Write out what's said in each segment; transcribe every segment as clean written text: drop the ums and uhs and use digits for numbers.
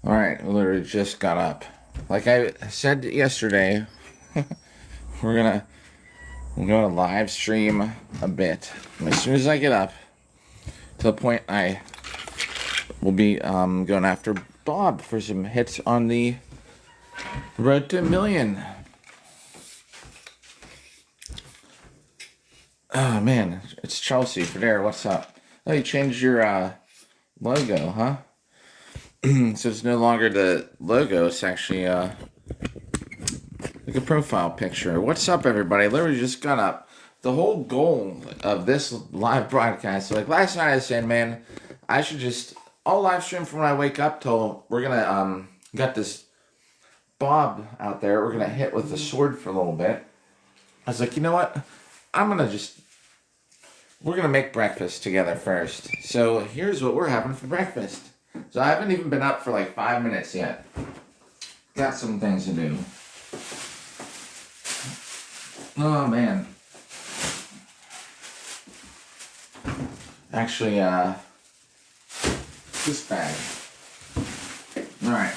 All right, I literally just got up. Like I said yesterday, we're gonna we're gonna live stream a bit. And as soon as I get up, to the point I will be going after Bob for some hits on the road to a million. Oh man, it's Chelsea for there. What's up? Oh, you changed your logo, huh? So it's no longer the logo. It's actually like a profile picture. What's up, everybody? I literally just got up. The whole goal of this live broadcast, so like last night I was saying, man, I should just, I'll live stream from when I wake up till we're gonna, got this Bob out there. We're gonna hit with the sword for a little bit. I was like, you know what? I'm gonna just, we're gonna make breakfast together first. So here's what we're having for breakfast. So I haven't even been up for like 5 minutes yet. Got some things to do. Oh man. Actually, this bag. Alright.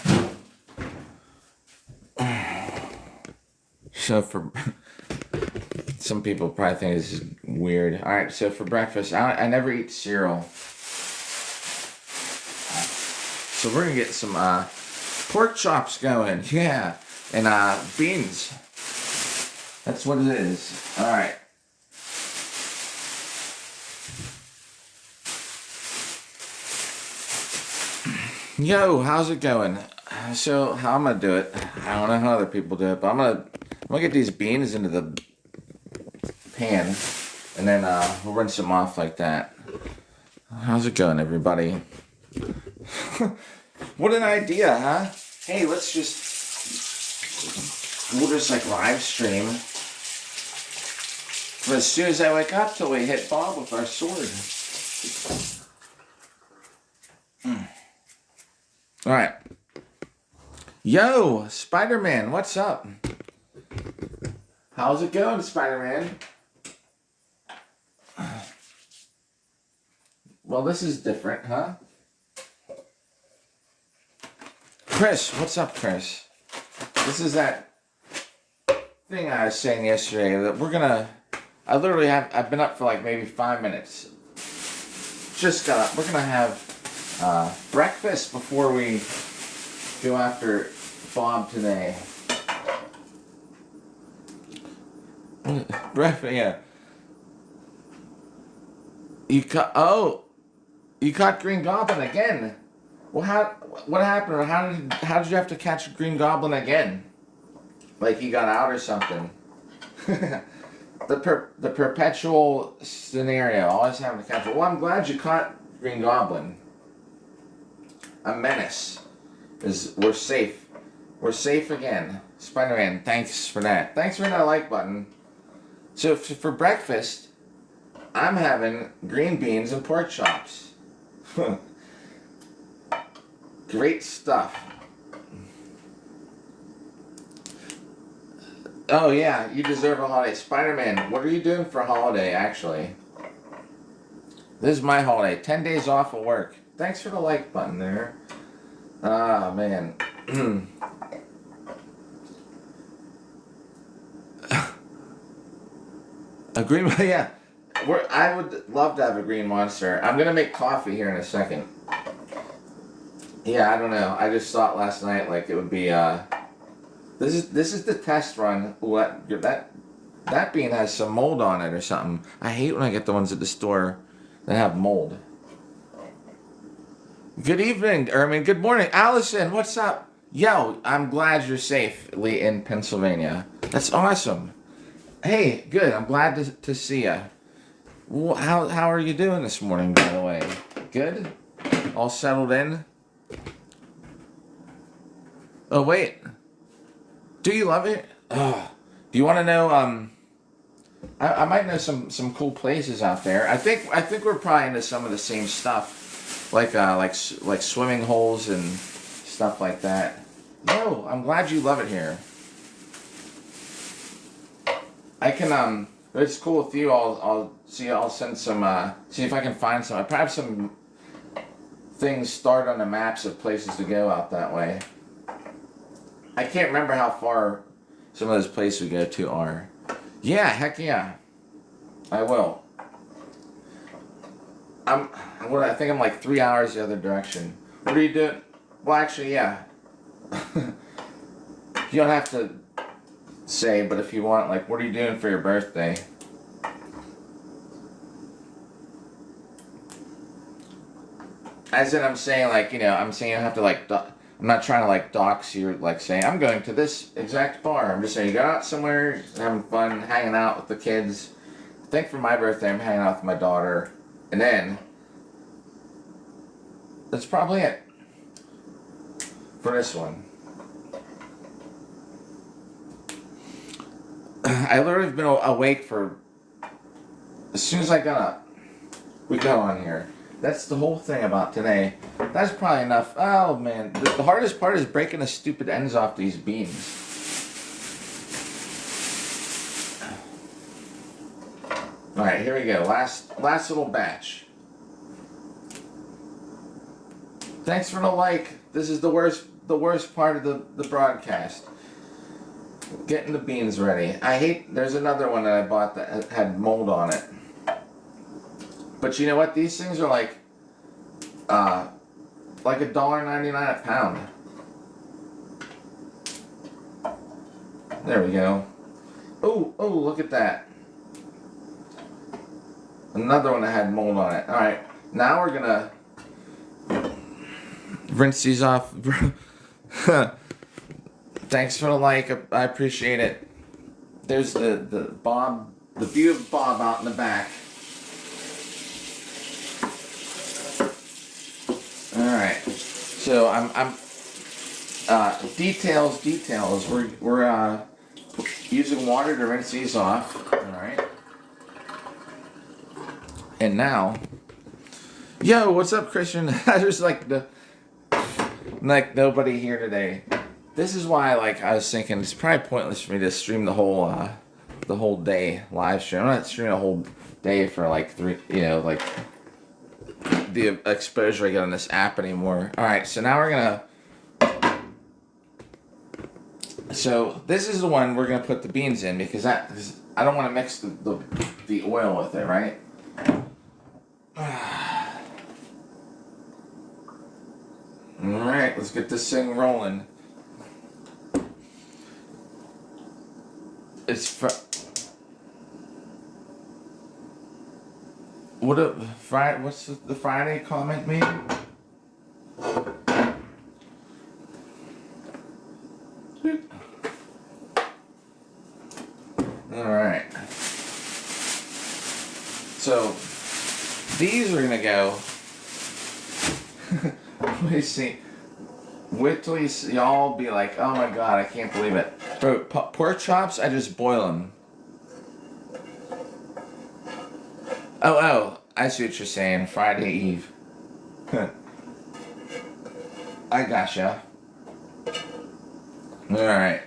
So for some people probably think this is weird. Alright, so for breakfast, I never eat cereal. So we're gonna get some pork chops going. Yeah. And beans. That's what it is. Alright. Yo, how's it going? So how I'm gonna do it? I don't know how other people do it, but I'm gonna get these beans into the pan, and then we'll rinse them off like that. How's it going, everybody? What an idea, huh? Hey, we'll just like live stream. But as soon as I wake up till we hit Bob with our sword. Alright. Yo, Spider-Man, what's up? How's it going, Spider-Man? Well, this is different, huh? Chris, what's up, Chris? This is that thing I was saying yesterday that I've been up for like maybe 5 minutes. Just got up. We're gonna have breakfast before we go after Bob today. Breakfast, yeah. You caught Green Goblin again. Well, what happened? How did you have to catch Green Goblin again? Like he got out or something? The perpetual scenario, always having to catch it. Well, I'm glad you caught Green Goblin. A menace. We're safe. We're safe again. Spider-Man, thanks for that. Thanks for that like button. So for breakfast, I'm having green beans and pork chops. Great stuff. Oh yeah, you deserve a holiday. Spider-Man, what are you doing for a holiday, actually? This is my holiday. 10 days off of work. Thanks for the like button there. Ah, man. A green, yeah. I would love to have a green monster. I'm gonna make coffee here in a second. Yeah, I don't know. I just thought last night like it would be this is the test run. What that bean has some mold on it or something. I hate when I get the ones at the store that have mold. Good evening, Ermin. Good morning, Allison. What's up? Yo, I'm glad you're safely in Pennsylvania. That's awesome. Hey, good. I'm glad to see you. How are you doing this morning, by the way? Good? All settled in? Oh, wait. Do you love it? Oh. Do you want to know, I might know some cool places out there. I think we're probably into some of the same stuff. Like swimming holes and stuff like that. No, I'm glad you love it here. I can, if it's cool with you, I'll send some, see if I can find some. I probably have some things start on the maps of places to go out that way. I can't remember how far some of those places we go to are. Yeah, heck yeah. I will. I think I'm like 3 hours the other direction. What are you doing? Well, actually, yeah. You don't have to say, but if you want, like, what are you doing for your birthday? As in, I'm saying, like, I'm saying I have to, like, I'm not trying to, like, dox you, like, saying, I'm going to this exact bar. I'm just saying, you go out somewhere, having fun, hanging out with the kids. I think for my birthday, I'm hanging out with my daughter. And then, that's probably it for this one. I literally have been awake for, as soon as I got up, we go on here. That's the whole thing about today. That's probably enough. Oh man, the hardest part is breaking the stupid ends off these beans. Alright, here we go. Last little batch. Thanks for the like. This is the worst part of the broadcast. Getting the beans ready. There's another one that I bought that had mold on it. But you know what? These things are like $1.99 a pound. There we go. Oh, look at that. Another one that had mold on it. Alright, now we're gonna rinse these off. Thanks for the like. I appreciate it. There's the view of Bob out in the back. Alright. So I'm details. We're using water to rinse these off. Alright. And now, yo, what's up, Christian? There's like nobody here today. This is why, like, I was thinking it's probably pointless for me to stream the whole day live stream. I'm not streaming a whole day for like the exposure I get on this app anymore. All right, so now we're gonna. So this is the one we're gonna put the beans in because I don't want to mix the oil with it, right? Alright, let's get this thing rolling. What's the Friday comment mean? Alright. So these are gonna go. Let me see. Wait till y'all be like, oh my god, I can't believe it. Bro, pork chops, I just boil them. Oh, I see what you're saying. Friday Eve. I gotcha. Alright.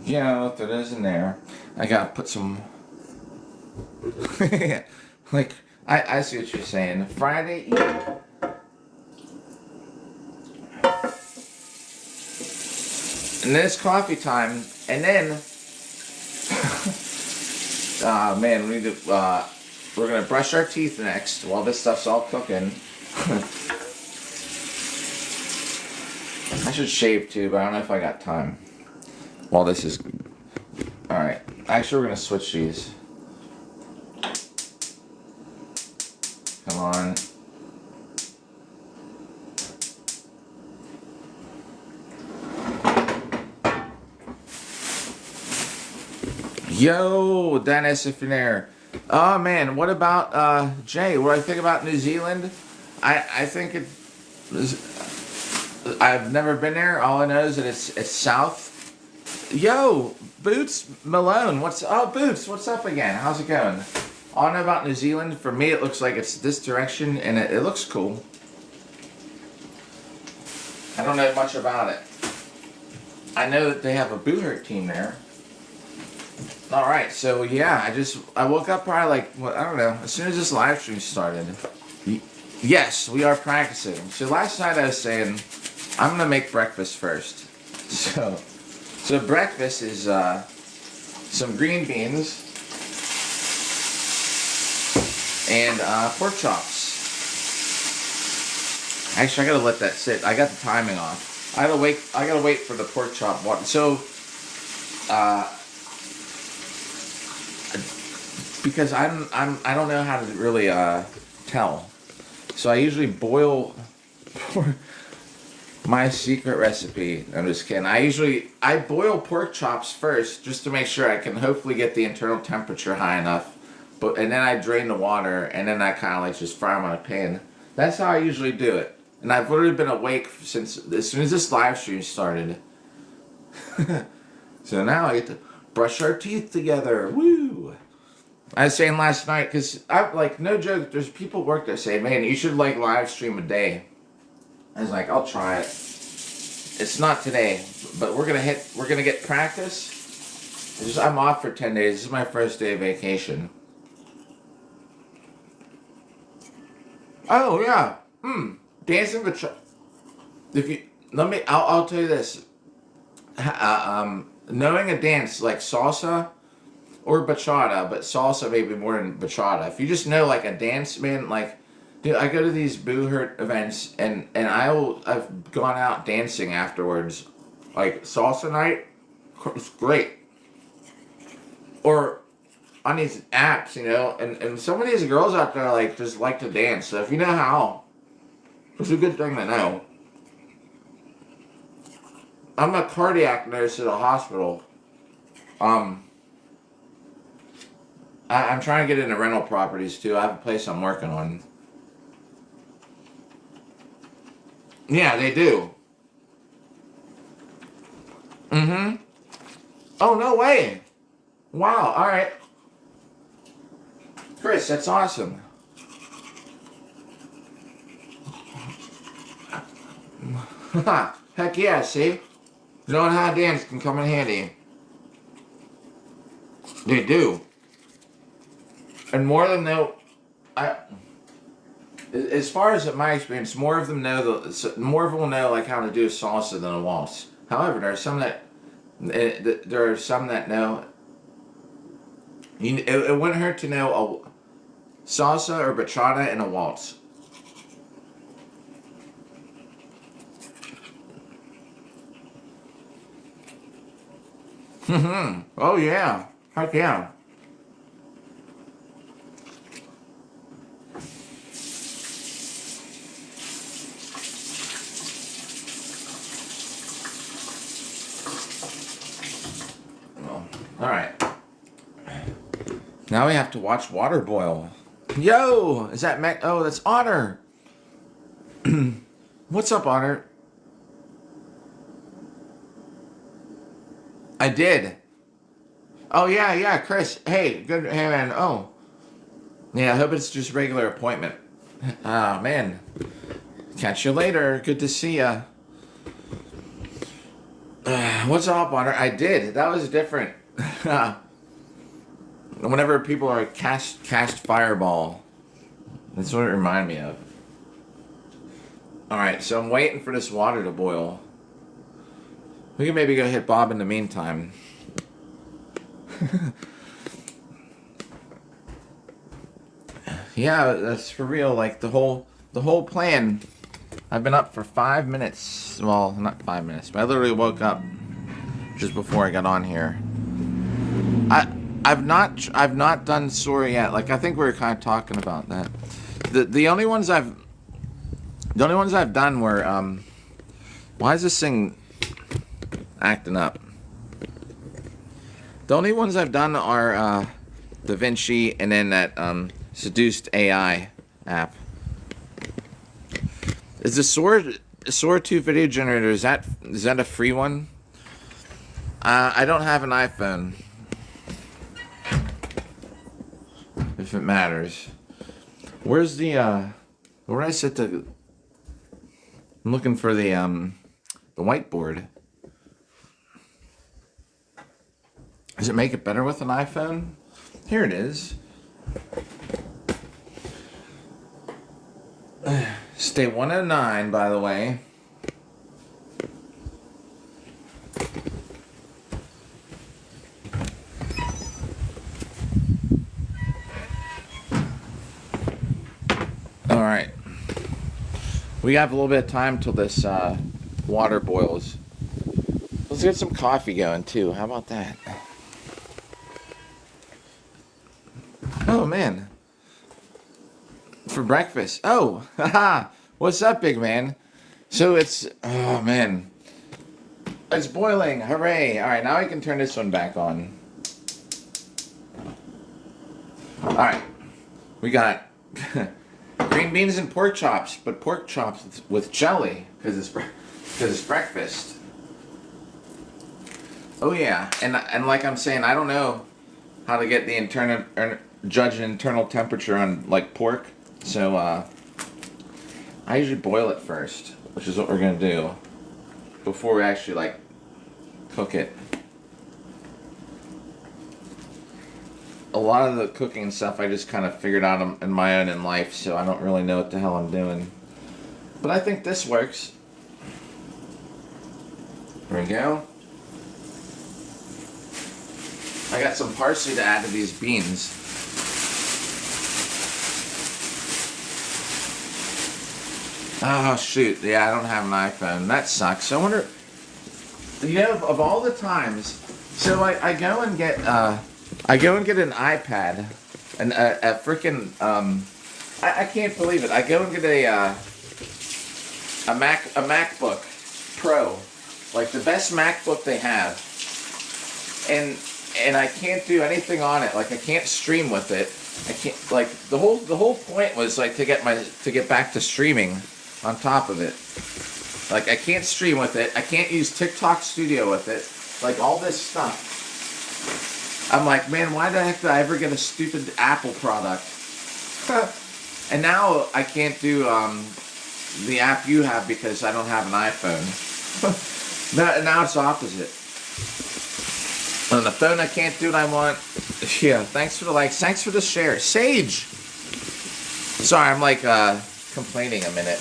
Yeah, that is in there. I gotta put some. Like, I see what you're saying. Friday Eve. And then it's coffee time, and then, man, we need to, we're gonna brush our teeth next while this stuff's all cooking. I should shave too, but I don't know if I got time. While this is, alright, actually we're gonna switch these. Come on. Yo, Dennis, if you're there. Oh man, what about Jay? What do I think about New Zealand? I think it is, I've never been there. All I know is that it's south. Yo, Boots Malone, Boots, what's up again? How's it going? All I know about New Zealand, for me it looks like it's this direction and it looks cool. I don't know much about it. I know that they have a Boohurt team there. Alright, so yeah, I woke up probably like, I don't know, as soon as this live stream started. Yes, we are practicing. So last night I was saying I'm gonna make breakfast first. So breakfast is some green beans and pork chops. Actually, I gotta let that sit. I got the timing off. I gotta wait for the pork chop water. So, because I don't know how to really tell. So I usually boil. My secret recipe. I'm just kidding. I boil pork chops first just to make sure I can hopefully get the internal temperature high enough. And then I drain the water and then I kind of like just fry them on a pan. That's how I usually do it. And I've literally been awake since as soon as this live stream started. So now I get to brush our teeth together. Woo! I was saying last night, because I like, no joke, there's people work that say, man, you should like live stream a day. I was like, I'll try it. It's not today, but we're gonna get practice. I'm off for 10 days. This is my first day of vacation. Oh yeah. Dancing with if you I'll tell you this. Knowing a dance like salsa or bachata, but salsa maybe more than bachata. If you just know like a dance, man, like, dude, I go to these Boo Hurt events and I've gone out dancing afterwards, like salsa night. It's great. Or on these apps, you know, and some of these girls out there like just like to dance. So if you know how, it's a good thing to know. I'm a cardiac nurse at a hospital. I'm trying to get into rental properties too. I have a place I'm working on. Yeah, they do. Oh, no way. Wow, alright. Chris, that's awesome. Heck yeah, see? Knowing how to dance can come in handy. They do. And more than know, as far as my experience, more of them will know like how to do a salsa than a waltz. However, there are some that know. It wouldn't hurt to know a salsa or bachata and a waltz. Oh yeah, heck yeah. Alright. Now we have to watch water boil. Yo! Is that Mac? Oh, that's Otter! What's up, Otter? I did. Oh, yeah, Chris. Hey, good. Hey, man. Oh. Yeah, I hope it's just regular appointment. Ah, man. Catch you later. Good to see ya. What's up, Otter? I did. That was different. Whenever people are cast fireball, that's what it reminded me of. Alright, so I'm waiting for this water to boil. We can maybe go hit Bob in the meantime. Yeah, that's for real. Like the whole plan. I've been up for 5 minutes. Well, not 5 minutes, but I literally woke up just before I got on here. I've not done Sora yet. Like I think we were kind of talking about that. The only ones I've done were why is this thing acting up? The only ones I've done are Da Vinci and then that Seduced AI app. Is the Sora 2 video generator, is that a free one? I don't have an iPhone. If it matters. Where's the where did I set the I'm looking for the whiteboard. Does it make it better with an iPhone? Here it is. Stay 109, by the way. Alright. We have a little bit of time till this water boils. Let's get some coffee going, too. How about that? Oh, man. For breakfast. Oh, haha. What's up, big man? So it's, oh, man. It's boiling. Hooray. All right, now I can turn this one back on. All right. We got green beans and pork chops, but pork chops with jelly because it's breakfast. Oh, yeah. And like I'm saying, I don't know how to get the judge an internal temperature on, like, pork. So, I usually boil it first, which is what we're going to do before we actually, like, cook it. A lot of the cooking stuff I just kind of figured out in my own in life, so I don't really know what the hell I'm doing. But I think this works. There we go. I got some parsley to add to these beans. Oh, shoot. Yeah, I don't have an iPhone. That sucks. I wonder, you know, of all the times, so I go and get an iPad, and a freaking, I can't believe it. I go and get a MacBook Pro, like the best MacBook they have, and I can't do anything on it. Like, I can't stream with it. I can't, like, the whole point was, like, to get back to streaming on top of it. Like, I can't stream with it. I can't use TikTok Studio with it. Like, all this stuff. I'm like, man, why the heck did I ever get a stupid Apple product? And now I can't do the app you have because I don't have an iPhone. Now it's opposite. On the phone, I can't do what I want. Yeah, thanks for the likes. Thanks for the share. Sage! Sorry, I'm like, complaining a minute.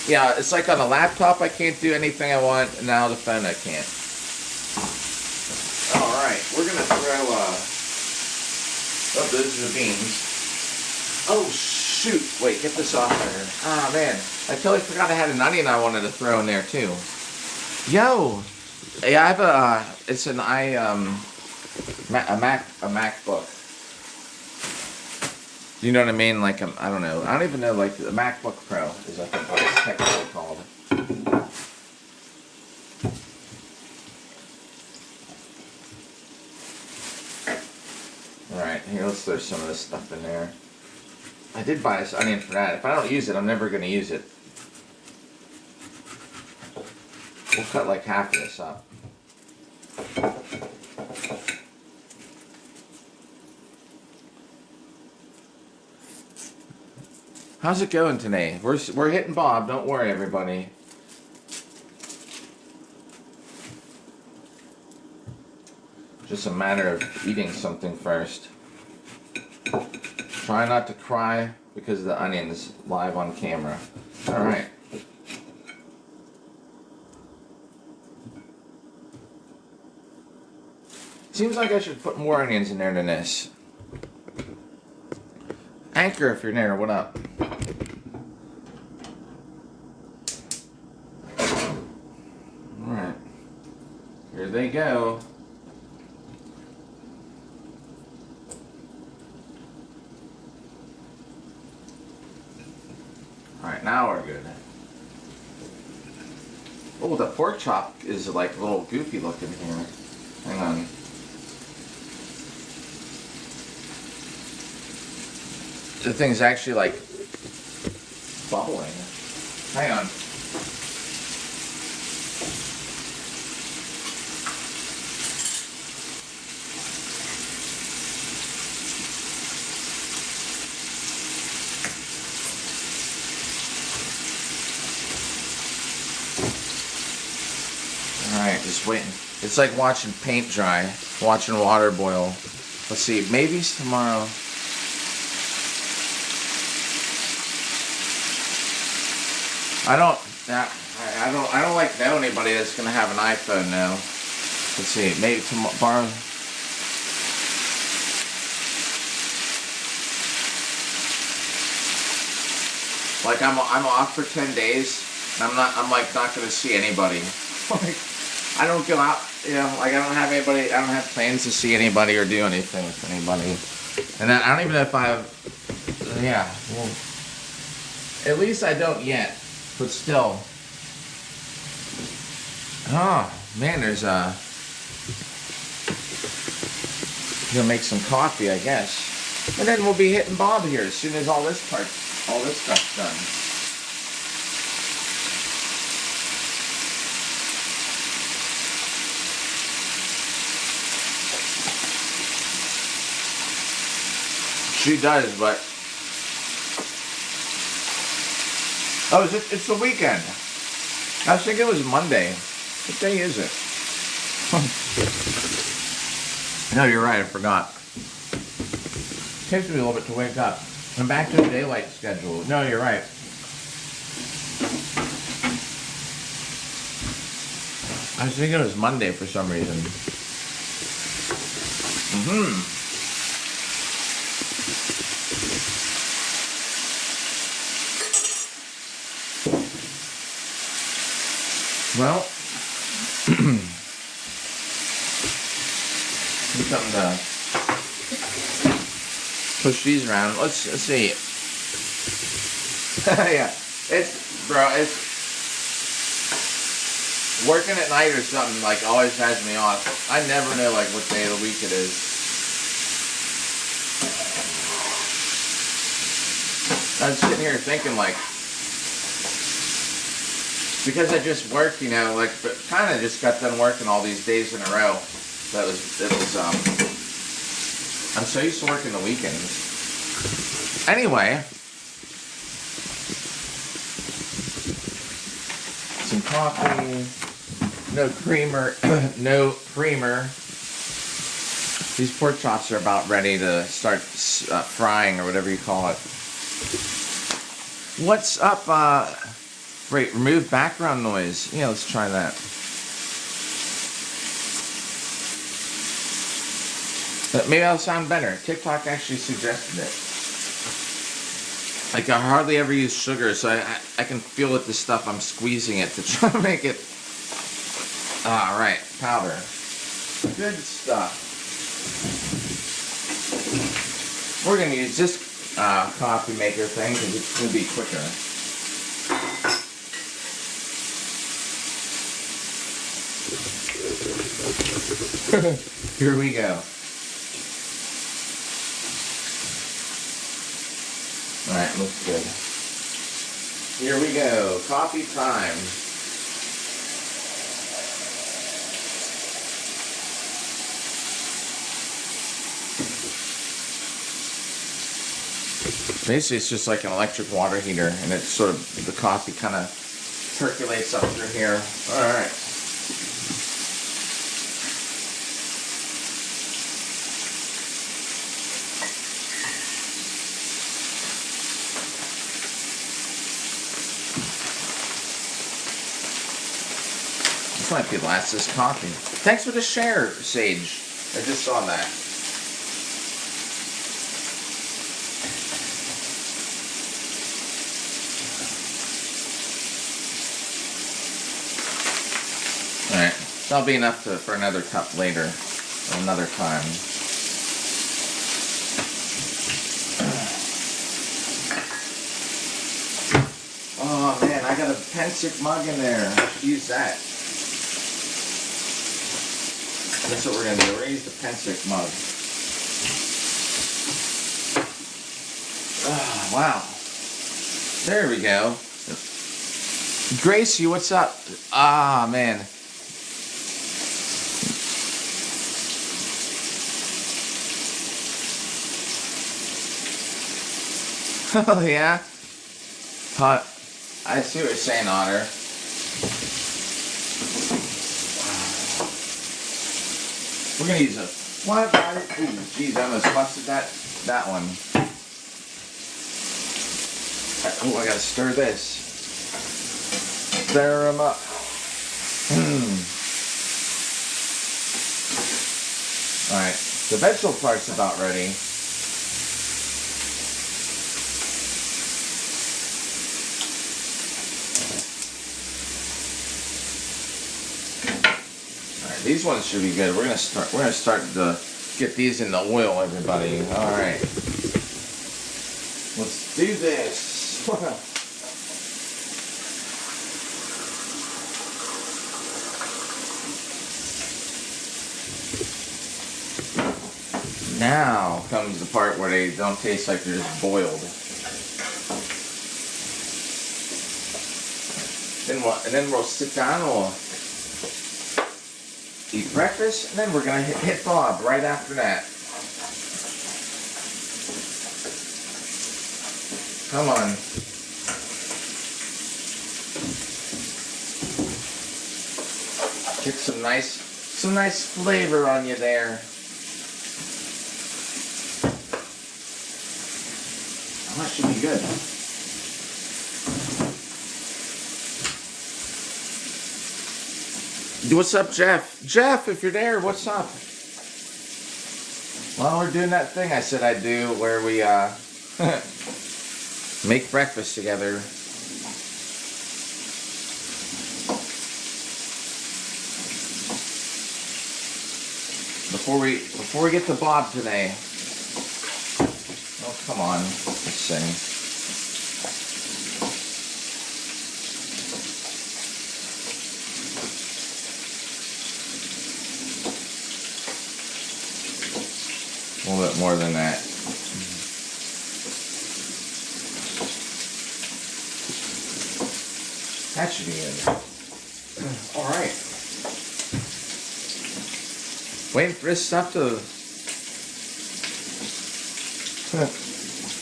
Yeah, it's like on a laptop I can't do anything I want, and now the phone I can't. Alright, we're gonna throw, oh, those are the beans. Oh, shoot. Wait, get this off there. Ah, man. I totally forgot I had an onion I wanted to throw in there, too. Yo! Yeah, I have it's an MacBook. You know what I mean? Like, I don't know. I don't even know, like, the MacBook Pro is, I think, what it's technically called. Alright, here, let's throw some of this stuff in there. I did buy this onion for that. If I don't use it, I'm never going to use it. We'll cut, like, half of this up. How's it going today? We're hitting Bob. Don't worry, everybody. Just a matter of eating something first. Try not to cry because of the onions live on camera. All right. Seems like I should put more onions in there than this. Anchor, if you're there, what up? Alright. Here they go. Alright, now we're good. Oh, the pork chop is like a little goofy looking here. Hang on. The thing's actually like bubbling. Hang on. Alright, just waiting. It's like watching paint dry, watching water boil. Let's see, maybe tomorrow. I don't like know anybody that's gonna have an iPhone now. Let's see, maybe tomorrow. Like I'm off for 10 days, and I'm like not gonna see anybody. Like I don't go out, you know. Like I don't have anybody. I don't have plans to see anybody or do anything with anybody. And I don't even know if yeah. Well, at least I don't yet. But still. Oh man, there's gonna make some coffee, I guess, and then we'll be hitting Bob here as soon as all this stuff's done. She does, but it's the weekend. I was thinking it was Monday. What day is it? No, you're right. I forgot. Takes me a little bit to wake up. I'm back to the daylight schedule. No, you're right. I was thinking it was Monday for some reason. Well, something to push these around. Let's see. Yeah, it's working at night or something like always has me off. I never know like what day of the week it is. I was sitting here thinking like, because I just worked, you know, like, but kind of just got done working all these days in a row. I'm so used to working the weekends. Anyway, some coffee, no creamer, no creamer. These pork chops are about ready to start frying or whatever you call it. What's up? Wait, remove background noise. Yeah, let's try that. Maybe that'll sound better. TikTok actually suggested it. Like I hardly ever use sugar, so I can feel with this stuff. I'm squeezing it to try to make it. Alright, powder. Good stuff. We're going to use this coffee maker thing because it's going to be quicker. Here we go. Alright, looks good. Here we go. Coffee time. Basically, it's just like an electric water heater, and it's sort of, the coffee kind of percolates up through here. Alright. This might be the last of this coffee. Thanks for the share, Sage. I just saw that. Alright, that'll be enough for another cup later, or another time. Oh man, I got a Pensick mug in there. I should use that. That's what we're going to do. We're going to use the Pensick mug. Oh, wow. There we go. Gracie, what's up? Ah, man. Oh, yeah? I see what you're saying, Otter. We're going to use a flat body. Ooh, geez, I almost busted that one. Oh, I got to stir this. Stir them up. Alright, the vegetable part's about ready. Alright, these ones should be good. We're gonna start to get these in the oil, everybody. Alright. Let's do this. Now comes the part where they don't taste like they're just boiled. Then we'll sit down and we'll eat breakfast, and then we're gonna hit Bob right after that. Come on. Get some nice flavor on you there. That should be good. What's up, Jeff? Jeff, if you're there, what's up? Well, we're doing that thing I said I'd do where we make breakfast together. Before we get to Bob today. Oh, come on. Let's see. A little bit more than that. That should be good. All right. Waiting for this stuff to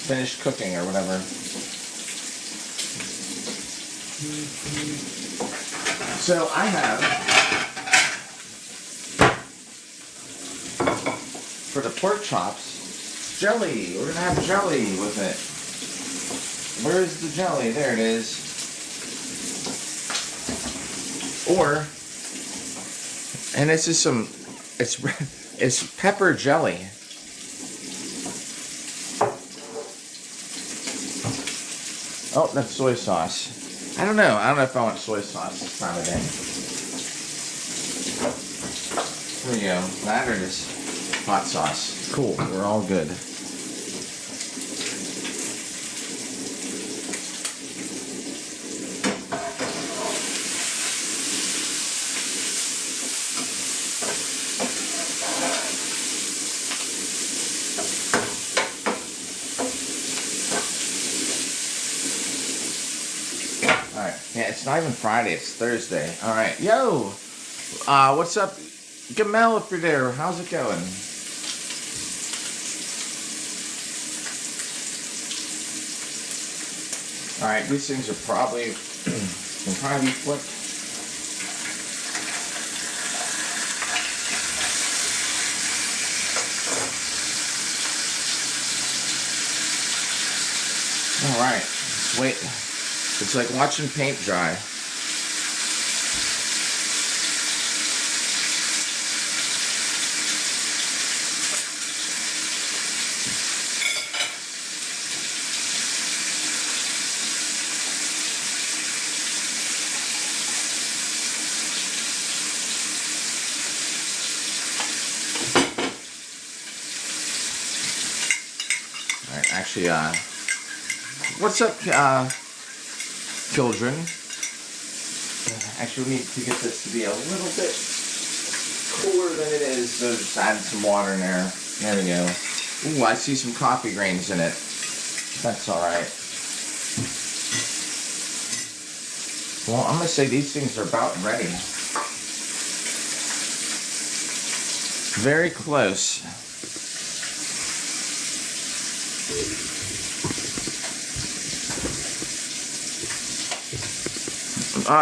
finish cooking or whatever. So I have, for the pork chops, jelly. We're gonna have jelly with it. Where's the jelly? There it is. And this is some, it's pepper jelly. Oh, that's soy sauce. I don't know if I want soy sauce this time of day. Here we go. That or just hot sauce. Cool. We're all good. Yeah, it's not even Friday, it's Thursday. Alright, yo! What's up? Gamel, if you're there, how's it going? Alright, these things are probably, can probably be flipped. Alright, let's wait. It's like watching paint dry. All right, actually, what's up, children? Actually, we need to get this to be a little bit cooler than it is, so just add some water in there. There we go. Ooh, I see some coffee grains in it. That's alright. Well, I'm going to say these things are about ready. Very close.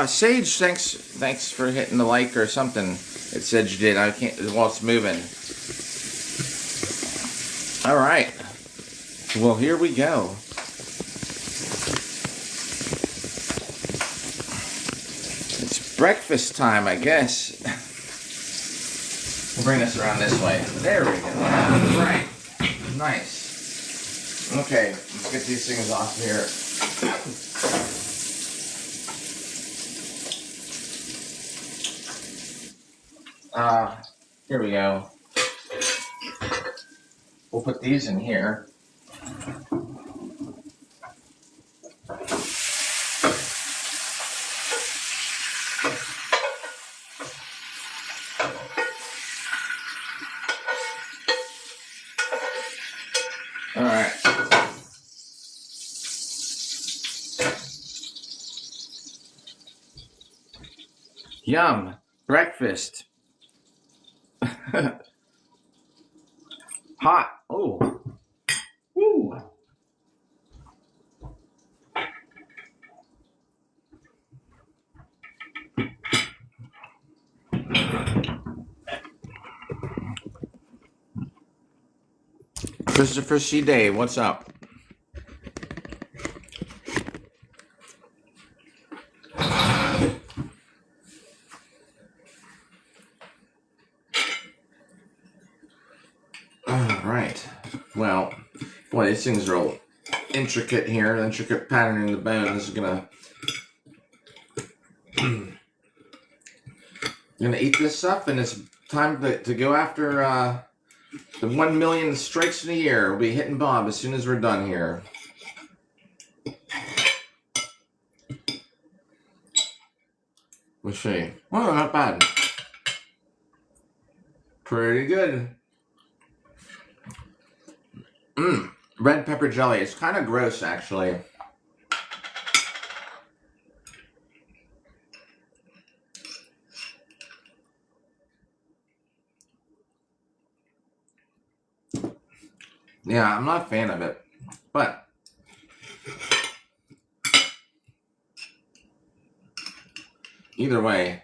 Sage, thanks for hitting the like or something. It said you did. I can't. Well, it's moving. All right. Well, here we go. breakfast time, I guess. We'll bring this around this way. There we go. Right. Nice. Okay, let's get these things off here. Here we go. We'll put these in here. All right. Yum. Breakfast. Hot. Oh. Woo. Christopher C. Day, what's up? Alright. Well, boy, these things are all intricate here. Intricate pattern in the bone. This is gonna eat this up, and it's time to go after the 1 million strikes in a year. We'll be hitting Bob as soon as we're done here. Let's see. Oh, not bad. Pretty good. Red pepper jelly. It's kind of gross, actually. Yeah, I'm not a fan of it, but either way,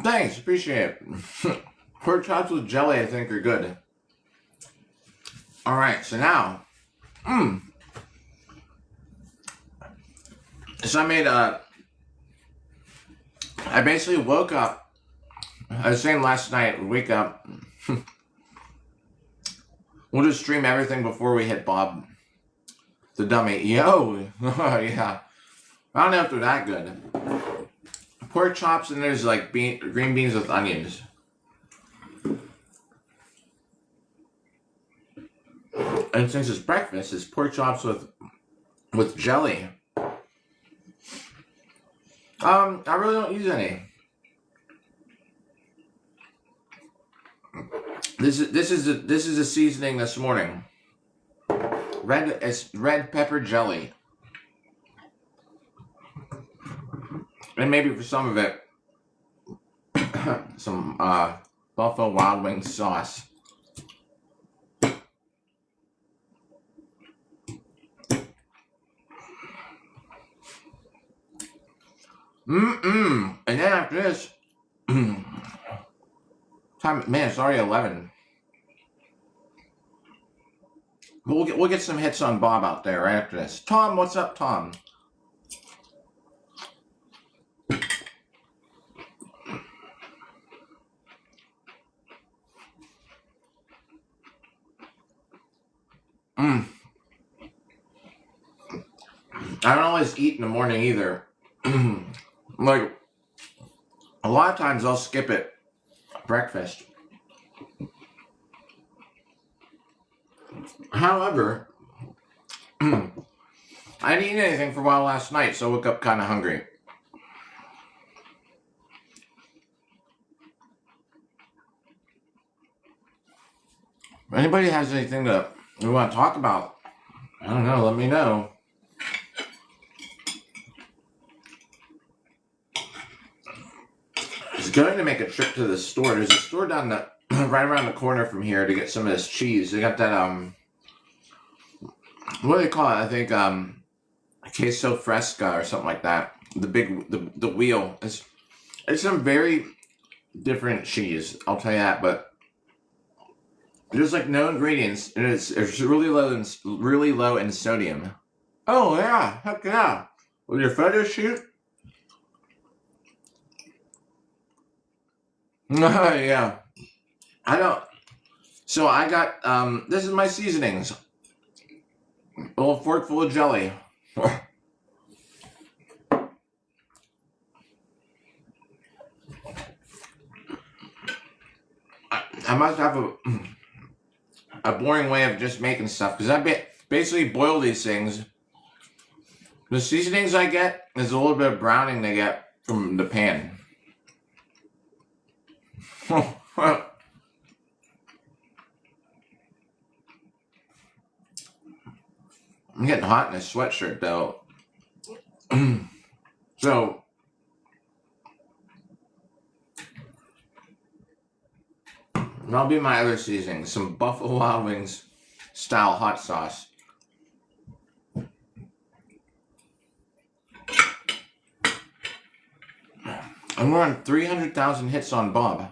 thanks, appreciate it. Pork chops with jelly, I think, are good. All right, so now, so I basically woke up. I was saying last night, wake up. We'll just stream everything before we hit Bob the dummy. Yo, yeah. I don't know if they're that good. Pork chops, and there's like green beans with onions. And since it's breakfast, it's pork chops with jelly. I really don't use any. This is a seasoning this morning. Red pepper jelly. And maybe for some of it, some Buffalo Wild Wings sauce. And then after this, man, it's already 11. We'll get some hits on Bob out there right after this. Tom, what's up, Tom? I don't always eat in the morning either. Like, a lot of times I'll skip it. Breakfast. However, I didn't eat anything for a while last night, so I woke up kind of hungry. If anybody has anything that we want to talk about, I don't know, let me know. I was going to make a trip to the store. There's a store down the right around the corner from here to get some of this cheese. They got that what do they call it? I think queso fresca or something like that. The wheel. It's some very different cheese, I'll tell you that, but there's like no ingredients, and it's really low in sodium. Oh yeah, heck yeah. With your photo shoot? Yeah. I don't. So I got this is my seasonings. A little fork full of jelly. I must have a boring way of just making stuff because basically boil these things. The seasonings I get is a little bit of browning they get from the pan. I'm getting hot in this sweatshirt though. So that'll be my other seasoning. Some Buffalo Wild Wings style hot sauce. And we're on 300,000 hits on Bob.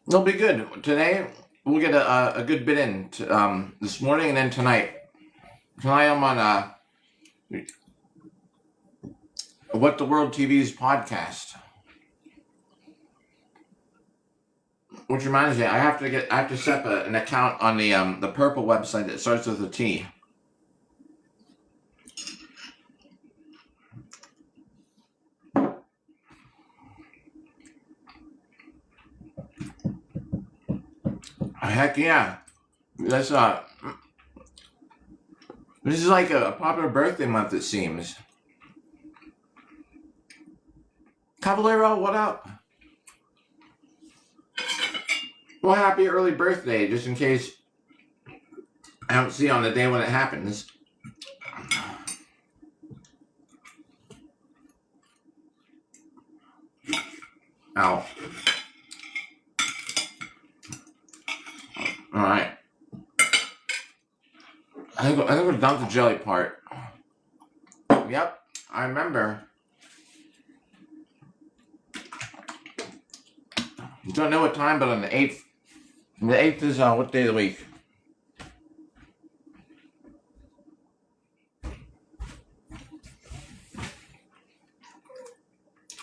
It'll be good. Today, we'll get a good bit in this morning and then tonight. Tonight I'm on What the World TV's podcast. Which reminds me, I have to set up an account on the purple website that starts with a T. Heck yeah. That's this is like a popular birthday month, it seems. Caballero, what up? Well, happy early birthday, just in case I don't see you on the day when it happens. Ow. Alright. I think we're done with the jelly part. Yep, I remember. Don't know what time, but on the 8th. The 8th is what day of the week?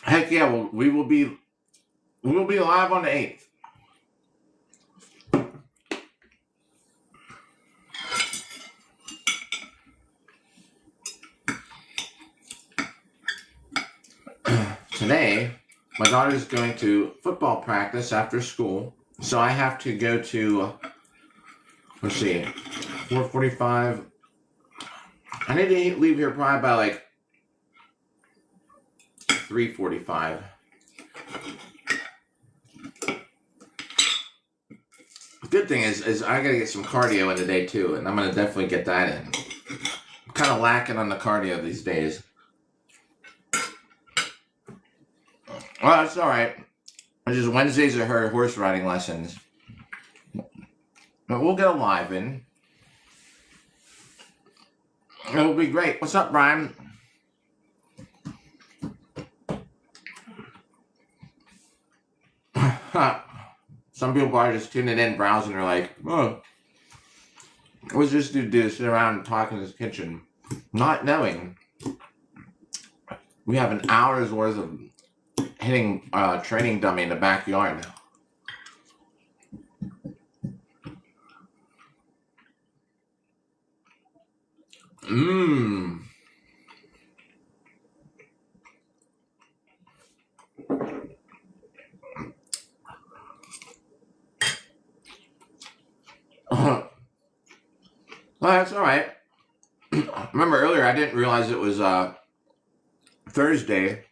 Heck yeah, well, we will be live on the 8th. Today, my daughter's going to football practice after school, so I have to go to, let's see, 4:45. I need to leave here probably by like 3:45. Good thing is I gotta get some cardio in today too, and I'm gonna definitely get that in. I'm kind of lacking on the cardio these days. Well, that's all right. It's just Wednesdays are her horse riding lessons, but we'll get a live in. It'll be great. What's up, Brian? Some people are just tuning in, browsing, are like, oh, what's this dude do? Sit around and talk in his kitchen, not knowing we have an hour's worth of hitting training dummy in the backyard. Mmm. Well, that's all right. Remember earlier, I didn't realize it was Thursday.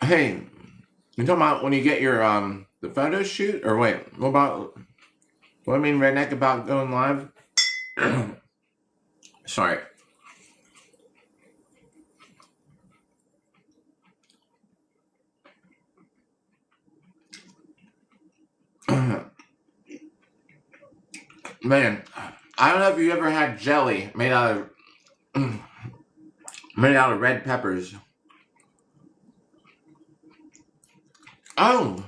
Hey, you talking about when you get your the photo shoot, or wait, what I mean, redneck, about going live? Sorry. Man, I don't know if you ever had jelly made out of red peppers. Oh,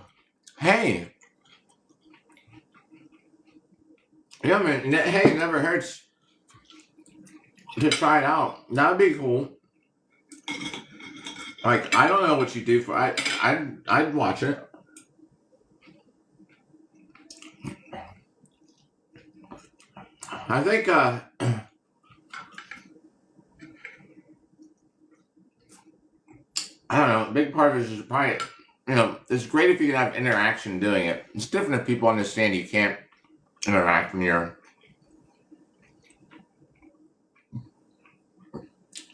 hey. Yeah, man. Hey, it never hurts to try it out. That'd be cool. Like, I don't know what you do for. I'd watch it. I think. I don't know. A big part of it is probably, it's great if you can have interaction doing it. It's different if people understand you can't interact when you're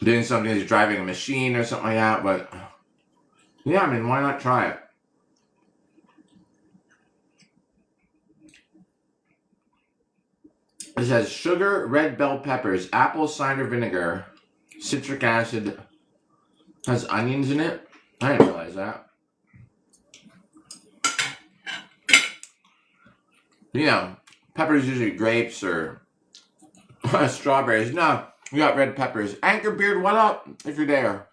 doing something as you're driving a machine or something like that. But yeah, I mean, why not try it? It says sugar, red bell peppers, apple cider vinegar, citric acid, has onions in it. I didn't realize that. Peppers usually grapes or strawberries. No, we got red peppers. Anchor Beard, what up? If you're there.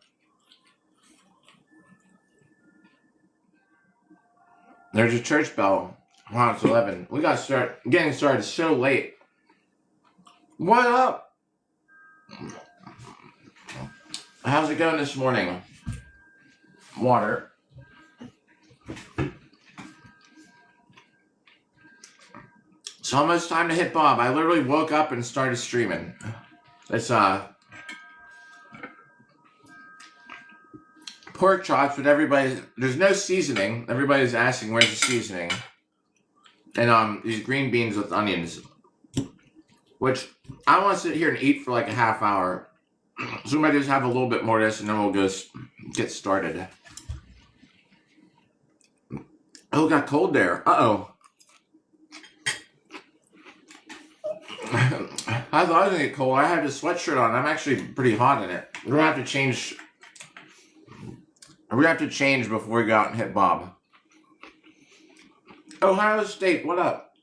There's a church bell. Wow, it's 11. We got getting started so late. What up? How's it going this morning? Water. It's almost time to hit Bob. I literally woke up and started streaming. It's pork chops, but there's no seasoning. Everybody's asking where's the seasoning. And these green beans with onions, which I want to sit here and eat for like a half hour. So we might just have a little bit more of this and then we'll go get started. Oh, it got cold there. Uh-oh. I thought I was going to get cold. I had a sweatshirt on. I'm actually pretty hot in it. We're going to have to change. We're going to have to change before we go out and hit Bob. Ohio State, what up?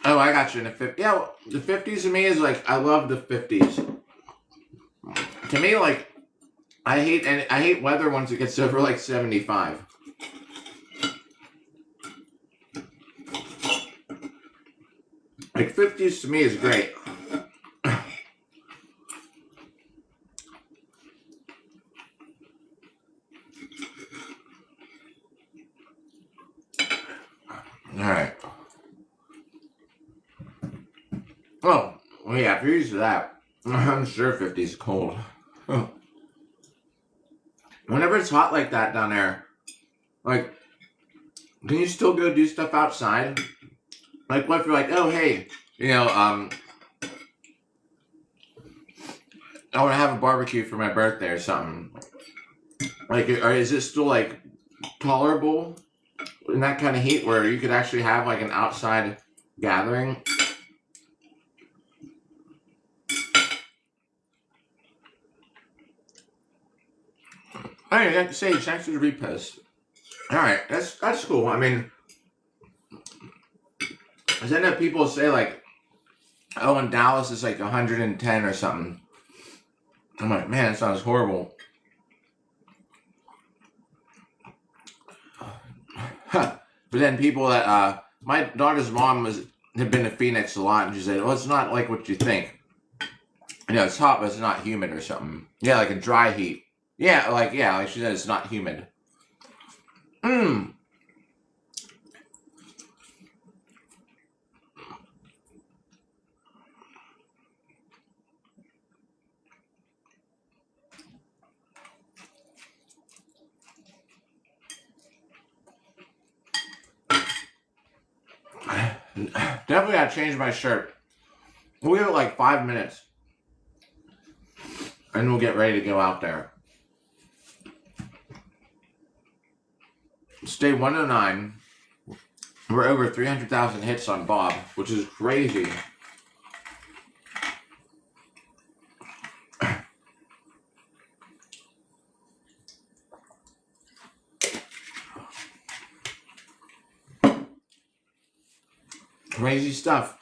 Oh, I got you in the 50s. Yeah, the 50s to me is like, I love the 50s. To me, like, I hate weather once it gets over like 75. Like 50s to me is great. Alright. Oh, well, yeah, if you're used to that, I'm sure 50s is cold. Whenever it's hot like that down there, like, can you still go do stuff outside? Like, what if you're like, oh, hey, I want to have a barbecue for my birthday or something. Like, or is it still, like, tolerable in that kind of heat where you could actually have, like, an outside gathering? Alright, like I say, thanks for the repost. Alright, that's cool. I mean, I know people say, like, oh, in Dallas it's like 110 or something. I'm like, man, that sounds horrible. But then people that, my daughter's mom had been to Phoenix a lot, and she said, well, it's not like what you think. It's hot, but it's not humid or something. Yeah, like a dry heat. Yeah, like she said, it's not humid. Definitely gotta change my shirt. We have like 5 minutes. And we'll get ready to go out there. It's day 109. We're over 300,000 hits on Bob, which is crazy. Crazy stuff.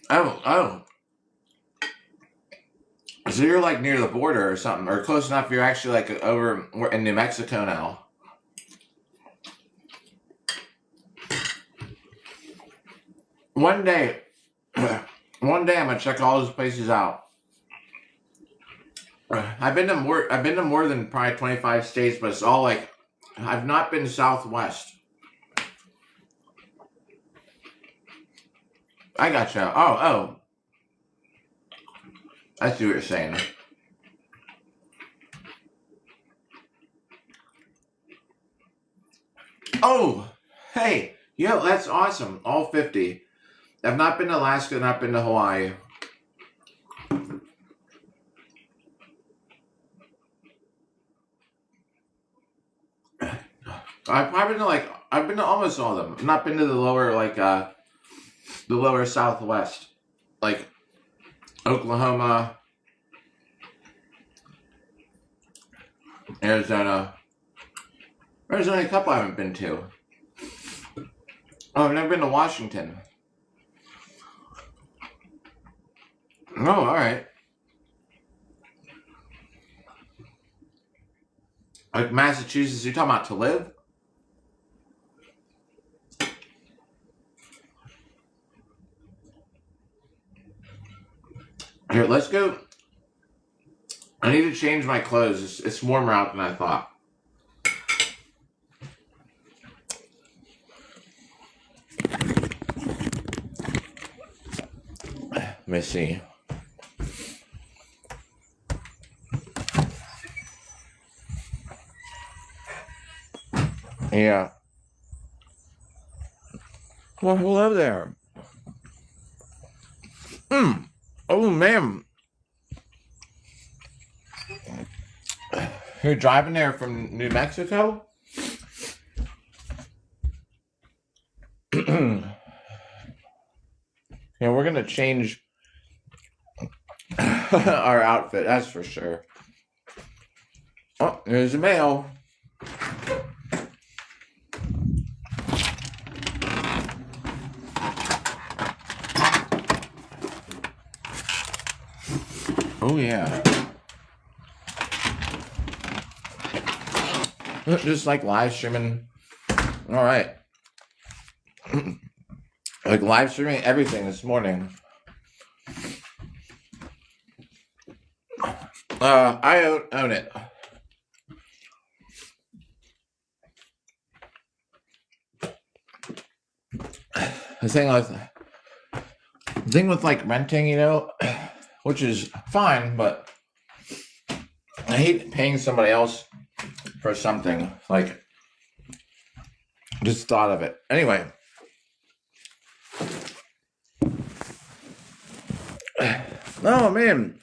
Oh. So you're like near the border or something, or close enough. You're actually like over in New Mexico now. One day, one day I'm gonna check all those places out. I've been to more than probably 25 states, but it's all like I've not been Southwest. I gotcha. Oh. I see what you're saying. Oh, hey, yo, that's awesome. All 50. I've not been to Alaska, not been to Hawaii. I've been to almost all of them. I've not been to the lower the lower Southwest, like Oklahoma, Arizona. There's only a couple I haven't been to. Oh, I've never been to Washington. Oh, all right. Like Massachusetts, you're talking about to live? Here, let's go. I need to change my clothes. It's warmer out than I thought. Let me see. Yeah. Well, hello there. Oh, man. You're driving there from New Mexico? Yeah, we're going to change our outfit, that's for sure. Oh, there's the mail. Oh, yeah. Just like live streaming. All right. Like live streaming everything this morning. I own it. The thing with like renting, which is fine, but I hate paying somebody else for something. Like, just thought of it. Anyway. Oh man,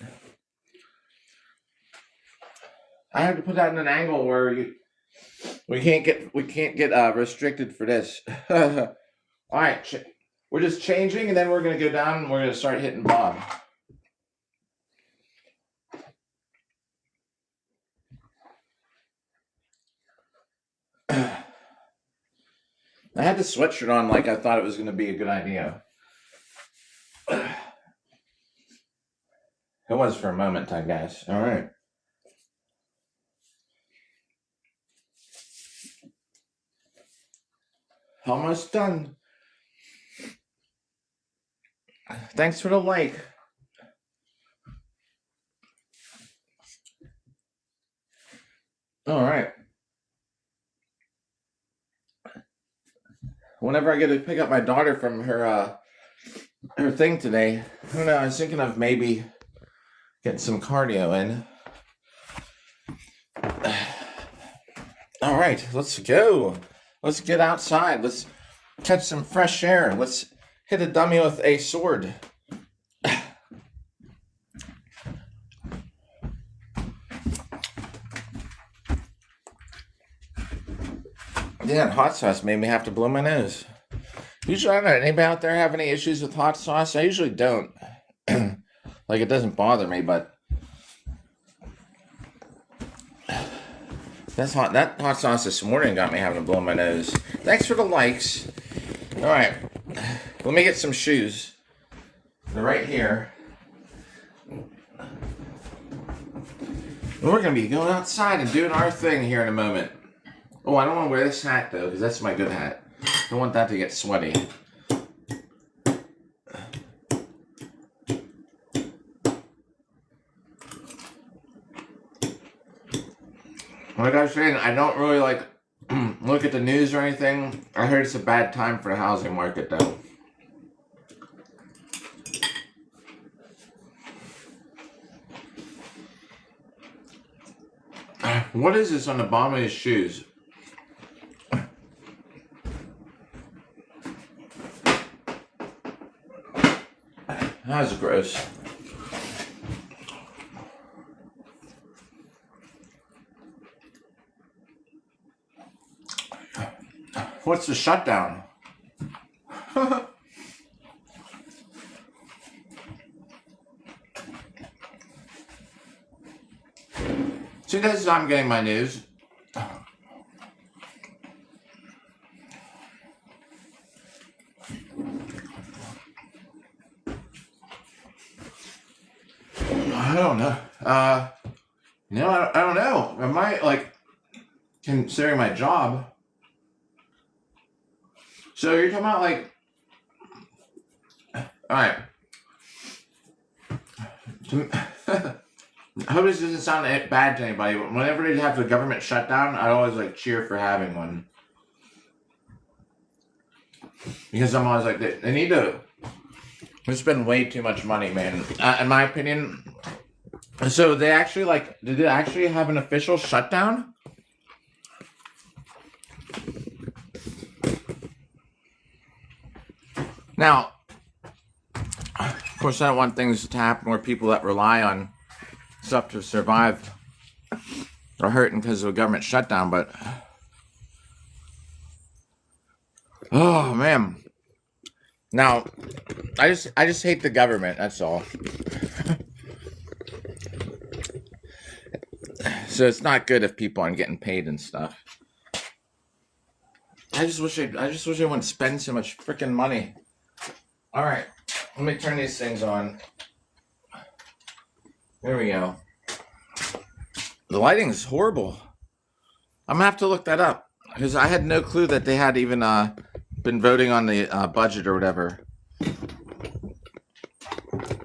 I have to put that in an angle where we can't get restricted for this. All right, we're just changing, and then we're gonna go down and we're gonna start hitting Bob. I had the sweatshirt on like I thought it was gonna be a good idea. It was for a moment, I guess. All right. Almost done. Thanks for the like. All right. Whenever I get to pick up my daughter from her thing today, I don't know. I was thinking of maybe getting some cardio in. All right, let's go. Let's get outside. Let's catch some fresh air. Let's hit a dummy with a sword. Yeah, hot sauce made me have to blow my nose. Usually, I don't know. Anybody out there have any issues with hot sauce? I usually don't. Like, it doesn't bother me, but that hot sauce this morning got me having to blow my nose. Thanks for the likes. All right, let me get some shoes. They're right here. And we're going to be going outside and doing our thing here in a moment. Oh, I don't want to wear this hat, though, because that's my good hat. I don't want that to get sweaty. Like I was saying, I don't really, like, look at the news or anything. I heard it's a bad time for the housing market, though. What is this on the bottom of his shoes? That was gross. What's the shutdown? See, this is how I'm getting my news. I don't know. I don't know. I might, like, considering my job. So you're talking about, like, alright. I hope this doesn't sound bad to anybody, but whenever they have the government shutdown, I always, like, cheer for having one. Because I'm always like, they need to spend way too much money, man. In my opinion. So they actually, like, did they actually have an official shutdown? Now, of course, I don't want things to happen where people that rely on stuff to survive are hurting because of a government shutdown, but oh man. Now, I just hate the government, that's all. So it's not good if people aren't getting paid and stuff. I just wish I wouldn't spend so much freaking money. Alright, let me turn these things on. There we go. The lighting is horrible. I'm gonna have to look that up because I had no clue that they had even been voting on the budget or whatever.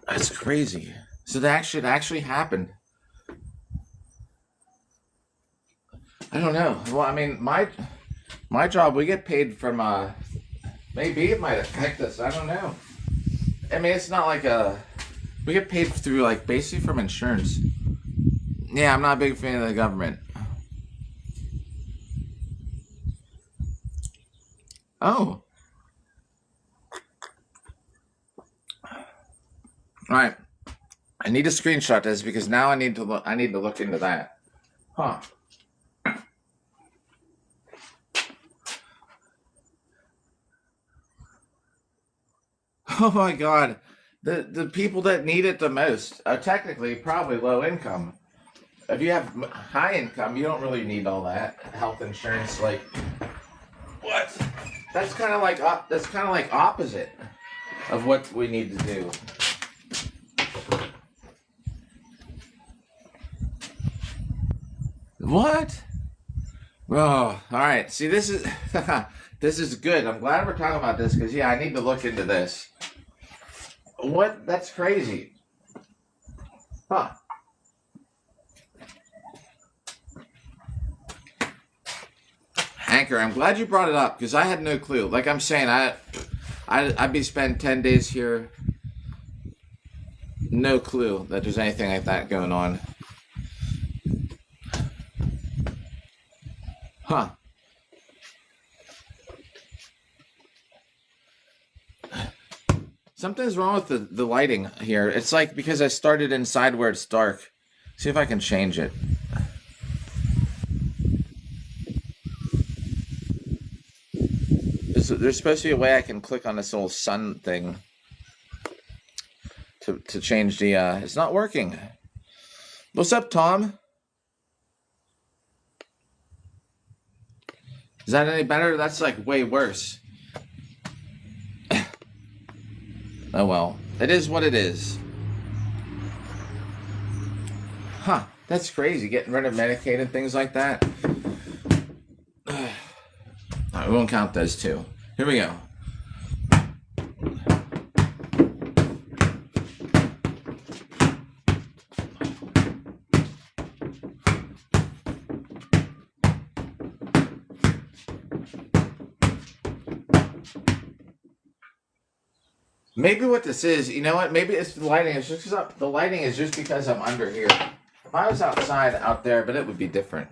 That's crazy. So it actually happened. I don't know. Well, I mean, my job, we get paid from maybe it might affect us. I don't know. I mean, it's not like we get paid through, like, basically from insurance. Yeah, I'm not a big fan of the government. Oh. Alright. I need to screenshot this because now I need to look into that. Huh. Oh my god. The people that need it the most are technically probably low income. If you have high income, you don't really need all that health insurance. Like, what? That's kind of like opposite of what we need to do. What? Oh, all right. See, this is this is good. I'm glad we're talking about this because yeah, I need to look into this. What? That's crazy. Huh. Anchor, I'm glad you brought it up because I had no clue. Like I'm saying, I'd be spending 10 days here. No clue that there's anything like that going on. Huh. Something's wrong with the lighting here. It's like because I started inside where it's dark. See if I can change it. There's supposed to be a way I can click on this little sun thing to change the it's not working. What's up, Tom? Is that any better? That's like way worse. Oh well. It is what it is. Huh. That's crazy, getting rid of Medicaid and things like that. Alright, we won't count those two. Here we go. Maybe what this is, you know what? Maybe it's the lighting. It's just because the lighting is just because I'm under here. If I was outside out there, but it would be different.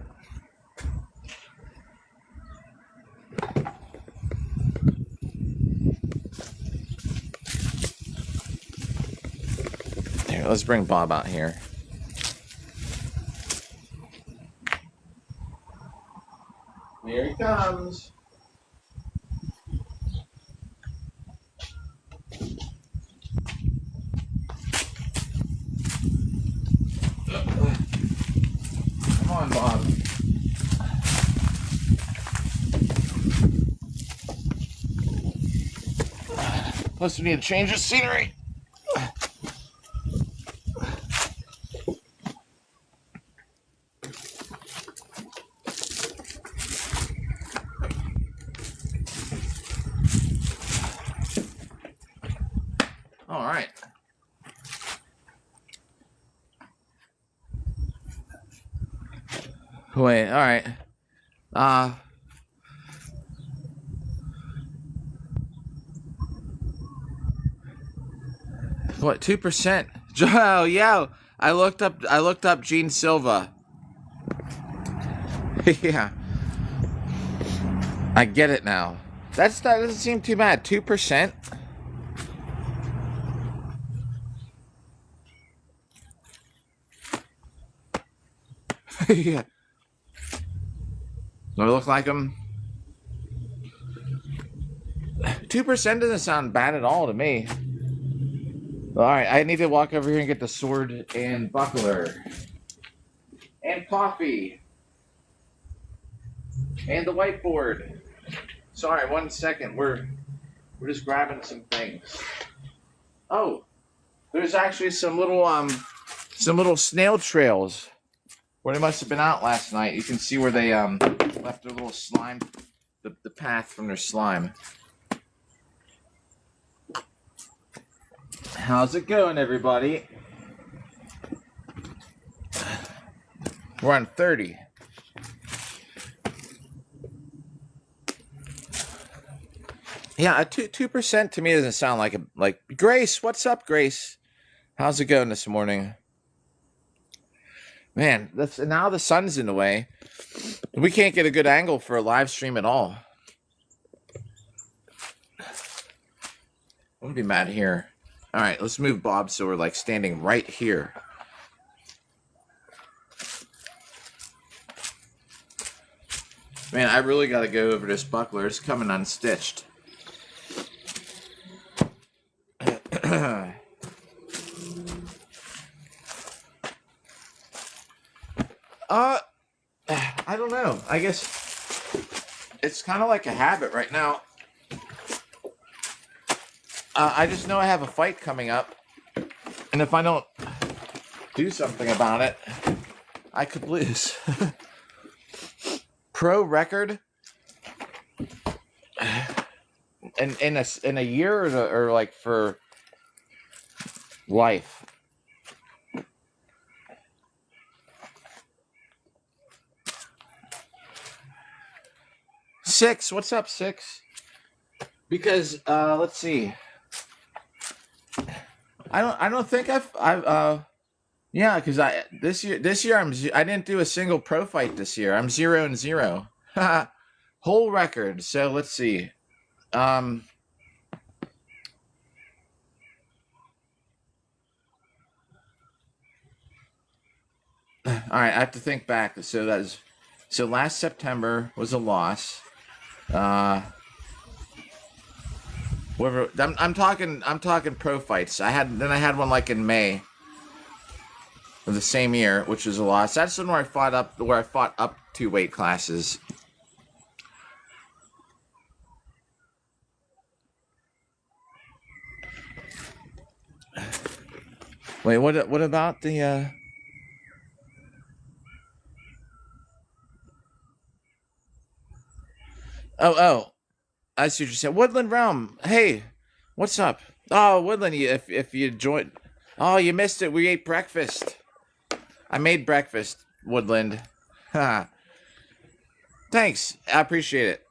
Here, let's bring Bob out here. Here he comes. Come on, Bob. Plus, we need to change the scenery. All right. Wait, all right. What, 2%? Oh, yeah. I looked up Gene Silva. Yeah. I get it now. That doesn't seem too bad. 2%? Yeah. Do I look like him? 2% doesn't sound bad at all to me. Alright, I need to walk over here and get the sword and buckler. And coffee. And the whiteboard. Sorry, 1 second. We're just grabbing some things. Oh, there's actually some little snail trails where they must have been out last night. You can see where they left their little slime, the path from their slime. How's it going, everybody? We're on 30. Yeah, 2% to me doesn't sound like Grace. What's up, Grace? How's it going this morning? Man, now the sun's in the way. We can't get a good angle for a live stream at all. I'm gonna be mad here. All right, let's move Bob so we're like standing right here. Man, I really got to go over this buckler. It's coming unstitched. I don't know. I guess it's kind of like a habit right now. I just know I have a fight coming up, and if I don't do something about it, I could lose. Pro record in a year or like for life. Six, what's up, Six? Because let's see. I don't think I've yeah, because this year I didn't do a single pro fight this year. I'm 0-0. Whole record. So let's see. All right, I have to think back. So last September was a loss. Whatever. I'm talking pro fights. I had one like in May of the same year, which was a loss. That's the one where I fought up 2 weight classes. Wait, what about the oh, I see what you said. Woodland Realm. Hey, what's up? Oh, Woodland, if you joined. Oh, you missed it. We ate breakfast. I made breakfast, Woodland. Ha. Thanks. I appreciate it.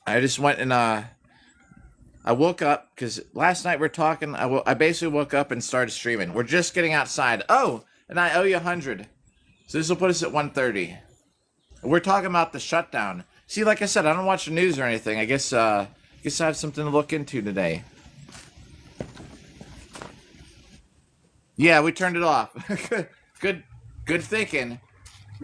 I just went and I woke up because last night we're talking. I basically woke up and started streaming. We're just getting outside. Oh, and I owe you 100. So this will put us at 130. We're talking about the shutdown. See, like I said, I don't watch the news or anything. I guess I have something to look into today. Yeah, we turned it off. Good thinking.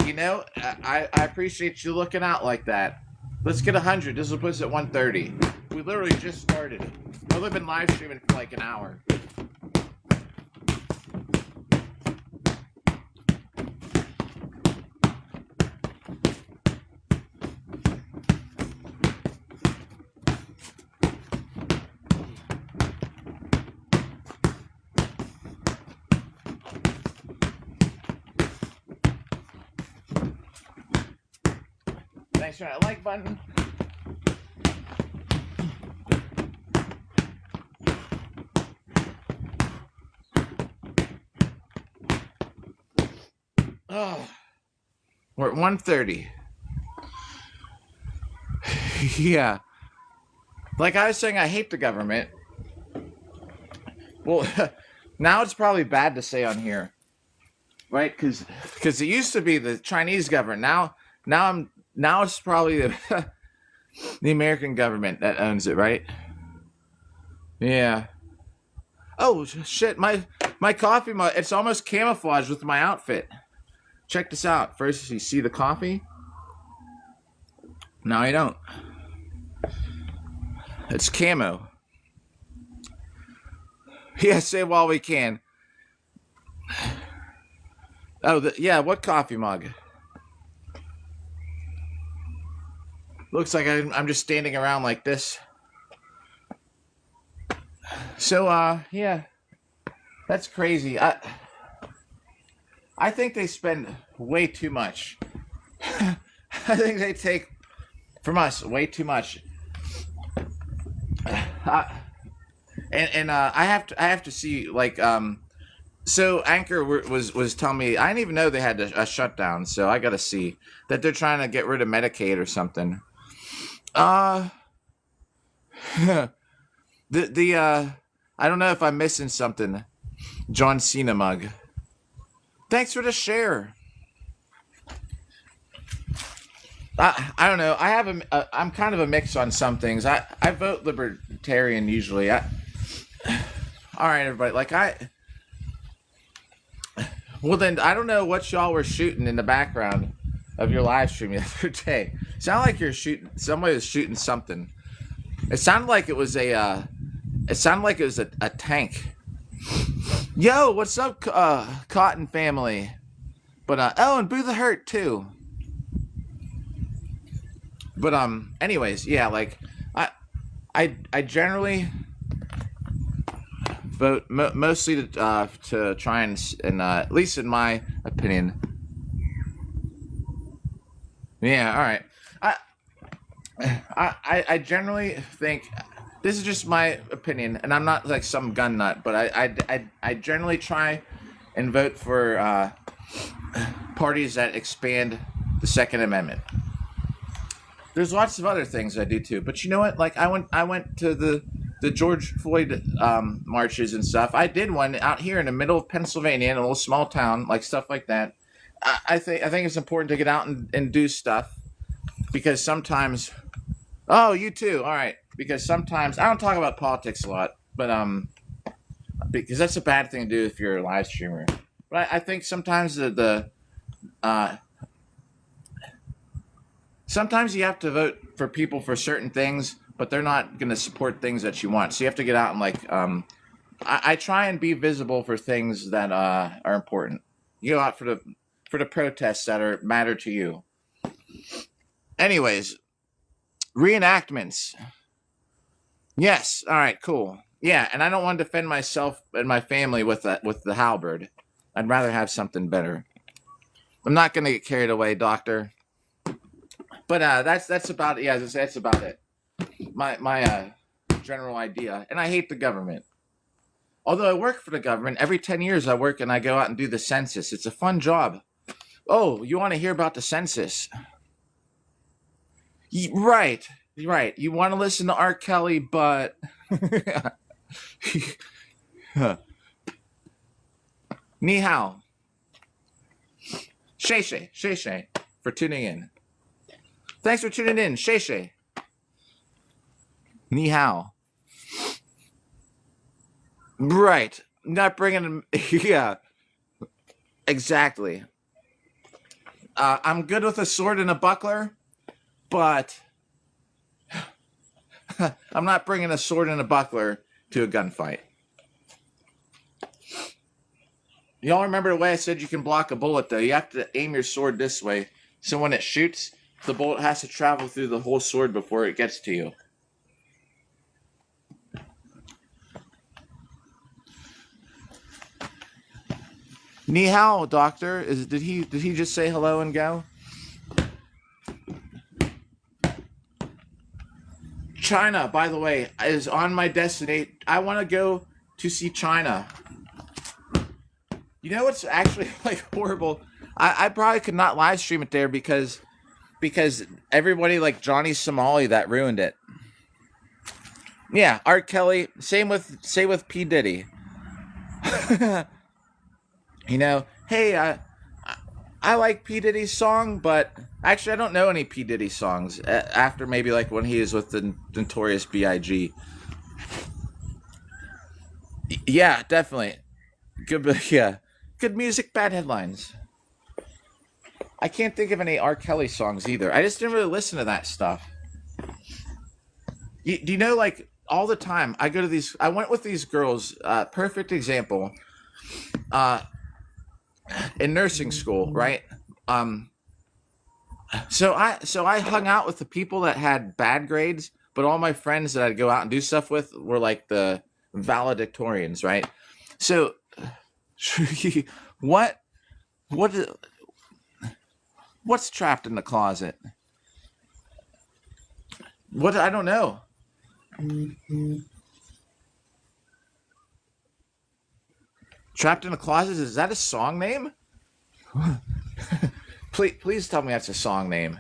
You know, I appreciate you looking out like that. Let's get 100. This will put us at 130. We literally just started. We've only been live streaming for like an hour. Thanks for that like button. Oh, we're at 130. Yeah. Like I was saying, I hate the government. Well, now it's probably bad to say on here, right? Because it used to be the Chinese government. Now it's probably the American government that owns it, right? Yeah. Oh shit! My coffee mug. It's almost camouflaged with my outfit. Check this out. First, you see the coffee. No, I don't. It's camo. Yeah, say while we can. Oh, yeah. What coffee mug? Looks like I'm just standing around like this. So, yeah, that's crazy. I think they spend way too much. I think they take from us way too much. And I have to see like so Anchor was telling me I didn't even know they had a shutdown, so I got to see that they're trying to get rid of Medicaid or something. the I don't know if I'm missing something. John Cena mug. Thanks for the share. I don't know. I have I'm kind of a mix on some things. I vote libertarian usually. All right, everybody. Well then I don't know what y'all were shooting in the background of your live stream the other day. Sound like you're shooting. Somebody was shooting something. It sounded like it was a. It sounded like it was a tank. Yo, what's up, Cotton family? But oh, and Boo the Hurt too. But anyways, yeah, like I generally vote mostly to try and at least in my opinion. Yeah, all right. I generally think this is just my opinion, and I'm not like some gun nut, but I generally try and vote for parties that expand the Second Amendment. There's lots of other things I do too, but you know what? Like I went to the George Floyd marches and stuff. I did one out here in the middle of Pennsylvania in a little small town, like stuff like that. I think it's important to get out and do stuff because sometimes. Oh, you too. All right, because sometimes I don't talk about politics a lot, but because that's a bad thing to do if you're a live streamer. But I think sometimes sometimes you have to vote for people for certain things, but they're not going to support things that you want. So you have to get out and like I try and be visible for things that are important. You go out for the protests that matter to you. Anyways, reenactments. Yes. All right. Cool. Yeah, and I don't want to defend myself and my family with the halberd. I'd rather have something better. I'm not gonna get carried away, Doctor. But that's about it. Yeah, that's about it. My general idea. And I hate the government. Although I work for the government, every 10 years I work and I go out and do the census. It's a fun job. Oh, you want to hear about the census? Right, right. You want to listen to R. Kelly, but ni hao, shay shay, for tuning in. Thanks for tuning in, shay shay. Ni hao. Right. Not bringing them. Yeah, exactly. I'm good with a sword and a buckler, but I'm not bringing a sword and a buckler to a gunfight. Y'all remember the way I said you can block a bullet, though? You have to aim your sword this way, so when it shoots, the bullet has to travel through the whole sword before it gets to you. Ni hao, Doctor. Did he just say hello and go? China, by the way, is on my destination. I want to go to see China. You know what's actually like horrible? I probably could not live stream it there because everybody like Johnny Somali that ruined it. Yeah, R. Kelly. Same with P. Diddy. You know, hey, I like P. Diddy's song, but actually I don't know any P. Diddy songs after maybe like when he was with the Notorious B.I.G. Yeah, definitely. Good, yeah. Good music, bad headlines. I can't think of any R. Kelly songs either. I just didn't really listen to that stuff. Do you know, like, all the time, I went with these girls, perfect example, in nursing school, right? So I hung out with the people that had bad grades, but all my friends that I'd go out and do stuff with were like the valedictorians, right? So what what's trapped in the closet? What I don't know. Trapped in the closet, is that a song name? Please tell me that's a song name.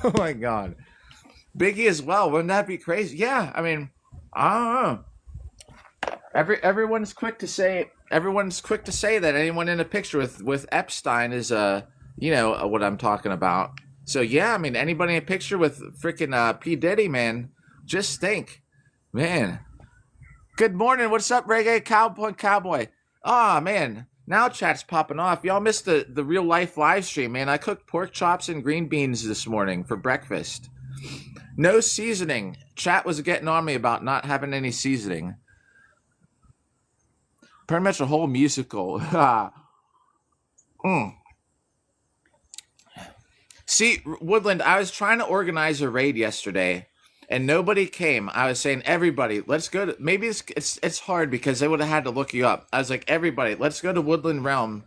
Oh my god. Biggie as well, wouldn't that be crazy? Yeah, I mean, I don't know. Everyone's quick to say that anyone in a picture with Epstein is what I'm talking about. So yeah, I mean anybody in a picture with freaking P Diddy, man, just think, man. Good morning, what's up, reggae cowboy? Ah, man, now chat's popping off. Y'all missed the real life live stream, man. I cooked pork chops and green beans this morning for breakfast. No seasoning. Chat was getting on me about not having any seasoning. Pretty much a whole musical. See, Woodland, I was trying to organize a raid yesterday, and nobody came. I was saying, everybody, let's go to... Maybe it's hard because they would have had to look you up. I was like, everybody, let's go to Woodland Realm.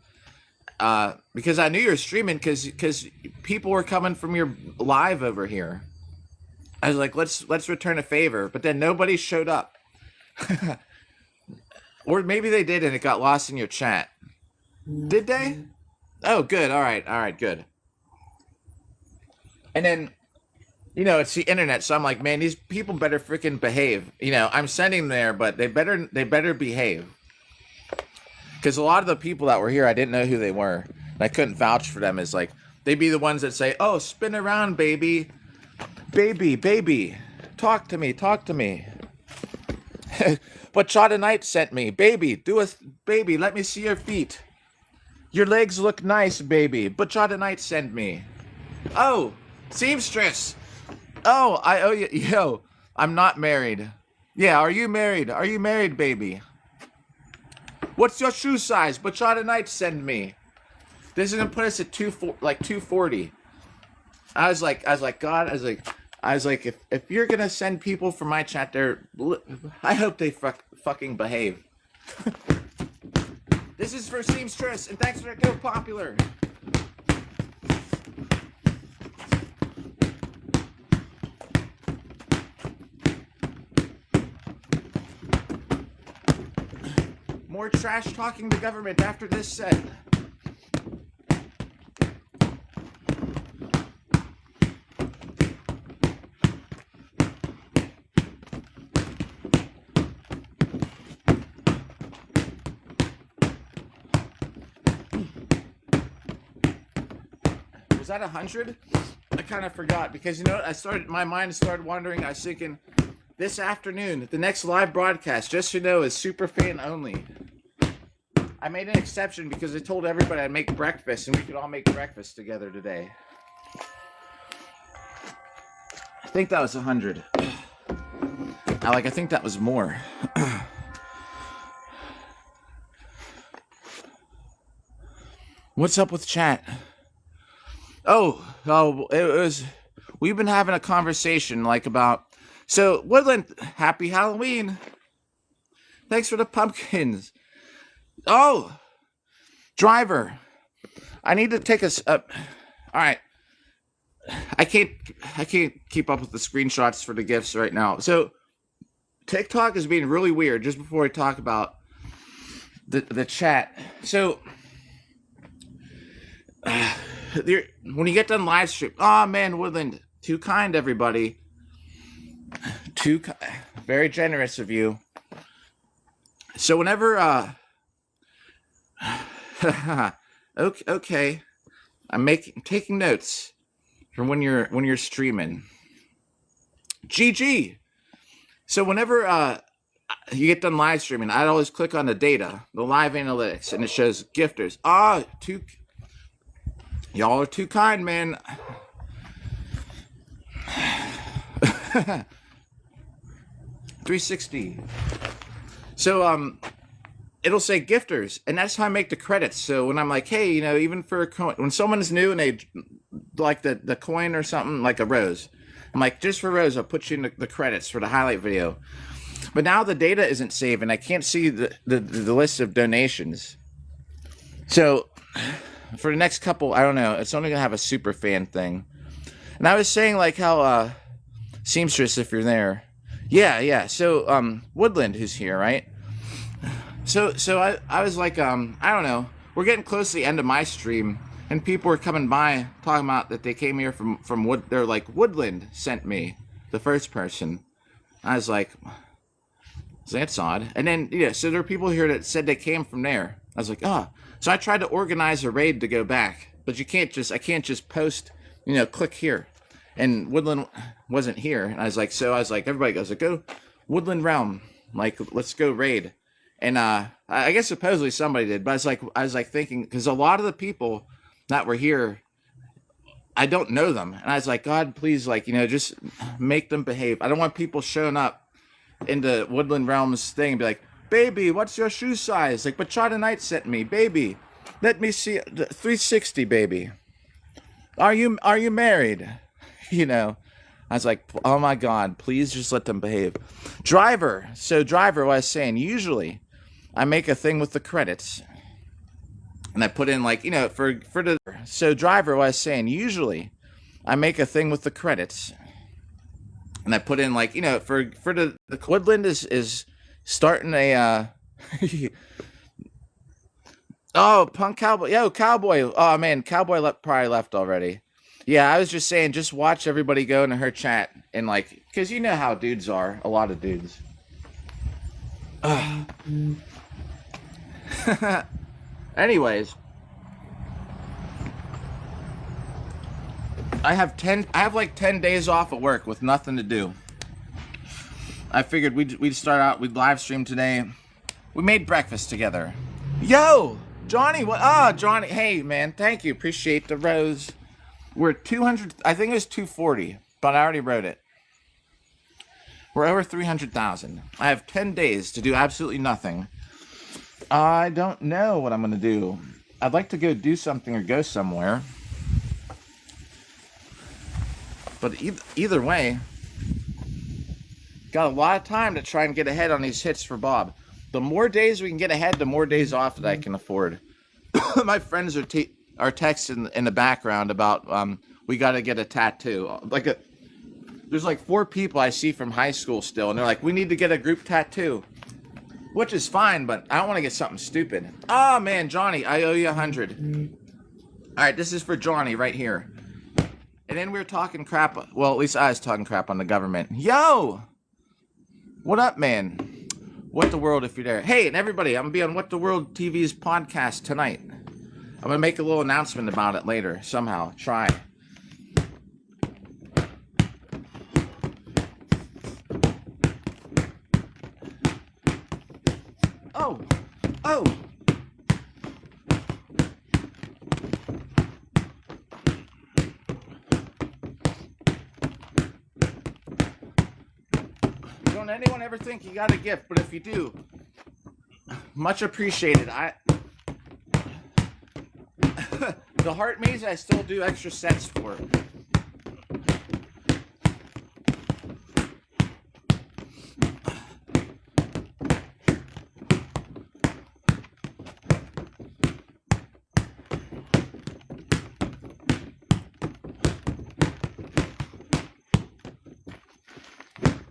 Because I knew you were streaming because people were coming from your live over here. I was like, let's return a favor. But then nobody showed up. Or maybe they did and it got lost in your chat. Did they? Oh, good. All right, good. And then, it's the internet, so I'm like, man, these people better freaking behave. I'm sending them there, but they better behave. Because a lot of the people that were here, I didn't know who they were. And I couldn't vouch for them. It's like, they'd be the ones that say, oh, spin around, baby. Baby. Talk to me. But Chada Knight sent me. Baby, let me see your feet. Your legs look nice, baby. But Chada Knight sent me. Oh, seamstress. Oh, I owe you. Yo, I'm not married. Yeah, are you married? Are you married, baby? What's your shoe size? But Chada Knight send me. This is gonna put us at 240. I was like, God, I was like, if you're gonna send people from my chat there, I hope they fucking behave. This is for Seamstress, and thanks for Go Popular. More trash talking the government after this set. Was that 100? I kind of forgot because you know what? My mind started wandering. I was thinking this afternoon, the next live broadcast, just so you know, is super fan only. I made an exception because I told everybody I'd make breakfast and we could all make breakfast together today. I think that was 100. I think that was more. What's up with chat? Oh, it was. We've been having a conversation about. So Woodland, happy Halloween. Thanks for the pumpkins. Oh, driver, I need to take a. All right, I can't keep up with the screenshots for the gifts right now. So TikTok is being really weird. Just before I talk about the chat, so when you get done live stream, oh man, Woodland, too kind, everybody. Very generous of you. So whenever okay, I'm taking notes from when you're streaming. GG. So whenever you get done live streaming, I'd always click on the data, the live analytics, and it shows gifters. Y'all are too kind, man. 360. So it'll say gifters, and that's how I make the credits. So when I'm like, hey, even for a coin, when someone is new and they like the coin or something, like a rose, I'm like, just for rose, I'll put you in the credits for the highlight video. But now the data isn't saved, and I can't see the list of donations. So for the next couple, I don't know, it's only gonna have a super fan thing. And I was saying how Seamstress, if you're there, yeah. So Woodland, who's here, right? So I was like, I don't know. We're getting close to the end of my stream, and people were coming by talking about that they came here from Wood. They're like, Woodland sent me, the first person. I was like, that's odd. And then so there are people here that said they came from there. I was like, oh. So I tried to organize a raid to go back, but I can't just post, click here. And Woodland wasn't here. And I was like, everybody goes, go Woodland Realm, let's go raid. And I guess supposedly somebody did, but I was thinking, because a lot of the people that were here, I don't know them, and I was like, God, please, just make them behave. I don't want people showing up into Woodland Realms thing and be like, baby, what's your shoe size? Bachata Knight sent me, baby. Let me see 360, baby. Are you married? I was like, oh my God, please just let them behave. Driver. So driver, what I was saying, usually I make a thing with the credits. And I put in for the. So driver, what I was saying, usually I make a thing with the credits. And I put in for the Woodland is starting a oh, Punk Cowboy. Yo, Cowboy. Oh man, Cowboy probably left already. Yeah, I was just saying, just watch everybody go into her chat and because you know how dudes are, a lot of dudes. Anyways, I have 10 days off of work with nothing to do. I figured we'd start out, we'd live stream today. We made breakfast together. Yo, Johnny, what? Ah, Johnny, hey man, thank you, appreciate the rose. We're 200, I think it was 240, but I already wrote it. We're over 300,000. I have 10 days to do absolutely nothing. I don't know what I'm going to do. I'd like to go do something or go somewhere. But either way, got a lot of time to try and get ahead on these hits for Bob. The more days we can get ahead, the more days off that I can afford. My friends are texting in the background about we got to get a tattoo. There's like 4 people I see from high school still, and they're like, we need to get a group tattoo, which is fine, but I don't want to get something stupid. Oh man, Johnny, I owe you 100. All right, this is for Johnny right here. And then we were talking crap. Well, at least I was talking crap on the government. Yo, what up, man? What the World, if you're there. Hey, and everybody, I'm gonna be on What the World TV's podcast tonight. I'm gonna make a little announcement about it later somehow. Try. Oh. Don't anyone ever think you got a gift, but if you do, much appreciated. The heart maze I still do extra sets for.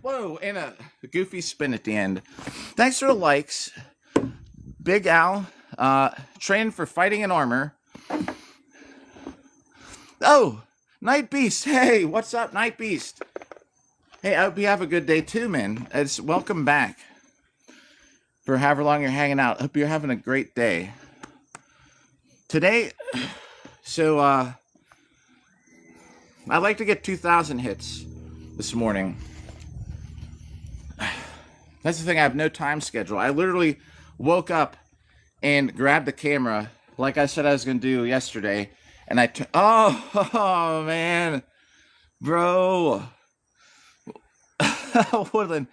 Whoa, and a goofy spin at the end. Thanks for the likes. Big Al, trained for fighting in armor. Oh, Night Beast. Hey, what's up, Night Beast? Hey, I hope you have a good day too, man. It's welcome back for however long you're hanging out. Hope you're having a great day. Today, so, I'd like to get 2,000 hits this morning. That's the thing, I have no time schedule. I literally woke up and grabbed the camera like I said I was going to do yesterday. And oh, man. Bro. Woodland.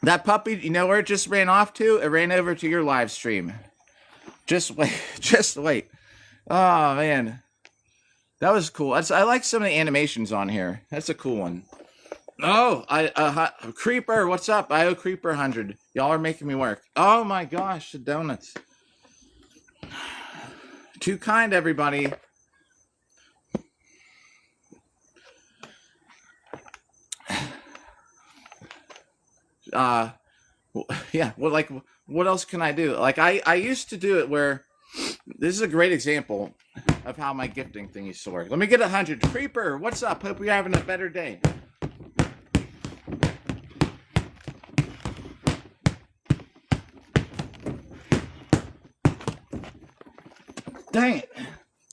That puppy, you know where it just ran off to? It ran over to your live stream. Just wait. Just wait. Oh, man. That was cool. I like some of the animations on here. That's a cool one. Oh, Creeper, what's up? I owe Creeper 100. Y'all are making me work. Oh my gosh, the donuts. Too kind, everybody. Yeah, well, like, what else can I do? Like, I used to do it where, this is a great example of how my gifting thing used to work. Let me get 100. Creeper, what's up? Hope you're having a better day. Dang it.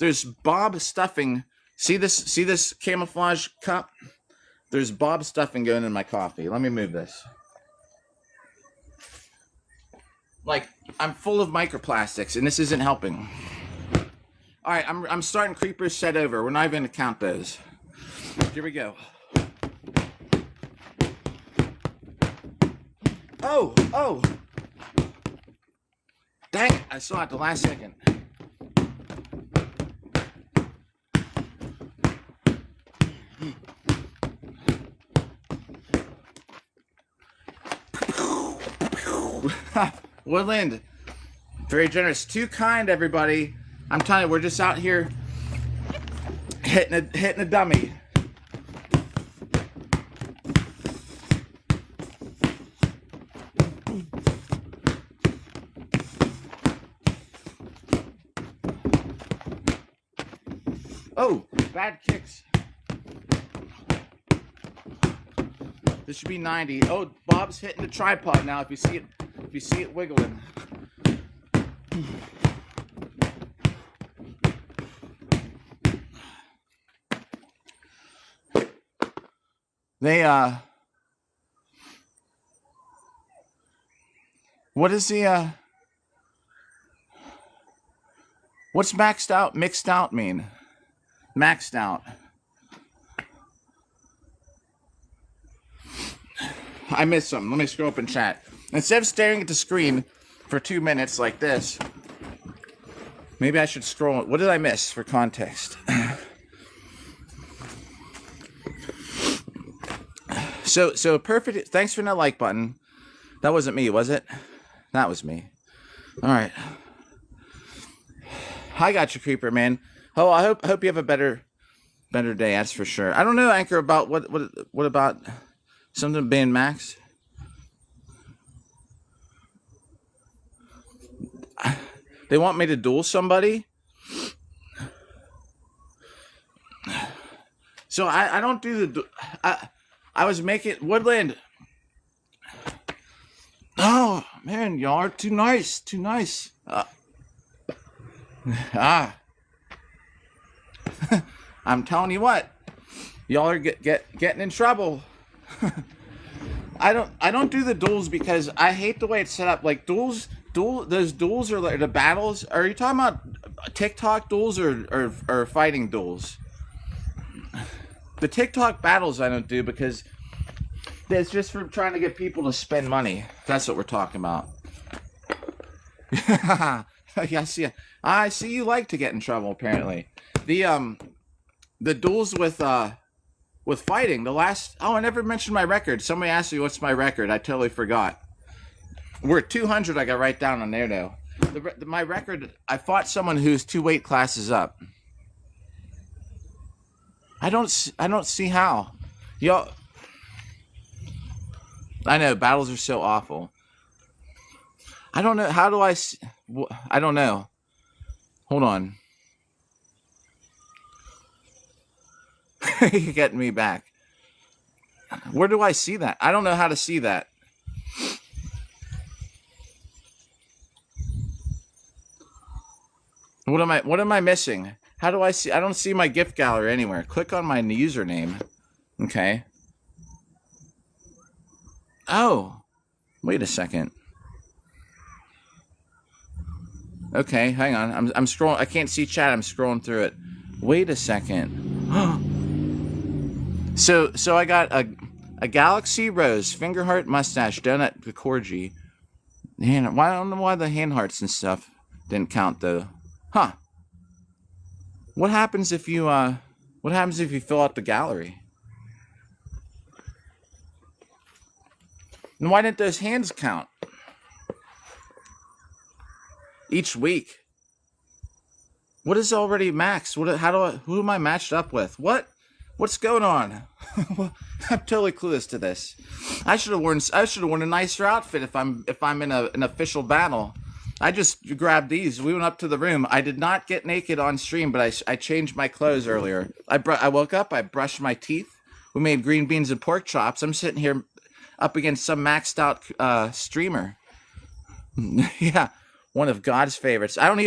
There's Bob stuffing. See this camouflage cup? There's Bob stuffing going in my coffee. Let me move this. Like, I'm full of microplastics, and this isn't helping. All right, I'm starting Creepers set over. We're not even going to count those. Here we go. Oh. Dang it, I saw it the last second. Woodland, very generous. Too kind, everybody. I'm telling you, we're just out here hitting a dummy. Oh, bad kicks. This should be 90. Oh, Bob's hitting the tripod now. If you see it wiggling. What is the what's mixed out mean? Maxed out. I missed something. Let me scroll up in chat. Instead of staring at the screen for 2 minutes like this, maybe I should scroll. What did I miss for context? So perfect. Thanks for the like button. That wasn't me, was it? That was me. All right. I got you, creeper man. Oh, I hope you have a better day. That's for sure. I don't know, Anchor, about what about something being max. They want me to duel somebody. So I don't do the. I was making Woodland. Oh man, y'all are too nice. Too nice. I'm telling you what, y'all are getting in trouble. I don't do the duels because I hate the way it's set up. Like those duels are like the battles. Are you talking about TikTok duels or fighting duels? The TikTok battles I don't do because it's just for trying to get people to spend money. That's what we're talking about. Yeah, I see you like to get in trouble apparently. The duels with fighting, the last I never mentioned my record. Somebody asked me what's my record. I totally forgot. We're at 200. I got right down on there though. My record, I fought someone who's 2 weight classes up. I don't see how. Y'all, I know battles are so awful. I don't know. How do I don't know. Hold on. You're getting me back. Where do I see that? I don't know how to see that. What am I missing? How do I see? I don't see my gift gallery anywhere. Click on my username. Okay. Oh, wait a second. Okay, hang on. I'm scrolling. I can't see chat. I'm scrolling through it. Wait a second. So I got a Galaxy Rose, finger heart, mustache, donut, corgi. I don't know why the hand hearts and stuff didn't count though. Huh. What happens if you fill out the gallery? And why didn't those hands count? Each week. What is already max? Who am I matched up with? What's going on? I'm totally clueless to this. I should have worn a nicer outfit if I'm in an official battle. I just grabbed these. We went up to the room. I did not get naked on stream, but I changed my clothes earlier. I woke up. I brushed my teeth. We made green beans and pork chops. I'm sitting here up against some maxed out streamer. Yeah, one of God's favorites. I don't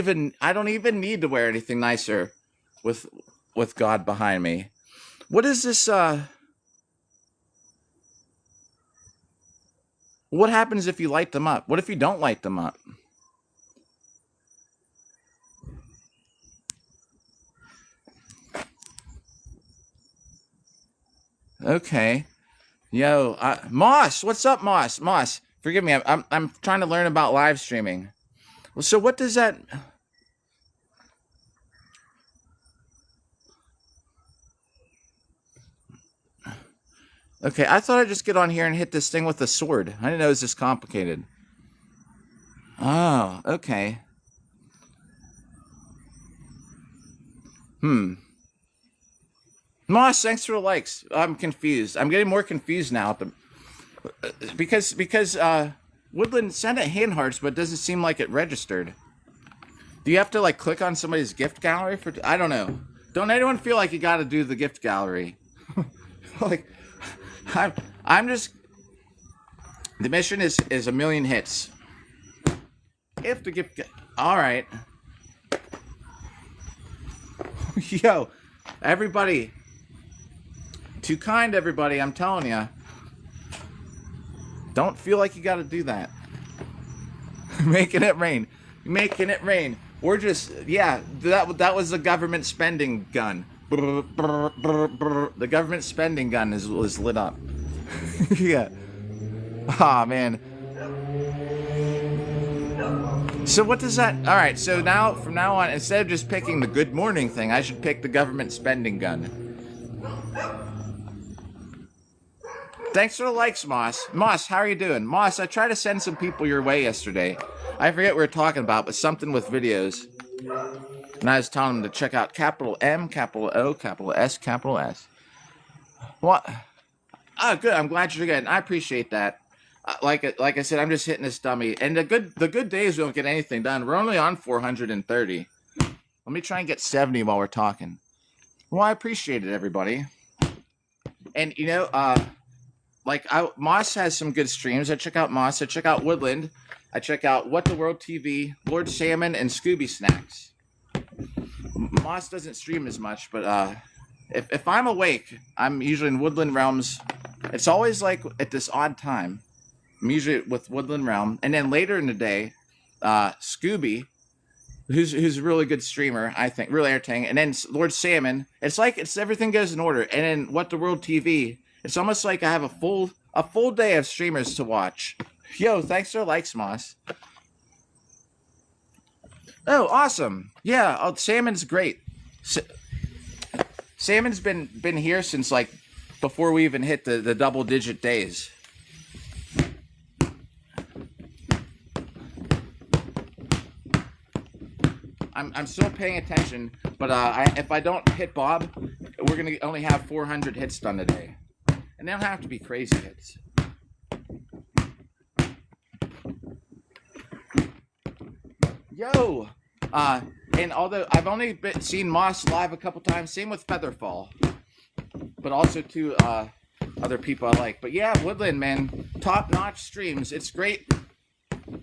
even need to wear anything nicer with God behind me. What is this? What happens if you light them up? What if you don't light them up? Okay. Yo, Moss, what's up, Moss? Moss, forgive me. I'm trying to learn about live streaming. So what does that? Okay, I thought I'd just get on here and hit this thing with a sword. I didn't know it was this complicated. Oh, okay. Moss, thanks for the likes. I'm confused. I'm getting more confused now. Because Woodland sent it hand hearts, but it doesn't seem like it registered. Do you have to like click on somebody's gift gallery for? I don't know. Don't anyone feel like you got to do the gift gallery? Like, I'm just. The mission is 1 million hits. If the gift. All right. Yo, everybody. Too kind, everybody. I'm telling you. Don't feel like you got to do that. Making it rain. Making it rain. We're just, yeah, that was the government spending gun. The government spending gun is lit up. Yeah. Aw, man. So what does that, all right, so now, from now on, instead of just picking the good morning thing, I should pick the government spending gun. Thanks for the likes, Moss. Moss, how are you doing? Moss, I tried to send some people your way yesterday. I forget what we were talking about, but something with videos. And I was telling them to check out capital M, capital O, capital S, capital S. What? Oh, good. I'm glad you're good. I appreciate that. Like I said, I'm just hitting this dummy. And the good days we don't get anything done. We're only on 430. Let me try and get 70 while we're talking. Well, I appreciate it, everybody. And you know, Moss has some good streams. I check out Moss. I check out Woodland. I check out What the World TV, Lord Salmon, and Scooby Snacks. Moss doesn't stream as much, but if I'm awake, I'm usually in Woodland Realms. It's always like at this odd time. I'm usually with Woodland Realm, and then later in the day, Scooby, who's a really good streamer, I think, really entertaining, and then Lord Salmon. It's like everything goes in order, and then What the World TV. It's almost like I have a full day of streamers to watch. Yo, thanks for the likes, Moss. Oh, awesome! Yeah, Salmon's great. Salmon's been here since like before we even hit the double digit days. I'm still paying attention, but if I don't hit Bob, we're gonna only have 400 hits done today, and they don't have to be crazy hits. Yo, and although I've only seen Moss live a couple times, same with Featherfall, but also to other people I like. But yeah, Woodland, man, top-notch streams. It's great.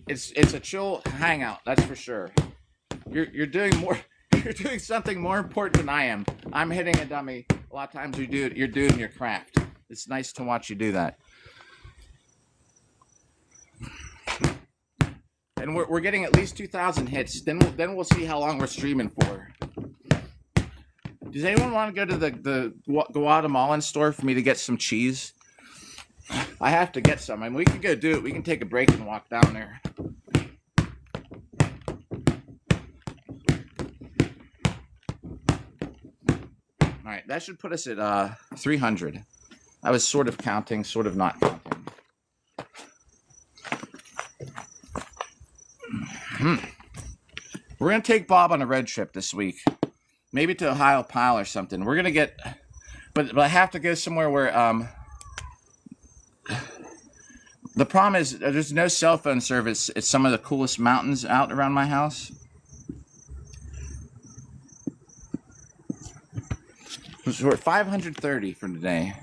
It's a chill hangout, that's for sure. You're doing more. You're doing something more important than I am. I'm hitting a dummy. A lot of times you're doing your craft. It's nice to watch you do that. And we're getting at least 2,000 hits. Then we'll see how long we're streaming for. Does anyone want to go to the Guatemalan store for me to get some cheese? I have to get some. I mean, we can go do it. We can take a break and walk down there. All right, that should put us at 300. I was sort of counting, sort of not counting. We're going to take Bob on a road trip this week. Maybe to Ohio Pile or something. We're going to get... But I have to go somewhere where... the problem is there's no cell phone service at some of the coolest mountains out around my house. So we're at 530 for today.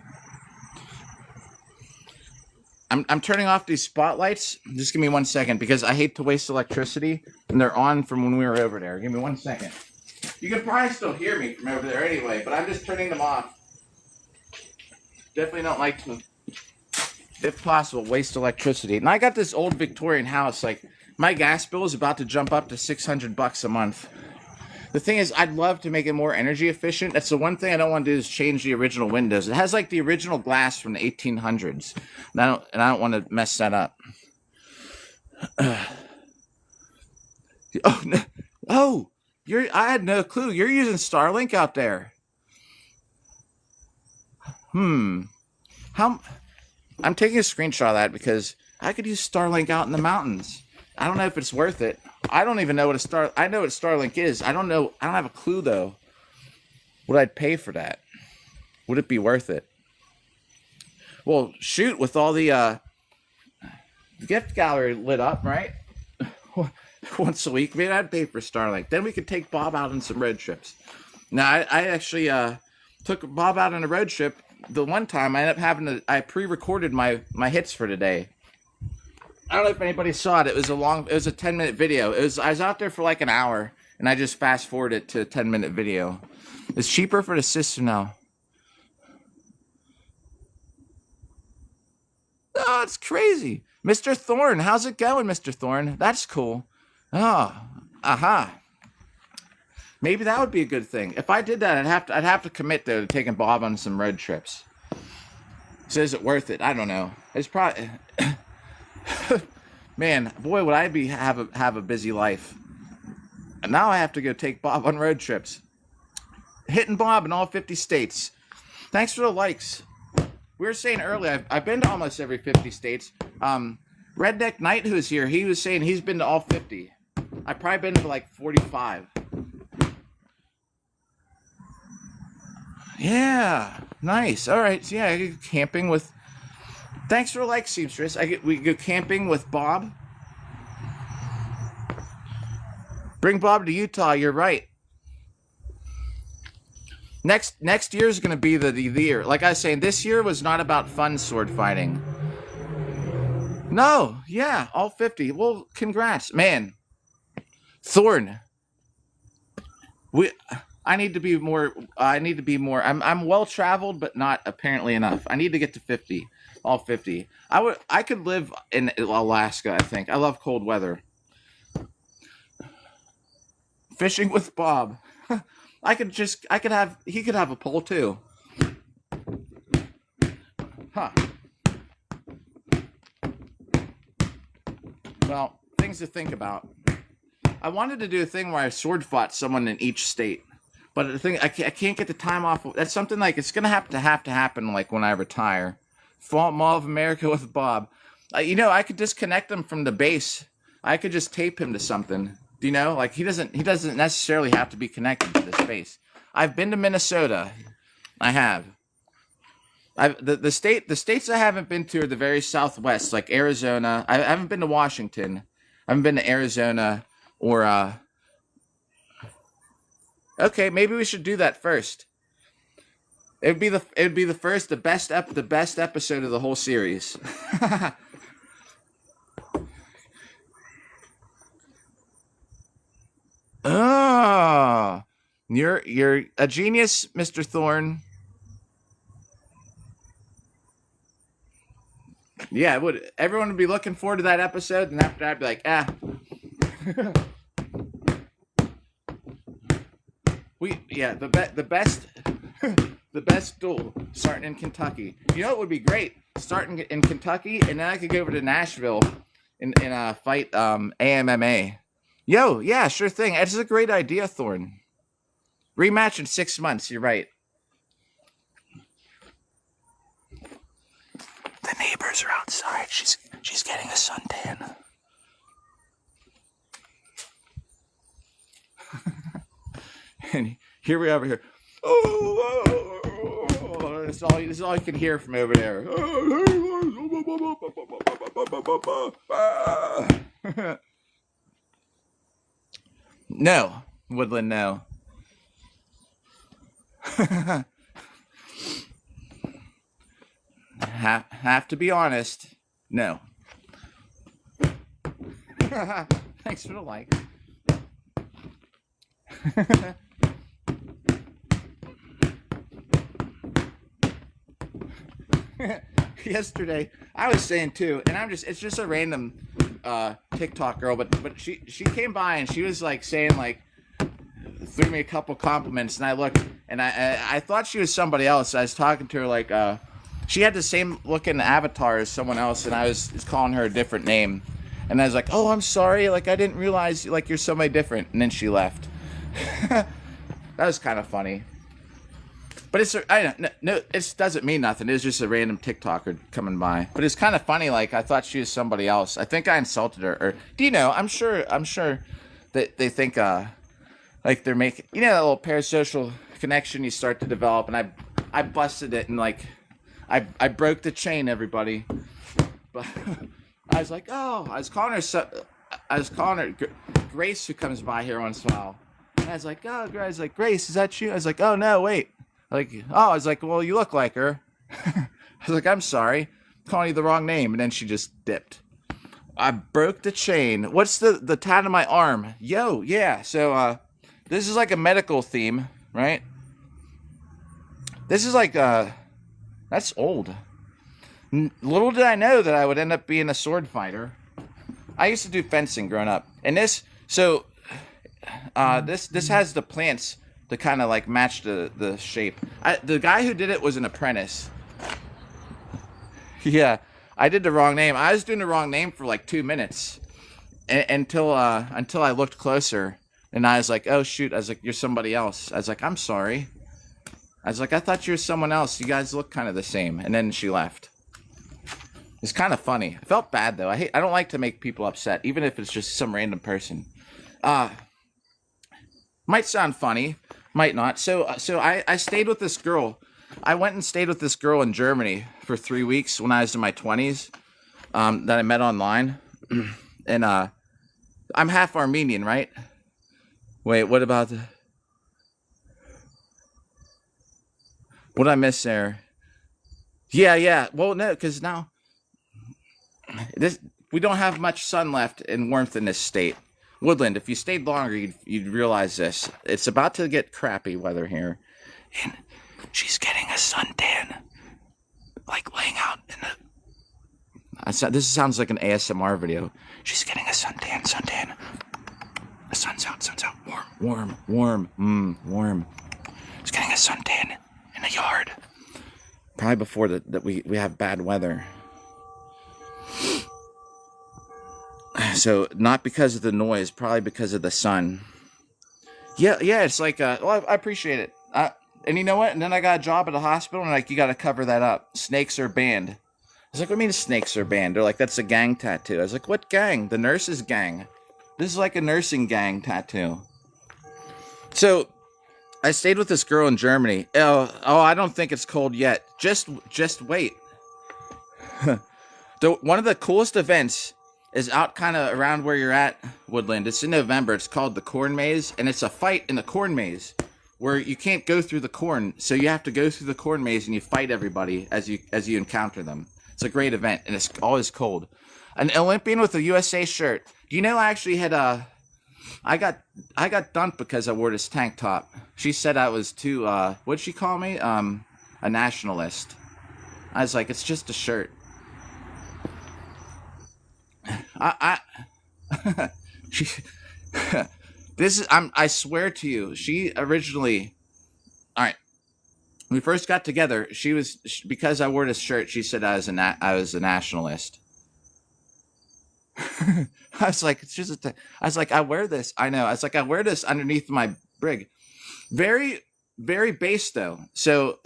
I'm turning off these spotlights. Just give me 1 second because I hate to waste electricity, and they're on from when we were over there. Give me 1 second. You can probably still hear me from over there anyway, but I'm just turning them off. Definitely don't like to, if possible, waste electricity. And I got this old Victorian house. Like, my gas bill is about to jump up to $600 a month. The thing is, I'd love to make it more energy efficient. That's the one thing I don't want to do is change the original windows. It has like the original glass from the 1800s, and I don't want to mess that up. Oh, no. Oh, I had no clue. You're using Starlink out there. I'm taking a screenshot of that because I could use Starlink out in the mountains. I don't know if it's worth it. I don't even know what I know what Starlink is. I don't know. I don't have a clue though. Would I pay for that? Would it be worth it? Well, shoot, with all the gift gallery lit up, right? Once a week, maybe I'd pay for Starlink. Then we could take Bob out on some road trips. Now, I actually took Bob out on a road trip. The one time I ended up having I pre-recorded my hits for today. I don't know if anybody saw it. It was a 10-minute video. I was out there for like an hour, and I just fast forwarded to a 10-minute video. It's cheaper for the system now. Oh, it's crazy. Mr. Thorne, how's it going, Mr. Thorne? That's cool. Oh, aha. Maybe that would be a good thing. If I did that, I'd have to commit though to taking Bob on some road trips. So is it worth it? I don't know. It's probably. Man, boy, would I have a busy life. And now I have to go take Bob on road trips. Hitting Bob in all 50 states. Thanks for the likes. we were saying earlier, I've been to almost every 50 states. Redneck Knight, who's here, he was saying he's been to all 50. I've probably been to like 45. Yeah, nice. All right, so yeah, I go camping with. Thanks for the like, seamstress. We go camping with Bob. Bring Bob to Utah. You're right. Next year is going to be the year. Like I was saying, this year was not about fun sword fighting. No, yeah, all 50. Well, congrats, man. Thorn. I need to be more. I'm well traveled, but not apparently enough. I need to get to 50. All 50. I could live in Alaska. I think I love cold weather. Fishing with Bob. He could have a pole too. Huh. Well, things to think about. I wanted to do a thing where I sword fought someone in each state, but the thing I can't get the time off. That's something like it's gonna have to happen like when I retire. Fall Mall of America with Bob. I could disconnect him from the base. I could just tape him to something. Do you know? Like he doesn't necessarily have to be connected to this base. I've been to Minnesota. I have. The states I haven't been to are the very southwest, like Arizona. I haven't been to Washington. I haven't been to Arizona or okay, maybe we should do that first. It would be the best episode of the whole series. Oh, you're a genius, Mr. Thorne. Yeah, everyone would be looking forward to that episode, and after that, I'd be like, the best the best duel starting in Kentucky. You know what would be great? Starting in Kentucky, and then I could go over to Nashville and fight AMMA. Yo, yeah, sure thing. That's a great idea, Thorne. Rematch in 6 months. You're right. The neighbors are outside. She's getting a suntan. And here we are over here. Oh, this is all you can hear from over there. No, Woodland, no. Have to be honest. No. Thanks for the like. Yesterday, I was saying too, and it's just a random TikTok girl, but she came by and she was like saying like threw me a couple compliments, and I looked and I thought she was somebody else. I was talking to her like she had the same looking avatar as someone else, and I was calling her a different name, and I was like, oh, I'm sorry, like I didn't realize like you're somebody different, and then she left. That was kind of funny. But it doesn't mean nothing. It's just a random TikToker coming by. But it's kind of funny. Like I thought she was somebody else. I think I insulted her. Or do you know? I'm sure that they think like they're making that little parasocial connection you start to develop. And I busted it and like I broke the chain, everybody. But I was like, oh, I was calling her Grace, who comes by here once in a while. And I was like, oh, Grace, is that you? I was like, oh no, wait. I was like, well, you look like her. I was like, I'm sorry, I'm calling you the wrong name. And then she just dipped. I broke the chain. What's the tat on my arm? Yo, yeah. So this is like a medical theme, right? This is like that's old. Little did I know that I would end up being a sword fighter. I used to do fencing growing up, and this has the plants to kind of like match the shape. The guy who did it was an apprentice. Yeah, I did the wrong name. I was doing the wrong name for like 2 minutes until I looked closer, and I was like, oh shoot! I was like, you're somebody else. I was like, I'm sorry. I was like, I thought you were someone else. You guys look kind of the same. And then she left. It's kind of funny. I felt bad though. I don't like to make people upset, even if it's just some random person. Might sound funny, might not. So I stayed with this girl. I went and stayed with this girl in Germany for 3 weeks when I was in my 20s. That I met online, and I'm half Armenian, right? Wait, what about the? What did I miss there? Yeah. Well, no, because now we don't have much sun left and warmth in this state. Woodland, if you stayed longer, you'd realize this. It's about to get crappy weather here, and she's getting a suntan, like laying out in the. This sounds like an ASMR video. She's getting a suntan. The sun's out. Warm. She's getting a suntan in the yard. Probably before that we have bad weather. So not because of the noise, probably because of the sun. Yeah. It's like, well, I appreciate it. And you know what? And then I got a job at a hospital, and like, you got to cover that up. Snakes are banned. I was like, what do you mean snakes are banned? They're like, that's a gang tattoo. I was like, what gang? The nurses' gang. This is like a nursing gang tattoo. So I stayed with this girl in Germany. Oh, I don't think it's cold yet. Just wait. One of the coolest events is out kind of around where you're at, Woodland. It's in November. It's called the Corn Maze, and it's a fight in the corn maze where you can't go through the corn, so you have to go through the corn maze and you fight everybody as you encounter them. It's a great event, and it's always cold. An Olympian with a USA shirt. Do you know I actually had I got dumped because I wore this tank top. She said I was too what'd she call me? A nationalist. I was like, it's just a shirt. She this is I swear to you, she originally, all right, when we first got together, because I wore this shirt, she said I was a nationalist. I was like, it's just I was like, I wear this. I know. I was like, I wear this underneath my brig. Very, very base though. So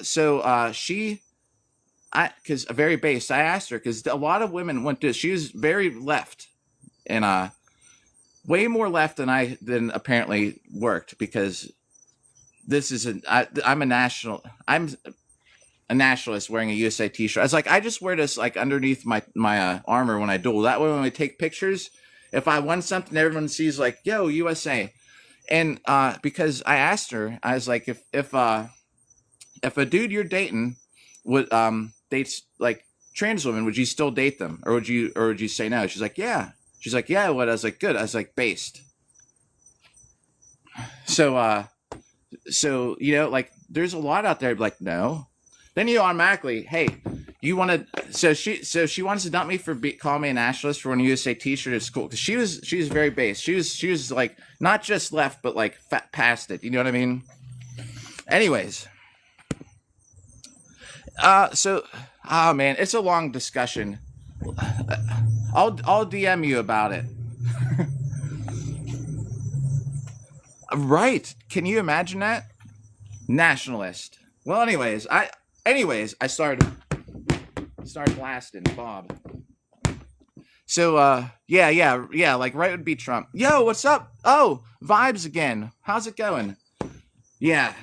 because very base. I asked her because a lot of women went to. She was very left, and way more left than apparently worked, because this is I'm a nationalist wearing a USA t-shirt. I was like, I just wear this like underneath my armor when I duel. That way when we take pictures, if I won something, everyone sees like, yo, USA. And because I asked her, I was like, if a dude you're dating would dates like trans women, would you still date them, or would you say no? She's like, yeah. She's like, yeah. What? I was like, good. I was like, based. So you know, like, there's a lot out there like, no. Then you automatically, hey, you want to. So she wants to dump me for calling me a nationalist for when you say t-shirt is cool, because she was very base. She was like not just left, but like past it. You know what I mean? Anyways, oh man, it's a long discussion. I'll DM you about it. Right? Can you imagine that? Nationalist. Well, anyways, I started blasting Bob. So yeah, like right would be Trump. Yo, what's up? Oh, vibes again. How's it going? Yeah.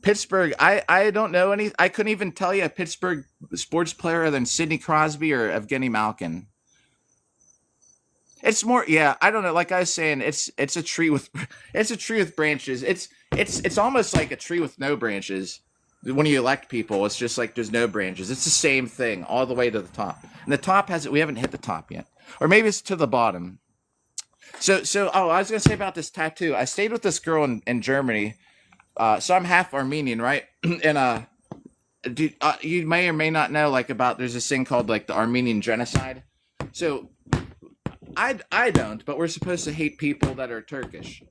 Pittsburgh, I don't know any. I couldn't even tell you a Pittsburgh sports player other than Sidney Crosby or Evgeny Malkin. It's more, yeah, I don't know. Like I was saying, it's a tree with branches. It's almost like a tree with no branches. When you elect people, it's just like there's no branches. It's the same thing all the way to the top. And the top we haven't hit the top yet, or maybe it's to the bottom. So I was gonna say about this tattoo. I stayed with this girl in Germany. So I'm half Armenian, right? And you may or may not know like about there's this thing called like the Armenian genocide. So I don't, but we're supposed to hate people that are Turkish.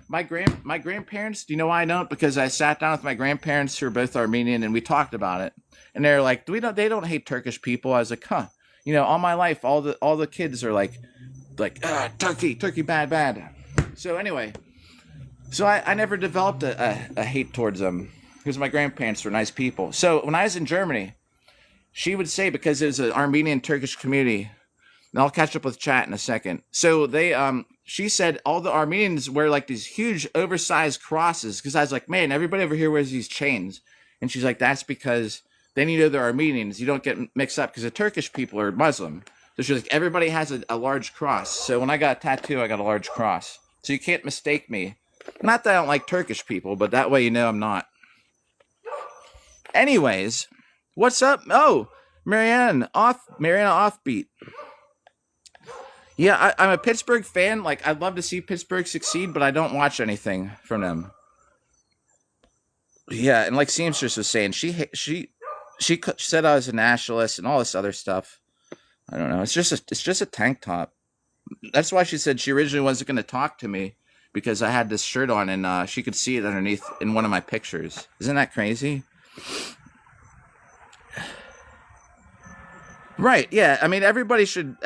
My grandparents, do you know why I don't? Because I sat down with my grandparents who are both Armenian and we talked about it. And they're like, they don't hate Turkish people. I was like, huh. You know, all my life all the kids are like Turkey bad. So anyway, So I never developed a hate towards them because my grandparents were nice people. So when I was in Germany, she would say, because it was an Armenian Turkish community, and I'll catch up with chat in a second. So she said all the Armenians wear like these huge oversized crosses, because I was like, man, everybody over here wears these chains. And she's like, that's because then you know they're Armenians. You don't get mixed up because the Turkish people are Muslim. So she's like, everybody has a large cross. So when I got a tattoo, I got a large cross. So you can't mistake me. Not that I don't like Turkish people, but that way you know I'm not. Anyways, what's up? Oh, Mariana Offbeat. Yeah, I'm a Pittsburgh fan. Like, I'd love to see Pittsburgh succeed, but I don't watch anything from them. Yeah, and like Seamstress was saying, she said I was a nationalist and all this other stuff. I don't know. It's just a tank top. That's why she said she originally wasn't going to talk to me, because I had this shirt on and she could see it underneath in one of my pictures. Isn't that crazy? Right. Yeah. I mean, everybody should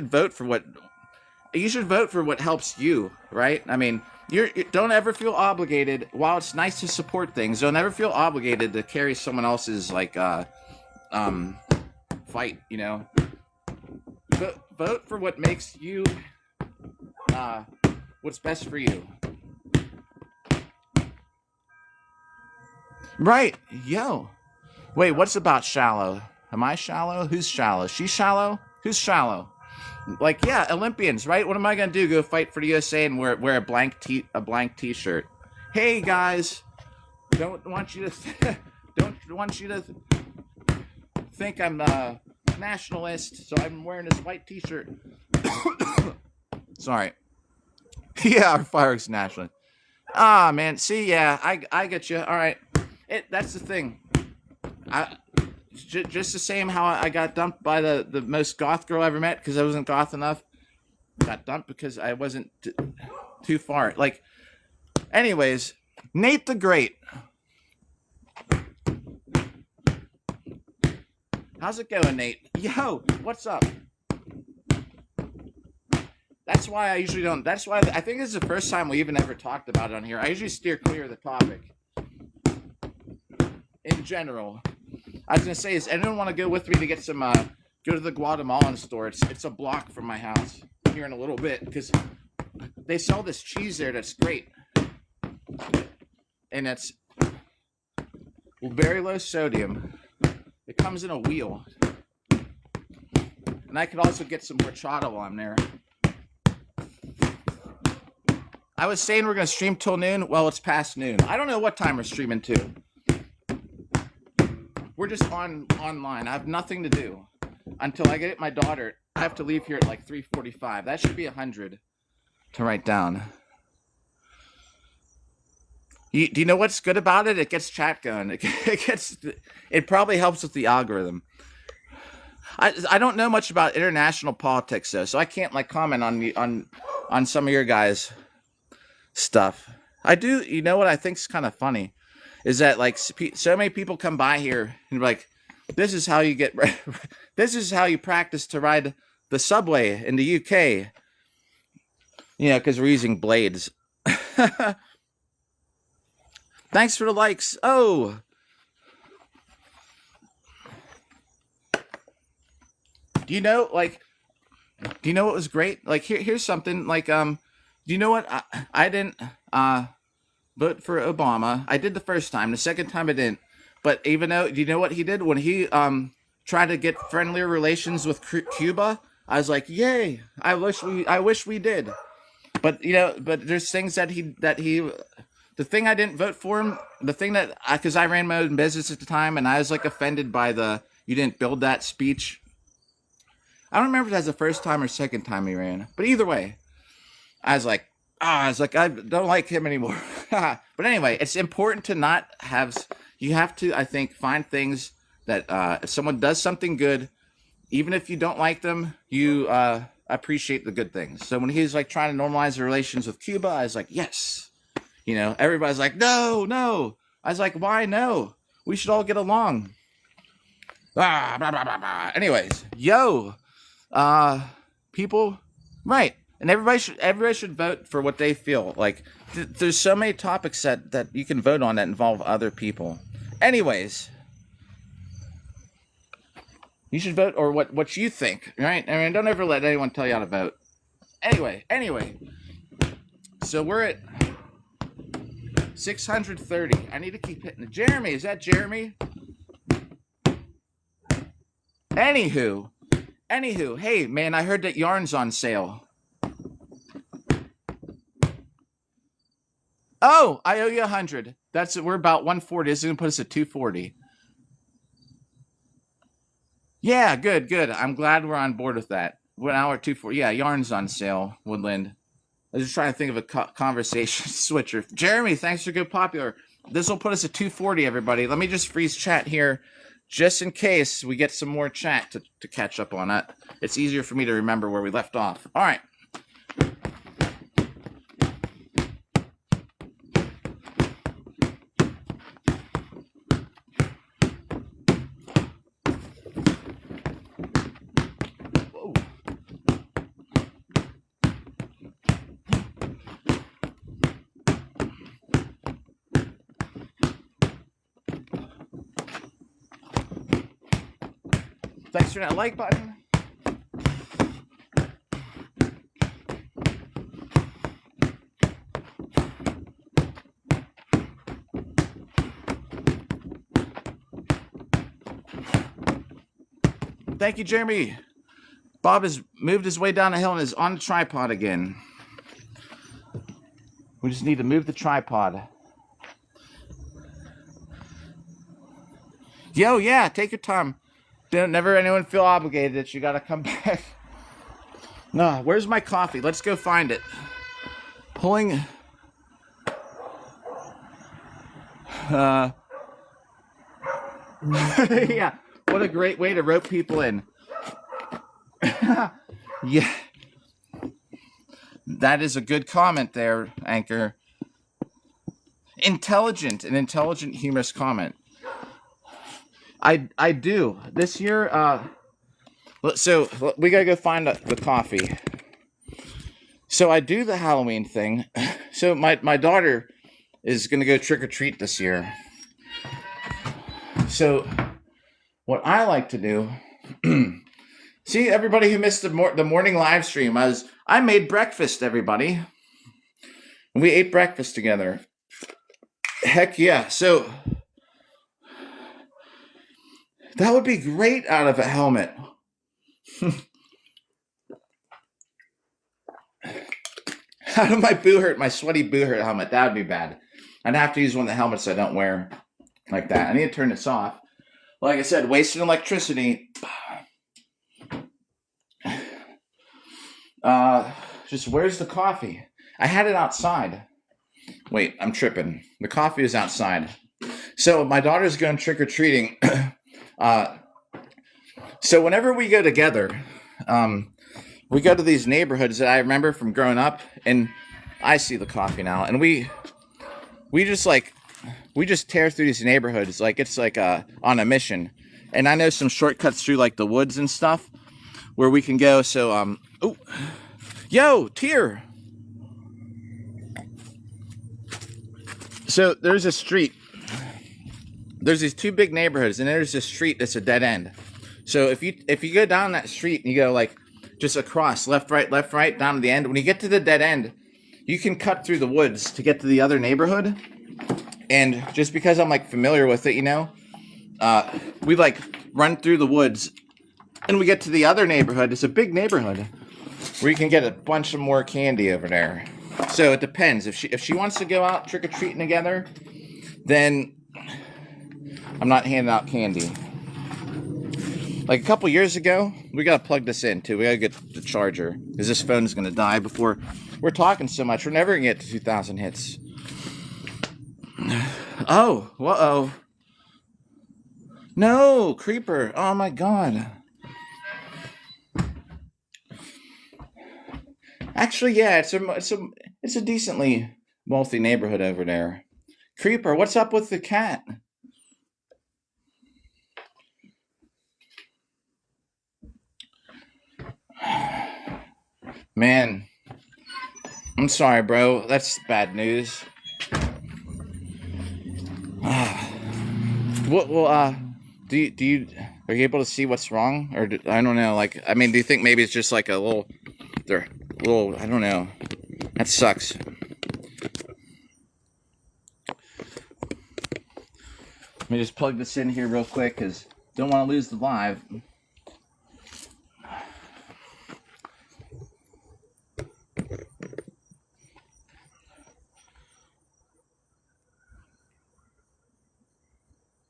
vote for what helps you. Right. I mean, you don't ever feel obligated. While it's nice to support things, don't ever feel obligated to carry someone else's fight. You know, vote for what makes you what's best for you. Right. Yo. Wait. What's about shallow? Am I shallow? Who's shallow? She's shallow? Who's shallow? Like, yeah, Olympians, right? What am I gonna do? Go fight for the USA and wear a blank t-shirt? Hey guys, don't want you to think I'm a nationalist, so I'm wearing this white t-shirt. Sorry. Yeah, our fireworks nationalist. Ah, man. See, yeah, I get you. All right. That's the thing. Just the same how I got dumped by the most goth girl I ever met because I wasn't goth enough. Got dumped because I wasn't too far. Like, anyways, Nate the Great. How's it going, Nate? Yo, what's up? That's why I usually don't. That's why I think this is the first time we even ever talked about it on here. I usually steer clear of the topic. In general. I was gonna say, is anyone want to go with me to get some? Go to the Guatemalan store. It's a block from my house. Here in a little bit because they sell this cheese there that's great, and it's very low sodium. It comes in a wheel, and I could also get some horchata while I'm there. I was saying we're gonna stream till noon. Well, it's past noon. I don't know what time we're streaming to. We're just online. I have nothing to do until I get my daughter. I have to leave here at like 3:45. That should be 100 to write down. Do you know what's good about it? It gets chat going. It probably helps with the algorithm. I don't know much about international politics though, so I can't like comment on some of your guys' stuff. I do. You know what I think's kind of funny is that like so many people come by here and be like, this is how you practice to ride the subway in the UK. You know, because we're using blades. Thanks for the likes. Oh. Do you know what was great? Like here's something like do you know what I didn't vote for Obama. I did the first time. The second time I didn't. But do you know what he did when he tried to get friendlier relations with Cuba? I was like, yay! I wish we did. But there's things that he. The thing I didn't vote for him. The thing that because I ran my own business at the time, and I was like offended by you didn't build that speech. I don't remember if that's the first time or second time he ran, but either way, I was like, I don't like him anymore. But anyway, it's important to not have. You have to, I think, find things that if someone does something good, even if you don't like them, you appreciate the good things. So when he was like trying to normalize the relations with Cuba, I was like, yes. Everybody's like, no. I was like, why no? We should all get along. Blah, blah, blah, blah, blah. Anyways, people, right. And everybody should vote for what they feel like. There's so many topics that you can vote on that involve other people. Anyways, you should vote or what you think, right? I mean, don't ever let anyone tell you how to vote. Anyway. So we're at 630. I need to keep hitting it. Jeremy, is that Jeremy? Anywho, hey man, I heard that yarn's on sale. Oh, I owe you 100. We're about 140. This is gonna put us at 240. Yeah, good. I'm glad we're on board with that. We're now at 240. Yeah, yarn's on sale, Woodland. I was just trying to think of a conversation switcher. Jeremy, thanks for good popular. This will put us at 240, everybody. Let me just freeze chat here, just in case we get some more chat to catch up on it. It's easier for me to remember where we left off. All right. Thanks for that like button. Thank you, Jeremy. Bob has moved his way down the hill and is on the tripod again. We just need to move the tripod. Yo, yeah, take your time. Don't never anyone feel obligated that you gotta come back. No, where's my coffee? Let's go find it. Pulling. Yeah, what a great way to rope people in. Yeah. That is a good comment there, Anchor. An intelligent, humorous comment. I do. This year, so we gotta go find the coffee. So I do the Halloween thing. So my daughter is gonna go trick or treat this year. So what I like to do, see everybody who missed the morning live stream, I made breakfast, everybody. We ate breakfast together. Heck yeah! So that would be great out of a helmet. Out of my sweaty boo hurt helmet. That would be bad. I'd have to use one of the helmets I don't wear like that. I need to turn this off. Like I said, wasting electricity. Just where's the coffee? I had it outside. Wait, I'm tripping. The coffee is outside. So my daughter's going trick-or-treating. So whenever we go together, we go to these neighborhoods that I remember from growing up, and I see the coffee now, and we just tear through these neighborhoods like it's like on a mission. And I know some shortcuts through like the woods and stuff where we can go. So yo, Tier. So there's a street. There's these two big neighborhoods, and there's this street that's a dead end. So if you go down that street and you go like just across left right down to the end, when you get to the dead end, you can cut through the woods to get to the other neighborhood. And just because I'm like familiar with it, we like run through the woods and we get to the other neighborhood. It's a big neighborhood where you can get a bunch of more candy over there. So it depends. If she wants to go out trick-or-treating together, then I'm not handing out candy. Like a couple years ago, we gotta plug this in too. We gotta get the charger because this phone's gonna die before we're talking so much. We're never gonna get to 2,000 hits. Oh, whoa. No, creeper. Oh my god. Actually, yeah, it's a decently wealthy neighborhood over there. Creeper, what's up with the cat? Man, I'm sorry, bro. That's bad news. What? Well, do you are you able to see what's wrong, or I don't know. Like, I mean, do you think maybe it's just like a little, they're little? I don't know. That sucks. Let me just plug this in here real quick because don't want to lose the live.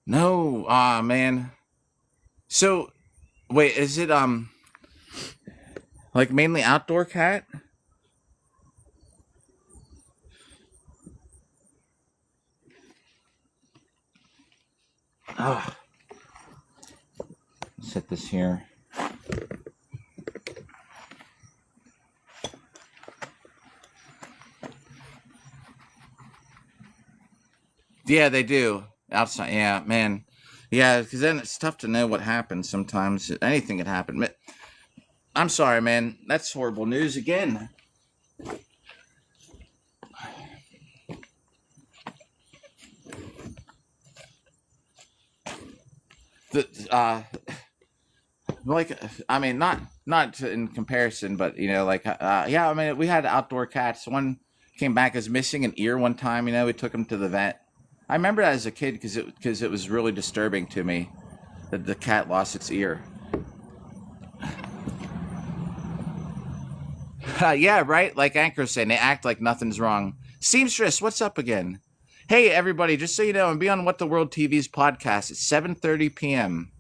No, man. So, wait, is it like mainly outdoor cat? Ah, set this here. Yeah, they do. Outside, yeah, man. Yeah, because then it's tough to know what happens sometimes. Anything could happen. But I'm sorry, man. That's horrible news again. The like, I mean, not in comparison, but like, yeah, I mean, we had outdoor cats. One came back as missing an ear one time. We took him to the vet. I remember that as a kid because it was really disturbing to me that the cat lost its ear. Yeah, right. Like Anchor saying, they act like nothing's wrong. Seamstress, what's up again? Hey, everybody! Just so you know, I'm be on What the World TV's podcast at 7:30 p.m.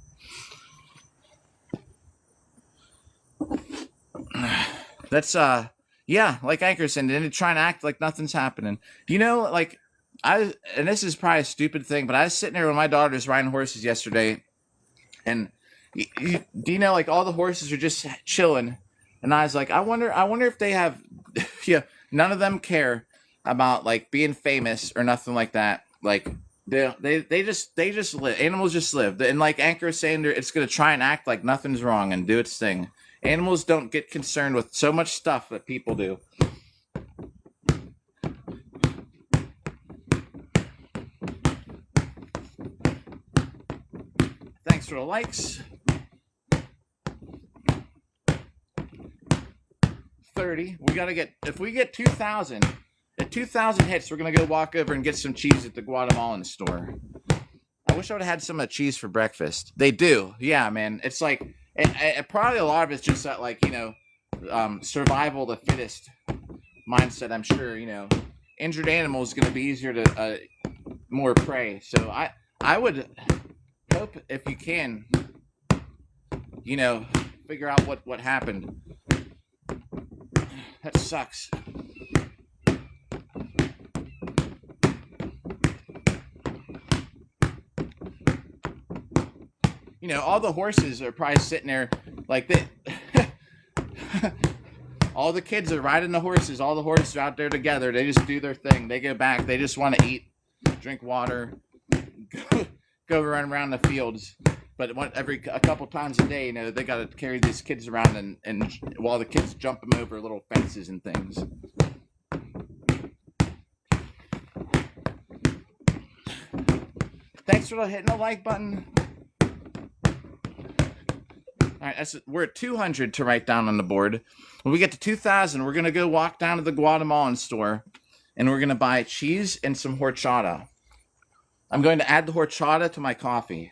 That's yeah, like Anchor said, and try and act like nothing's happening. Like and this is probably a stupid thing, but I was sitting there with my daughters riding horses yesterday, and do you know, like, all the horses are just chilling, and I was like, I wonder if they have, yeah, none of them care about like being famous or nothing like that. Like they just live. Animals just live, and like Anchor is saying, it's gonna try and act like nothing's wrong and do its thing. Animals don't get concerned with so much stuff that people do. Thanks for the likes. 30. We gotta get, if we get 2,000, at 2,000 hits, we're gonna go walk over and get some cheese at the Guatemalan store. I wish I would have had some of the cheese for breakfast. They do, yeah, man. It's like, probably a lot of it's just that, like, survival of the fittest mindset. I'm sure, injured animal is gonna be easier to more prey. So I would hope, if you can, figure out what happened. That sucks. All the horses are probably sitting there like they all the kids are riding the horses. All the horses are out there together. They just do their thing. They go back. They just want to eat, drink water, go run around the fields. But a couple times a day, they got to carry these kids around and while the kids jump them over little fences and things. Thanks for hitting the like button. All right, we're at 200 to write down on the board. When we get to 2,000, we're going to go walk down to the Guatemalan store, and we're going to buy cheese and some horchata. I'm going to add the horchata to my coffee.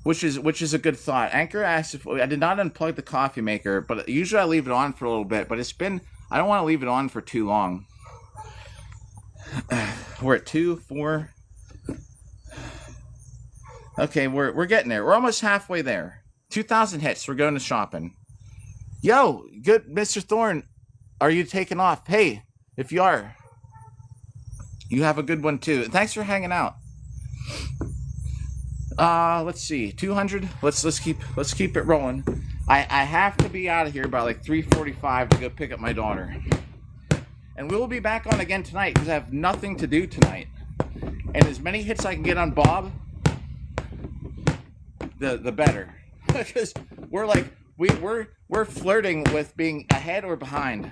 Which is a good thought. Anchor asked if I did not unplug the coffee maker, but usually I leave it on for a little bit. But I don't want to leave it on for too long. We're at 2, 4. Okay, we're getting there. We're almost halfway there. 2,000 hits. We're going to shopping. Yo, good, Mr. Thorne. Are you taking off? Hey, if you are, you have a good one too. Thanks for hanging out. Let's see, 200. Let's keep it rolling. I have to be out of here by like 3:45 to go pick up my daughter. And we will be back on again tonight because I have nothing to do tonight. And as many hits I can get on Bob, the better. because we're like we're flirting with being ahead or behind.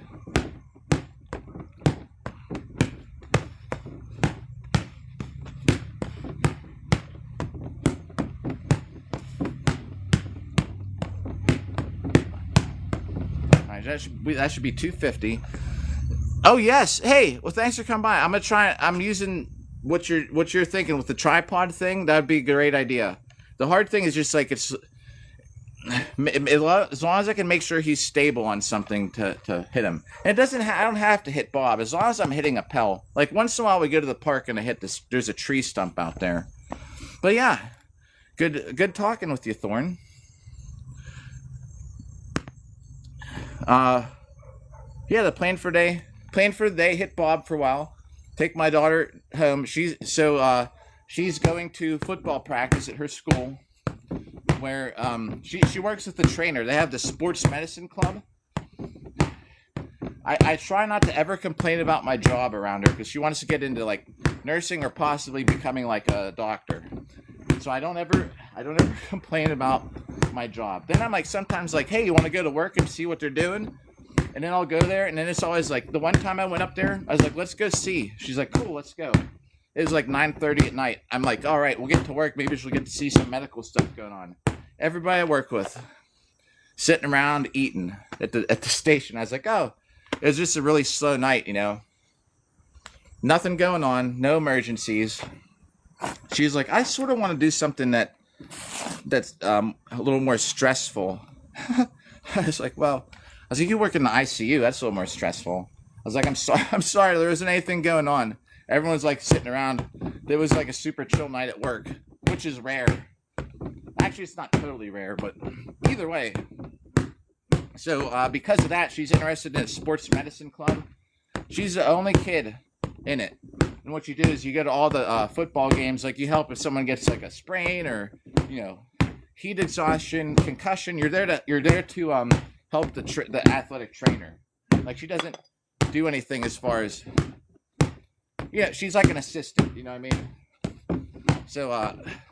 All right, that should be 250. Oh yes. Hey, well thanks for coming by. I'm using what you're thinking with the tripod thing. That'd be a great idea. The hard thing is just like as long as I can make sure he's stable on something to hit him. And it doesn't I don't have to hit Bob as long as I'm hitting a Pell. Like once in a while we go to the park and I hit this. There's a tree stump out there. But yeah, good talking with you, Thorn. Yeah, the plan for the day. Hit Bob for a while. Take my daughter home. She's going to football practice at her school, where she works with the trainer. They have the sports medicine club. I try not to ever complain about my job around her because she wants to get into like nursing or possibly becoming like a doctor. So I don't ever complain about my job. Then I'm like sometimes like, hey, you want to go to work and see what they're doing? And then I'll go there, and then it's always like, the one time I went up there, I was like, let's go see. She's like, cool, let's go. It was like 9:30 at night. I'm like, all right, we'll get to work. Maybe she'll get to see some medical stuff going on. Everybody I work with, sitting around eating at the station. I was like, oh, it was just a really slow night, you know. Nothing going on, no emergencies. She's like, I sort of want to do something that's a little more stressful. I was like, well, I was like, you work in the ICU. That's a little more stressful. I was like, I'm sorry. There isn't anything going on. Everyone's like sitting around. There was like a super chill night at work, which is rare. Actually, it's not totally rare, but either way. So because of that, she's interested in a sports medicine club. She's the only kid in it. And what you do is you go to all the football games. Like you help if someone gets like a sprain or, you know, heat exhaustion, concussion. You're there to help the athletic trainer. Like she doesn't do anything as far as, yeah, she's like an assistant, you know what I mean? So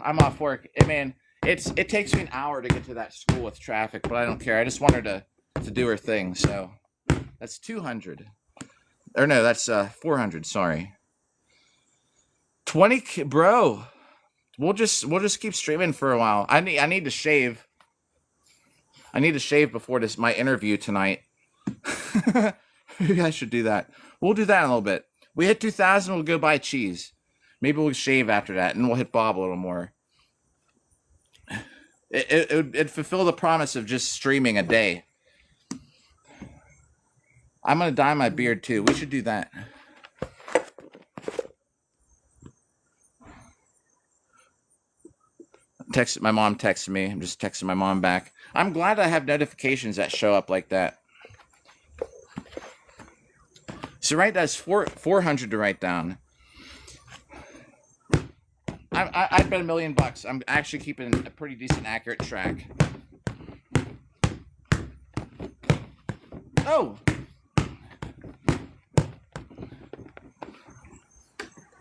I'm off work. And man, it takes me an hour to get to that school with traffic, but I don't care. I just want her to do her thing. So that's 200. Or no, that's 400, sorry. 20, bro. We'll just keep streaming for a while. I need to shave. I need to shave before my interview tonight. Maybe I should do that. We'll do that in a little bit. We hit 2,000, we'll go buy cheese. Maybe we'll shave after that, and we'll hit Bob a little more. It'd fulfill the promise of just streaming a day. I'm going to dye my beard, too. We should do that. My mom texted me. I'm just texting my mom back. I'm glad I have notifications that show up like that. So that's 400 to write down. I bet $1 million. I'm actually keeping a pretty decent, accurate track. Oh.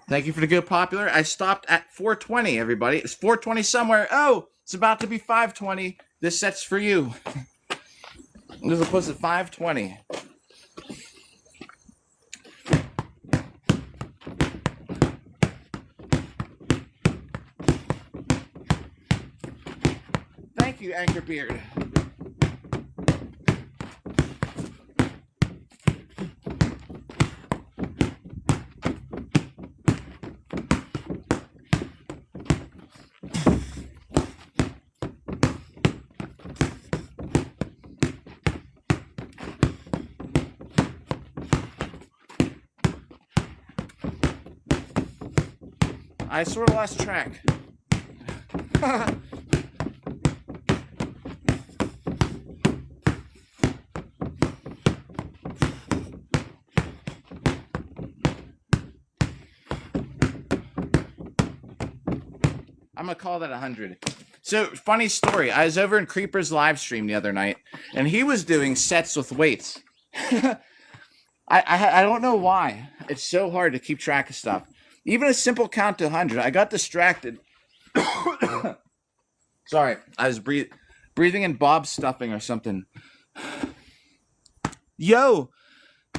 Thank you for the good popular. I stopped at 420, everybody. It's 420 somewhere. Oh, it's about to be 520. This set's for you. This will put it at 520. Thank you, Anchor Beard. I sort of lost track. I'm going to call that 100. So, funny story. I was over in Creeper's live stream the other night, and he was doing sets with weights. I don't know why. It's so hard to keep track of stuff. Even a simple count to 100. I got distracted. Sorry, I was breathing in Bob's stuffing or something. Yo!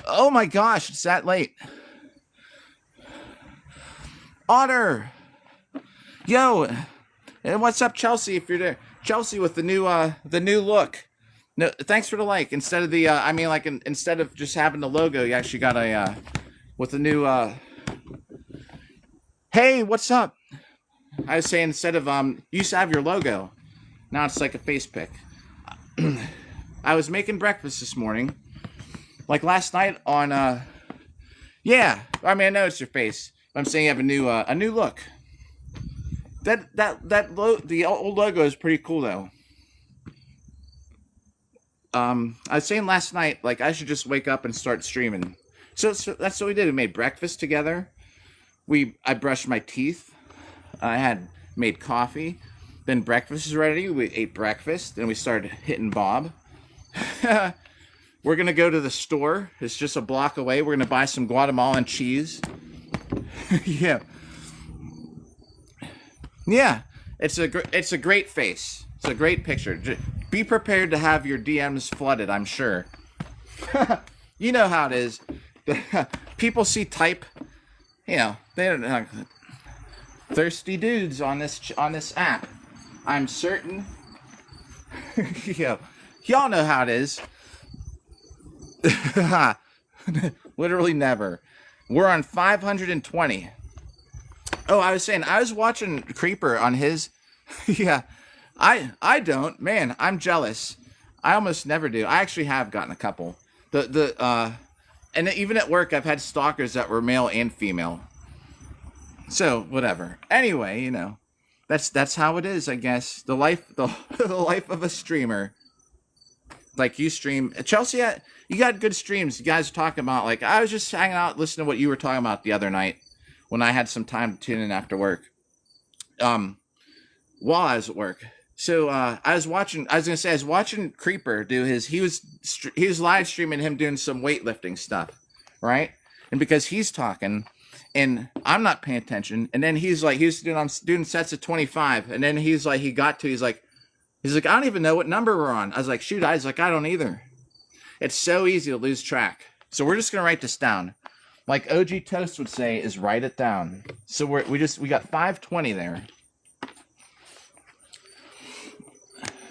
Oh my gosh, it's that late. Otter! Yo! And what's up, Chelsea, if you're there? Chelsea with the new look. No, thanks for the like. Instead of the, instead of just having the logo, you actually got a, with the new, hey, what's up? I was saying instead of, you used to have your logo. Now it's like a face pic. I was making breakfast this morning. Like last night on, yeah. I mean, I know it's your face. But I'm saying you have a new look. The old logo is pretty cool though. I was saying last night, like I should just wake up and start streaming. So that's what we did. We made breakfast together. I brushed my teeth. I had made coffee. Then breakfast is ready. We ate breakfast. Then we started hitting Bob. We're going to go to the store. It's just a block away. We're going to buy some Guatemalan cheese. Yeah. Yeah. It's a great face. It's a great picture. Be prepared to have your DMs flooded, I'm sure. You know how it is. People see type, you know, they don't know. Thirsty dudes on this app. I'm certain. Yeah. Y'all know how it is. Literally never. We're on 520. Oh, I was saying, I was watching Creeper on his. Yeah. I don't. Man, I'm jealous. I almost never do. I actually have gotten a couple. And even at work, I've had stalkers that were male and female. So, whatever. Anyway, you know. That's how it is, I guess. The life of a streamer. Like you stream, Chelsea. You got good streams. You guys are talking about, like, I was just hanging out, listening to what you were talking about the other night when I had some time to tune in after work. While I was at work, so I was watching Creeper do his. He was live streaming him doing some weightlifting stuff, right? And because he's talking, and I'm not paying attention, and then he was doing sets of 25, and then he's like, he's like, I don't even know what number we're on. I was like, shoot, I don't either. It's so easy to lose track. So we're just gonna write this down, like OG Toast would say, is write it down. So we got 520 there.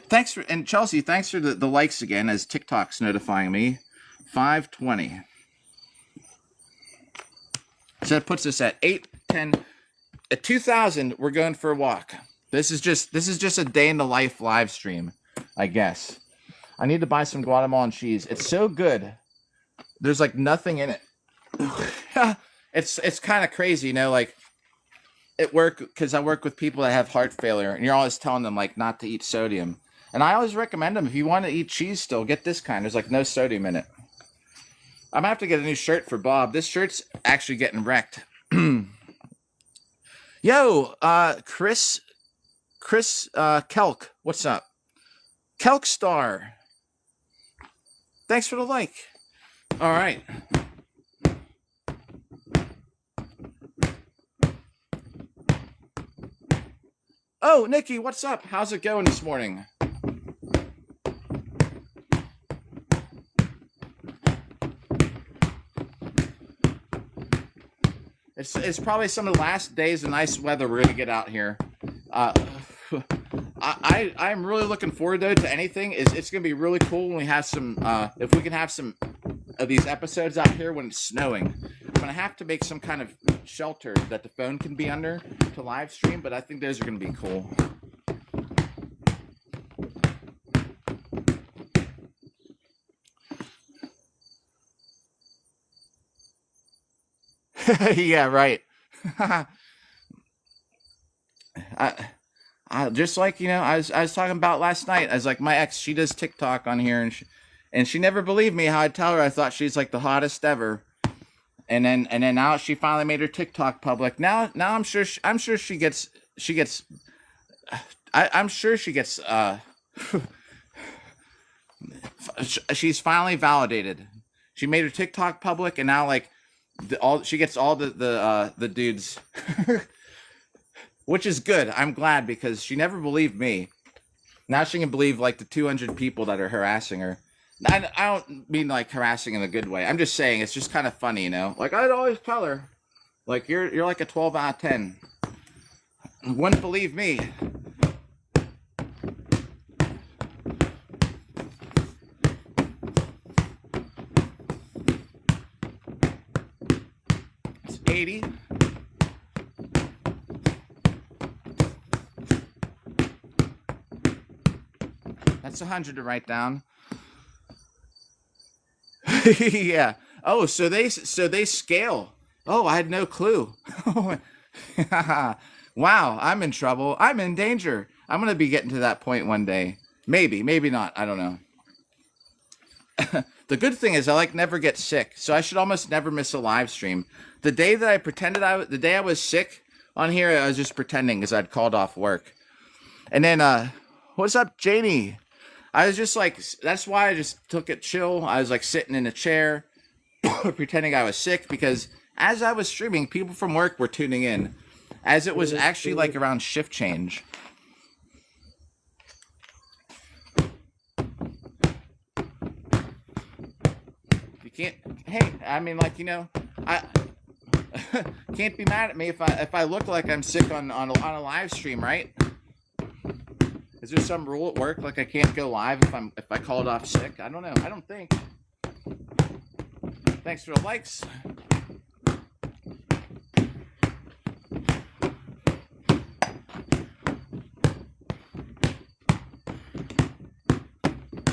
Thanks and Chelsea, thanks for the likes again, as TikTok's notifying me. 520. So that puts us at 810. At 2000, we're going for a walk. This is just a day in the life live stream, I guess. I need to buy some Guatemalan cheese. It's so good. There's like nothing in it. It's kind of crazy, you know, like at work, because I work with people that have heart failure, and you're always telling them like not to eat sodium. And I always recommend them, if you want to eat cheese still, get this kind. There's like no sodium in it. I'm gonna have to get a new shirt for Bob. This shirt's actually getting wrecked. Yo, Chris Kelk, what's up? Kelk Star. Thanks for the like. All right. Oh, Nikki, what's up? How's it going this morning? It's probably some of the last days of nice weather we're gonna get out here. I'm really looking forward though to anything. It's gonna be really cool when we have some. If we can have some of these episodes out here when it's snowing. I'm gonna have to make some kind of shelter that the phone can be under to live stream, but I think those are gonna be cool. Yeah, right. I just like, you know, I was talking about last night. I was like, my ex, she does TikTok on here, and she never believed me how I'd tell her I thought she's like the hottest ever. And then now she finally made her TikTok public. Now I'm sure she gets she's finally validated. She made her TikTok public, and now like she gets all the dudes, which is good. I'm glad, because she never believed me. Now she can believe like the 200 people that are harassing her. I don't mean like harassing in a good way. I'm just saying it's just kind of funny, you know. Like I'd always tell her, like you're like a 12 out of 10. Wouldn't believe me. It's 80. That's 100 to write down. Yeah. Oh, so they scale. Oh, I had no clue. Wow, I'm in trouble. I'm in danger. I'm gonna be getting to that point one day. Maybe, maybe not. I don't know. The good thing is I like never get sick, so I should almost never miss a live stream. The day that I pretended the day I was sick on here, I was just pretending because I'd called off work. And then, what's up, Janie? I was just like, that's why I just took it chill. I was like sitting in a chair, pretending I was sick because as I was streaming, people from work were tuning in, as it was actually like around shift change. You can't. Hey, I mean, like, you know, I can't be mad at me if I look like I'm sick on a live stream, right? Is there some rule at work like I can't go live if I called off sick? I don't know. I don't think. Thanks for the likes.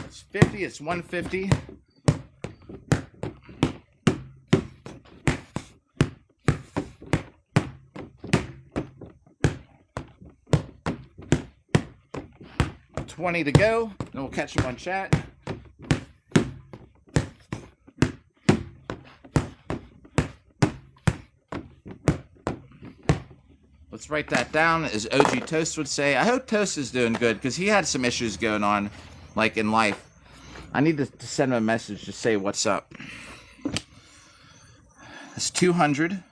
It's 50. It's 150. $20 to go, and we'll catch them on chat. Let's write that down, as OG Toast would say. I hope Toast is doing good, because he had some issues going on, like, in life. I need to send him a message to say what's up. It's 200.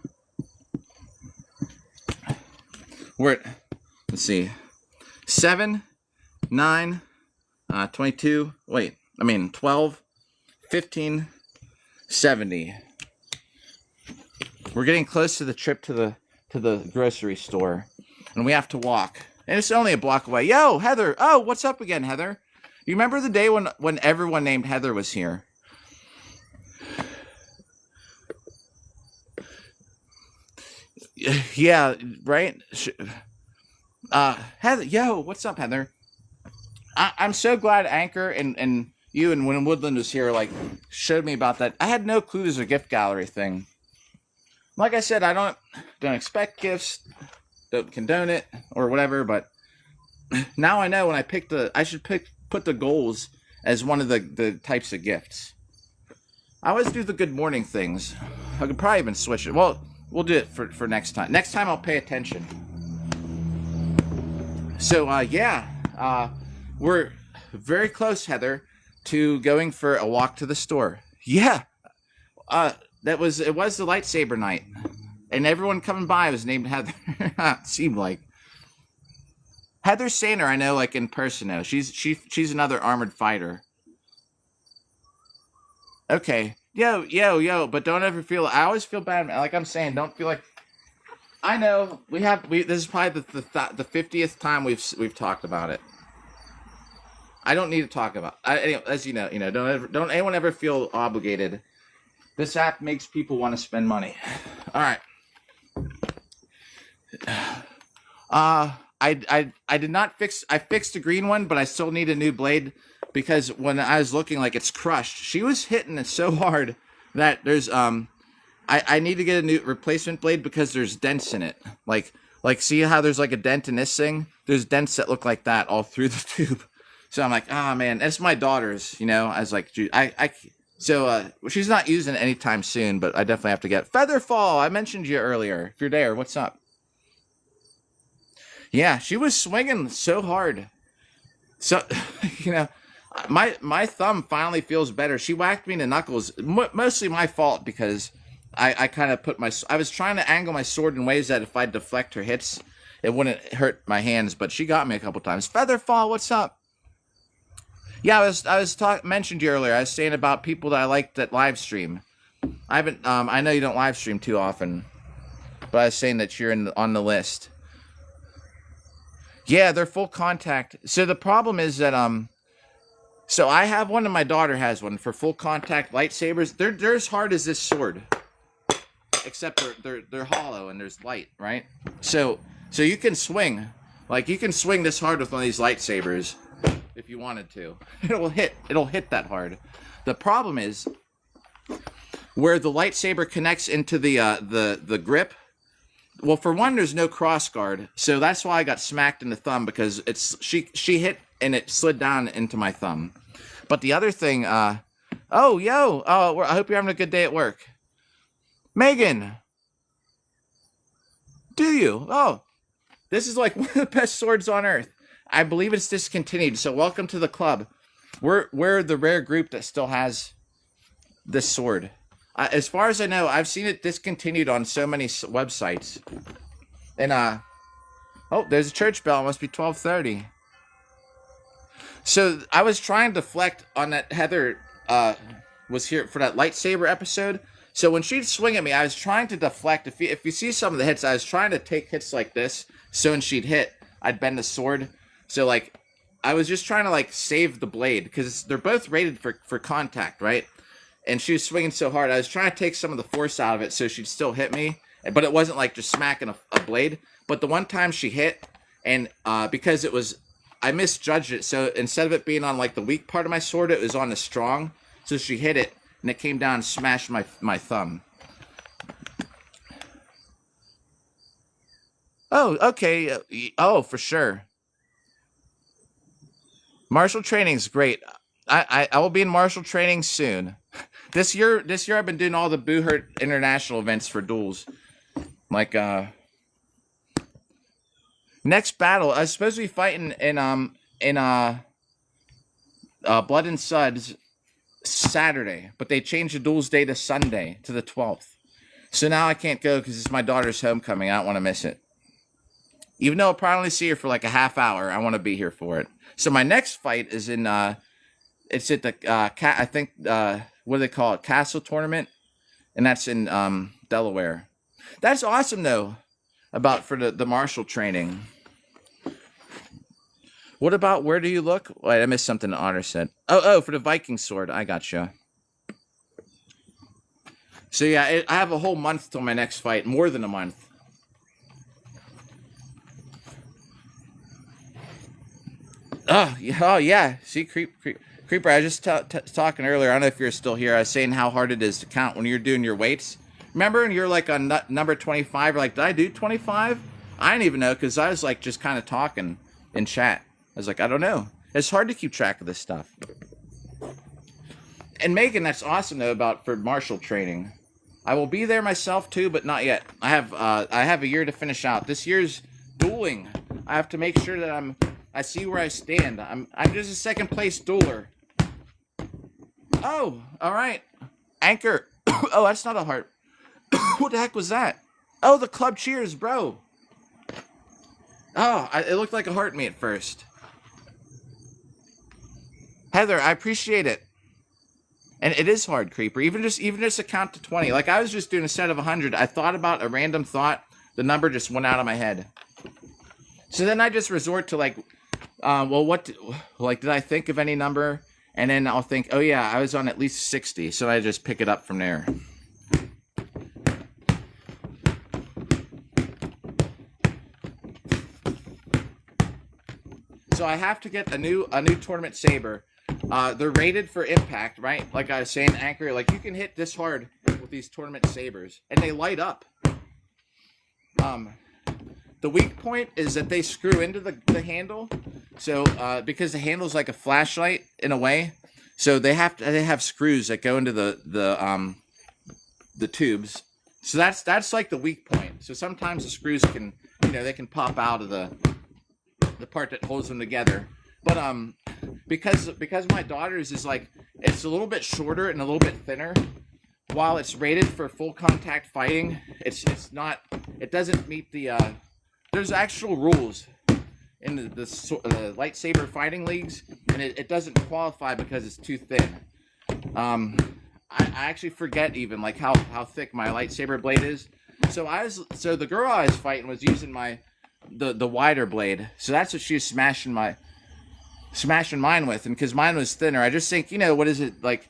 We're at, let's see, 7, 9, 22, 12, 15, 70. We're getting close to the trip to the grocery store, and we have to walk. And it's only a block away. Yo, Heather. Oh, what's up again, Heather? You remember the day when everyone named Heather was here? Yeah, right? Heather, yo, what's up, Heather? I'm so glad Anchor and you and when Woodland was here, like, showed me about that. I had no clue there's a gift gallery thing. Like I said, I don't expect gifts, don't condone it or whatever, but now I know when I should put the goals as one of the types of gifts. I always do the good morning things. I could probably even switch it. Well, we'll do it for next time. Next time I'll pay attention. So, we're very close, Heather, to going for a walk to the store. Yeah. It was the lightsaber night. And everyone coming by was named Heather. It seemed like. Heather Sainer, I know, like, in person now. She's another armored fighter. Okay. Yo, but don't ever feel, I always feel bad, like I'm saying, don't feel like, I know, this is probably the 50th time we've talked about it. I don't need to talk about it. Anyway, as you know, don't anyone ever feel obligated. This app makes people want to spend money. All right. I did not fix, I fixed the green one, but I still need a new blade because when I was looking, like, it's crushed. She was hitting it so hard that there's, I need to get a new replacement blade because there's dents in it. Like see how there's like a dent in this thing? There's dents that look like that all through the tube. So I'm like, man, it's my daughter's, I was like, so she's not using it anytime soon, but I definitely have to get Featherfall. I mentioned you earlier. If you're there, what's up? Yeah, she was swinging so hard. So, my thumb finally feels better. She whacked me in the knuckles. Mostly my fault because I kind of I was trying to angle my sword in ways that if I deflect her hits, it wouldn't hurt my hands, but she got me a couple times. Featherfall, what's up? Yeah, I was mentioned you earlier. I was saying about people that I like that live stream. I haven't. I know you don't live stream too often, but I was saying that you're on the list. Yeah, they're full contact. So the problem is that so I have one and my daughter has one for full contact lightsabers. They're as hard as this sword, except they're hollow and there's light, right? So you can swing, like you can swing this hard with one of these lightsabers if you wanted to. It'll hit that hard. The problem is where the lightsaber connects into the grip. Well, for one, there's no cross guard, so that's why I got smacked in the thumb, because she hit and it slid down into my thumb. But the other thing, I hope you're having a good day at work. Megan, do you? Oh, this is like one of the best swords on earth. I believe it's discontinued, so welcome to the club. We're the rare group that still has this sword. As far as I know, I've seen it discontinued on so many websites. And, oh, there's a church bell. It must be 12:30. So, I was trying to deflect on that. Heather was here for that lightsaber episode. So, when she'd swing at me, I was trying to deflect. If you see some of the hits, I was trying to take hits like this. So, when she'd hit, I'd bend the sword. So, like, I was just trying to, like, save the blade. Because they're both rated for contact, right? And she was swinging so hard, I was trying to take some of the force out of it so she'd still hit me. But it wasn't like just smacking a blade. But the one time she hit, and because it was, I misjudged it. So instead of it being on like the weak part of my sword, it was on the strong. So she hit it, and it came down and smashed my thumb. Oh, okay. Oh, for sure. Martial training's great. I will be in martial training soon. This year I've been doing all the Boo Hurt international events for duels. Like next battle, I was supposed to be fighting in Blood and Suds Saturday, but they changed the duels day to Sunday, to the 12th. So now I can't go because it's my daughter's homecoming. I don't want to miss it. Even though I'll probably see her for like a half hour, I want to be here for it. So my next fight is in it's at the I think what do they call it? Castle tournament, and that's in Delaware. That's awesome though. For the martial training. What about where do you look? Wait, I missed something Otter said. Oh, for the Viking sword. I gotcha. So yeah, I have a whole month till my next fight. More than a month. Oh yeah. See, Creeper, I was just talking earlier. I don't know if you're still here. I was saying how hard it is to count when you're doing your weights. Remember, and you're like on number 25. You're like, did I do 25? I didn't even know because I was like just kind of talking in chat. I was like, I don't know. It's hard to keep track of this stuff. And Megan, that's awesome though for martial training. I will be there myself too, but not yet. I have a year to finish out. This year's dueling. I have to make sure that I see where I stand. I'm just a second place dueler. Oh, all right. Anchor. Oh, that's not a heart. What the heck was that? Oh, the club cheers, bro. Oh, it looked like a heart to me at first. Heather, I appreciate it. And it is hard, Creeper. Even just a count to 20. Like I was just doing a set of 100. I thought about a random thought. The number just went out of my head. So then I just resort to like, did I think of any number? And then I'll think, oh yeah, I was on at least 60. So I just pick it up from there. So I have to get a new tournament saber. They're rated for impact, right? Like I was saying, Anchor, like you can hit this hard with these tournament sabers, and they light up. The weak point is that they screw into the handle. So because the handle's like a flashlight in a way, so they have screws that go into the tubes. So that's like the weak point. So sometimes the screws can they can pop out of the part that holds them together. But because my daughter's is like it's a little bit shorter and a little bit thinner, while it's rated for full contact fighting, it doesn't meet the there's actual rules. in the lightsaber fighting leagues, and it doesn't qualify because it's too thin. I actually forget even like how thick my lightsaber blade is. So the girl I was fighting was using the wider blade. So that's what she was smashing mine with, and because mine was thinner, I just think, what is it like?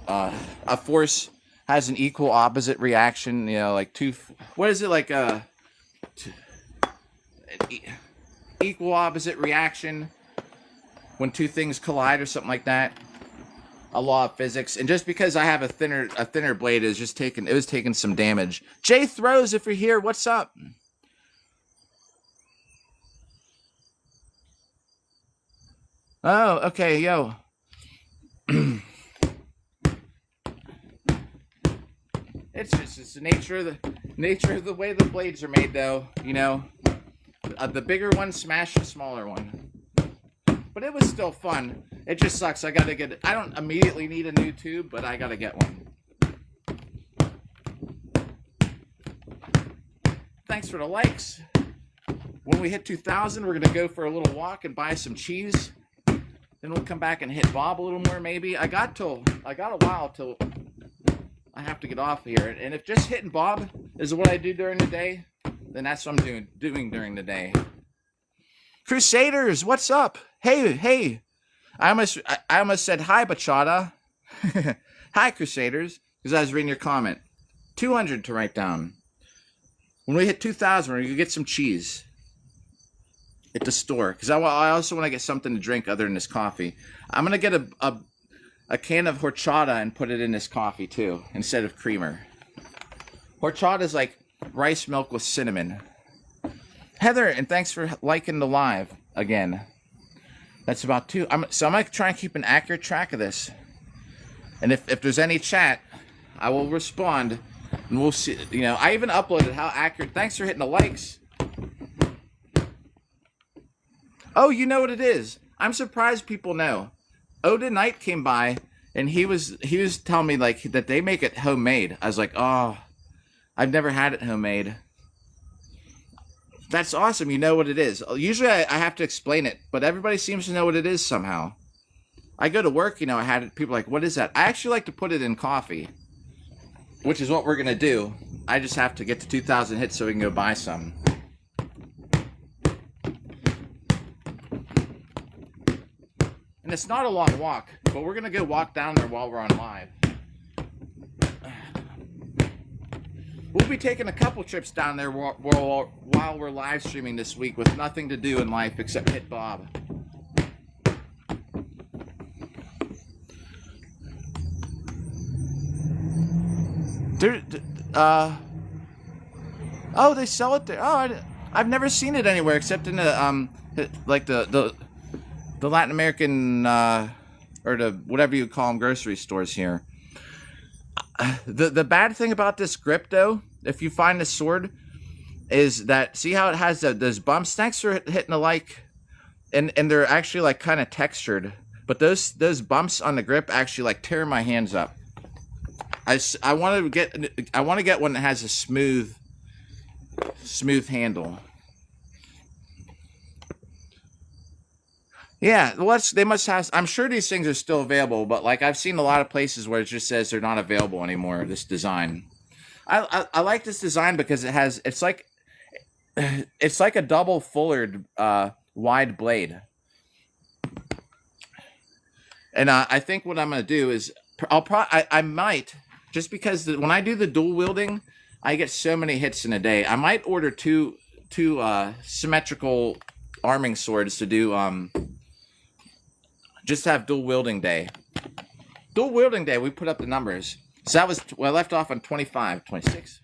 A force has an equal opposite reaction. Like two. What is it like? Equal opposite reaction when two things collide or something like that. A law of physics. And just because I have a thinner blade is just taking some damage. Jay Throws, if you're here, what's up? Oh, okay, yo. It's the nature of the way the blades are made, though. The bigger one smashed the smaller one. But it was still fun. It just sucks. I don't immediately need a new tube, but I gotta get one. Thanks for the likes. When we hit 2,000, we're gonna go for a little walk and buy some cheese. Then we'll come back and hit Bob a little more, maybe. I got a while till I have to get off here. And if just hitting Bob is what I do during the day, then that's what I'm doing during the day. Crusaders, what's up? Hey. I almost said hi, Bachata. Hi, Crusaders, because I was reading your comment. 200 to write down. When we hit 2,000, we're going to get some cheese at the store, because I also want to get something to drink other than this coffee. I'm going to get a can of horchata and put it in this coffee, too, instead of creamer. Horchata is like rice milk with cinnamon. Heather, and thanks for liking the live again. That's about 2. So I'm going to try and keep an accurate track of this. And if there's any chat, I will respond. And we'll see. I even uploaded how accurate. Thanks for hitting the likes. Oh, you know what it is. I'm surprised people know. Oda Knight came by, and he was telling me like that they make it homemade. I was like, oh, I've never had it homemade. That's awesome. You know what it is. Usually I have to explain it, but everybody seems to know what it is somehow. I go to work, I had people like, what is that? I actually like to put it in coffee, which is what we're going to do. I just have to get to 2,000 hits so we can go buy some. And it's not a long walk, but we're going to go walk down there while we're on live. We'll be taking a couple trips down there while we're live streaming this week with nothing to do in life except hit Bob. Oh, they sell it there. Oh, I've never seen it anywhere except in the Latin American or the whatever you call them grocery stores here. The bad thing about this grip, though, if you find this sword, is that see how it has those bumps. Thanks for hitting the like, and they're actually like kind of textured, but those bumps on the grip actually like tear my hands up. I want to get one that has a smooth handle. Yeah, well, they must have. I'm sure these things are still available, but like I've seen a lot of places where it just says they're not available anymore. This design, I like this design because it's like a double fullered wide blade, and I think what I'm gonna do is I might just because when I do the dual wielding, I get so many hits in a day. I might order two symmetrical arming swords to do just have dual wielding day. Dual wielding day, we put up the numbers. So that was, I left off on 25, 26.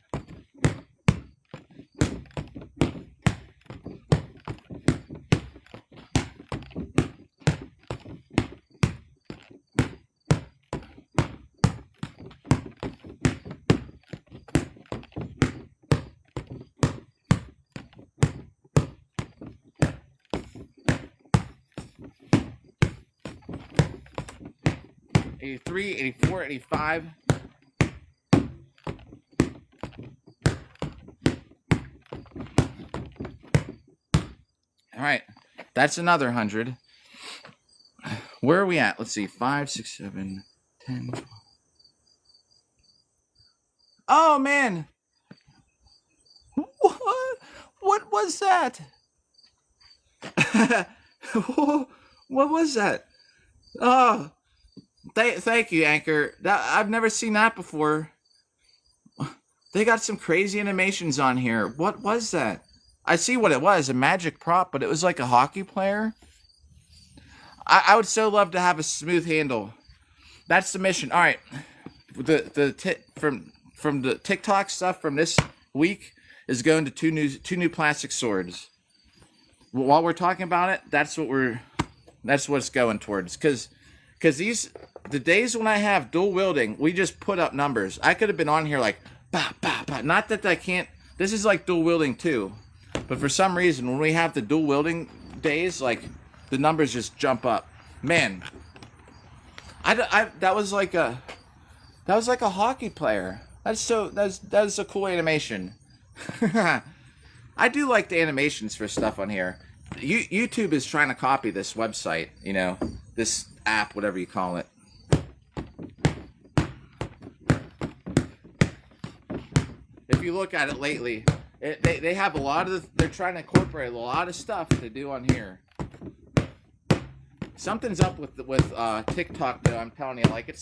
'83, '84, '85. All right. That's another 100. Where are we at? Let's see. 5, 6, 7, 10. Oh, man. What was that? What was that? Oh, thank you, Anchor. I've never seen that before. They got some crazy animations on here. What was that? I see what it was, a magic prop, but it was like a hockey player. I would so love to have a smooth handle. That's the mission. All right, from the TikTok stuff from this week is going to two new plastic swords. While we're talking about it, that's what it's going towards. Because the days when I have dual wielding, we just put up numbers. I could have been on here like bah, bah, bah. Not that I can't. This is like dual wielding too, but for some reason when we have the dual wielding days, like the numbers just jump up. Man, that was like a hockey player. That's a cool animation. I do like the animations for stuff on here. YouTube is trying to copy this website, this app, whatever you call it. If you look at it lately, they have a lot of they're trying to incorporate a lot of stuff to do on here. Something's up with TikTok though. I'm telling you, like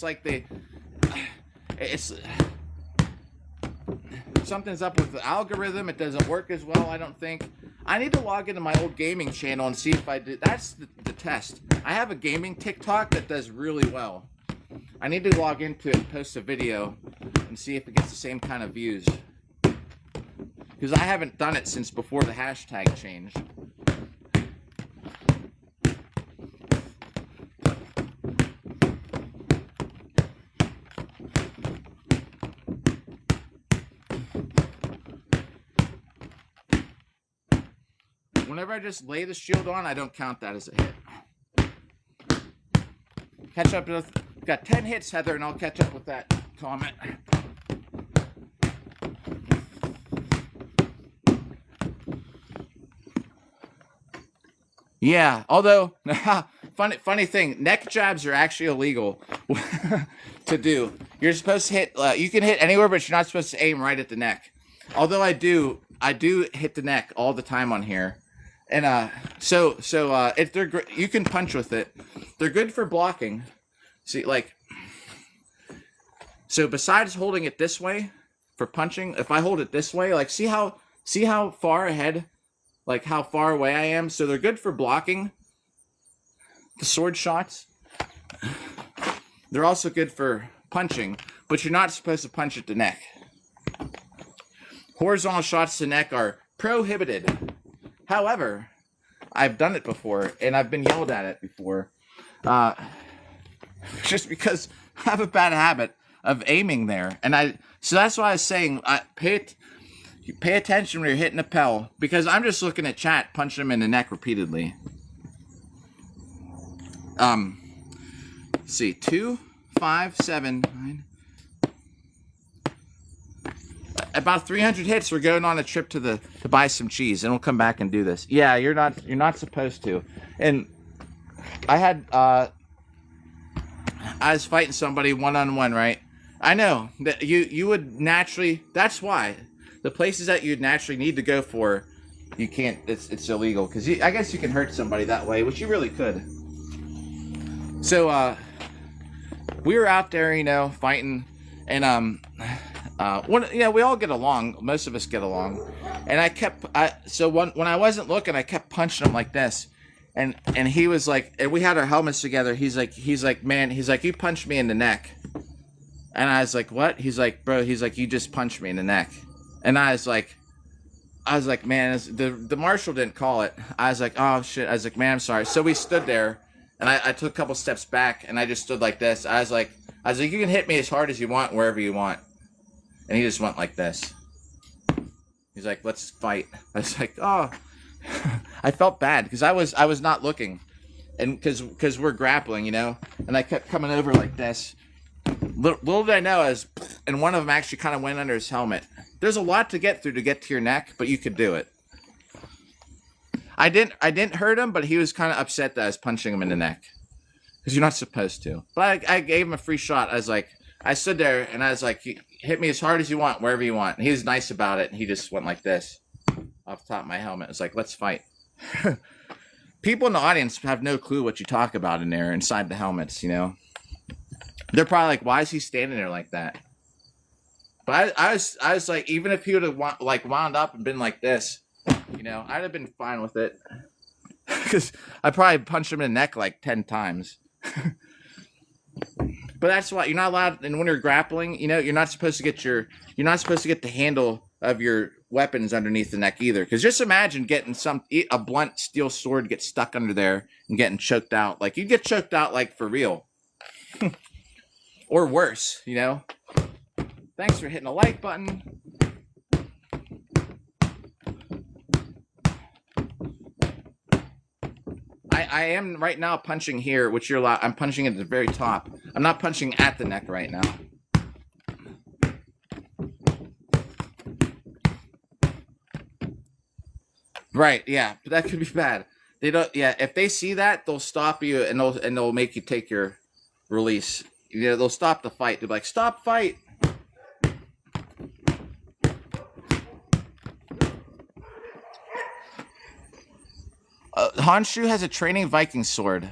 something's up with the algorithm. It doesn't work as well, I don't think. I need to log into my old gaming channel and see if I did. That's the test. I have a gaming TikTok that does really well. I need to log into it and post a video and see if it gets the same kind of views. Because I haven't done it since before the hashtag changed. Whenever I just lay the shield on, I don't count that as a hit. Catch up with... Got 10 hits, Heather, and I'll catch up with that comment. Yeah, although, funny thing, neck jabs are actually illegal to do. You're supposed to hit... you can hit anywhere, but you're not supposed to aim right at the neck. Although I do hit the neck all the time on here. And so if they're you can punch with it. They're good for blocking. See, like, so besides holding it this way for punching, if I hold it this way, like, see how far ahead, like how far away I am. So they're good for blocking the sword shots. They're also good for punching, but you're not supposed to punch at the neck. Horizontal shots to the neck are prohibited. However, I've done it before, and I've been yelled at it before. Just because I have a bad habit of aiming there. So that's why I was saying, pay attention when you're hitting a Pell, because I'm just looking at chat, punching him in the neck repeatedly. Let's see, 2, 5, 7, 9... About 300 hits. We're going on a trip to buy some cheese, and we'll come back and do this. Yeah, you're not supposed to. And I was fighting somebody one-on-one, right? I know that you would naturally. That's why the places that you'd naturally need to go for, you can't. It's illegal because I guess you can hurt somebody that way, which you really could. So we were out there, fighting, and we all get along. Most of us get along, and when I wasn't looking, I kept punching him like this, and he was like, and we had our helmets together. He's like, man, you punched me in the neck, and I was like, what? He's like, bro, you just punched me in the neck, and I was like, man, the marshal didn't call it. I was like, oh shit. I was like, man, I'm sorry. So we stood there, and I took a couple steps back, and I just stood like this. I was like, you can hit me as hard as you want, wherever you want. And he just went like this. He's like, let's fight. I was like, oh. I felt bad because I was not looking. And because we're grappling, And I kept coming over like this. Little did I know and one of them actually kind of went under his helmet. There's a lot to get through to get to your neck, but you could do it. I didn't hurt him, but he was kind of upset that I was punching him in the neck because you're not supposed to. But I gave him a free shot. I stood there and I was like, hit me as hard as you want, wherever you want. And he was nice about it. And he just went like this off the top of my helmet. It's like, let's fight. People in the audience have no clue what you talk about in there inside the helmets, you know. They're probably like, why is he standing there like that? But I was like, even if he would have wound up and been like this, you know, I'd have been fine with it. Because I probably punched him in the neck like 10 times. But that's why you're not allowed. And when you're grappling, you know, you're not supposed to get the handle of your weapons underneath the neck either. Because just imagine getting a blunt steel sword get stuck under there and getting choked out. Like you get choked out like for real, or worse. You know. Thanks for hitting the like button. I am right now punching here, which you're allowed. I'm punching at the very top. I'm not punching at the neck right now. Right, yeah, but that could be bad. They don't. Yeah, if they see that, they'll stop you and they'll make you take your release. You know, they'll stop the fight. They'll be like, "Stop fight." Honshu has a training Viking sword.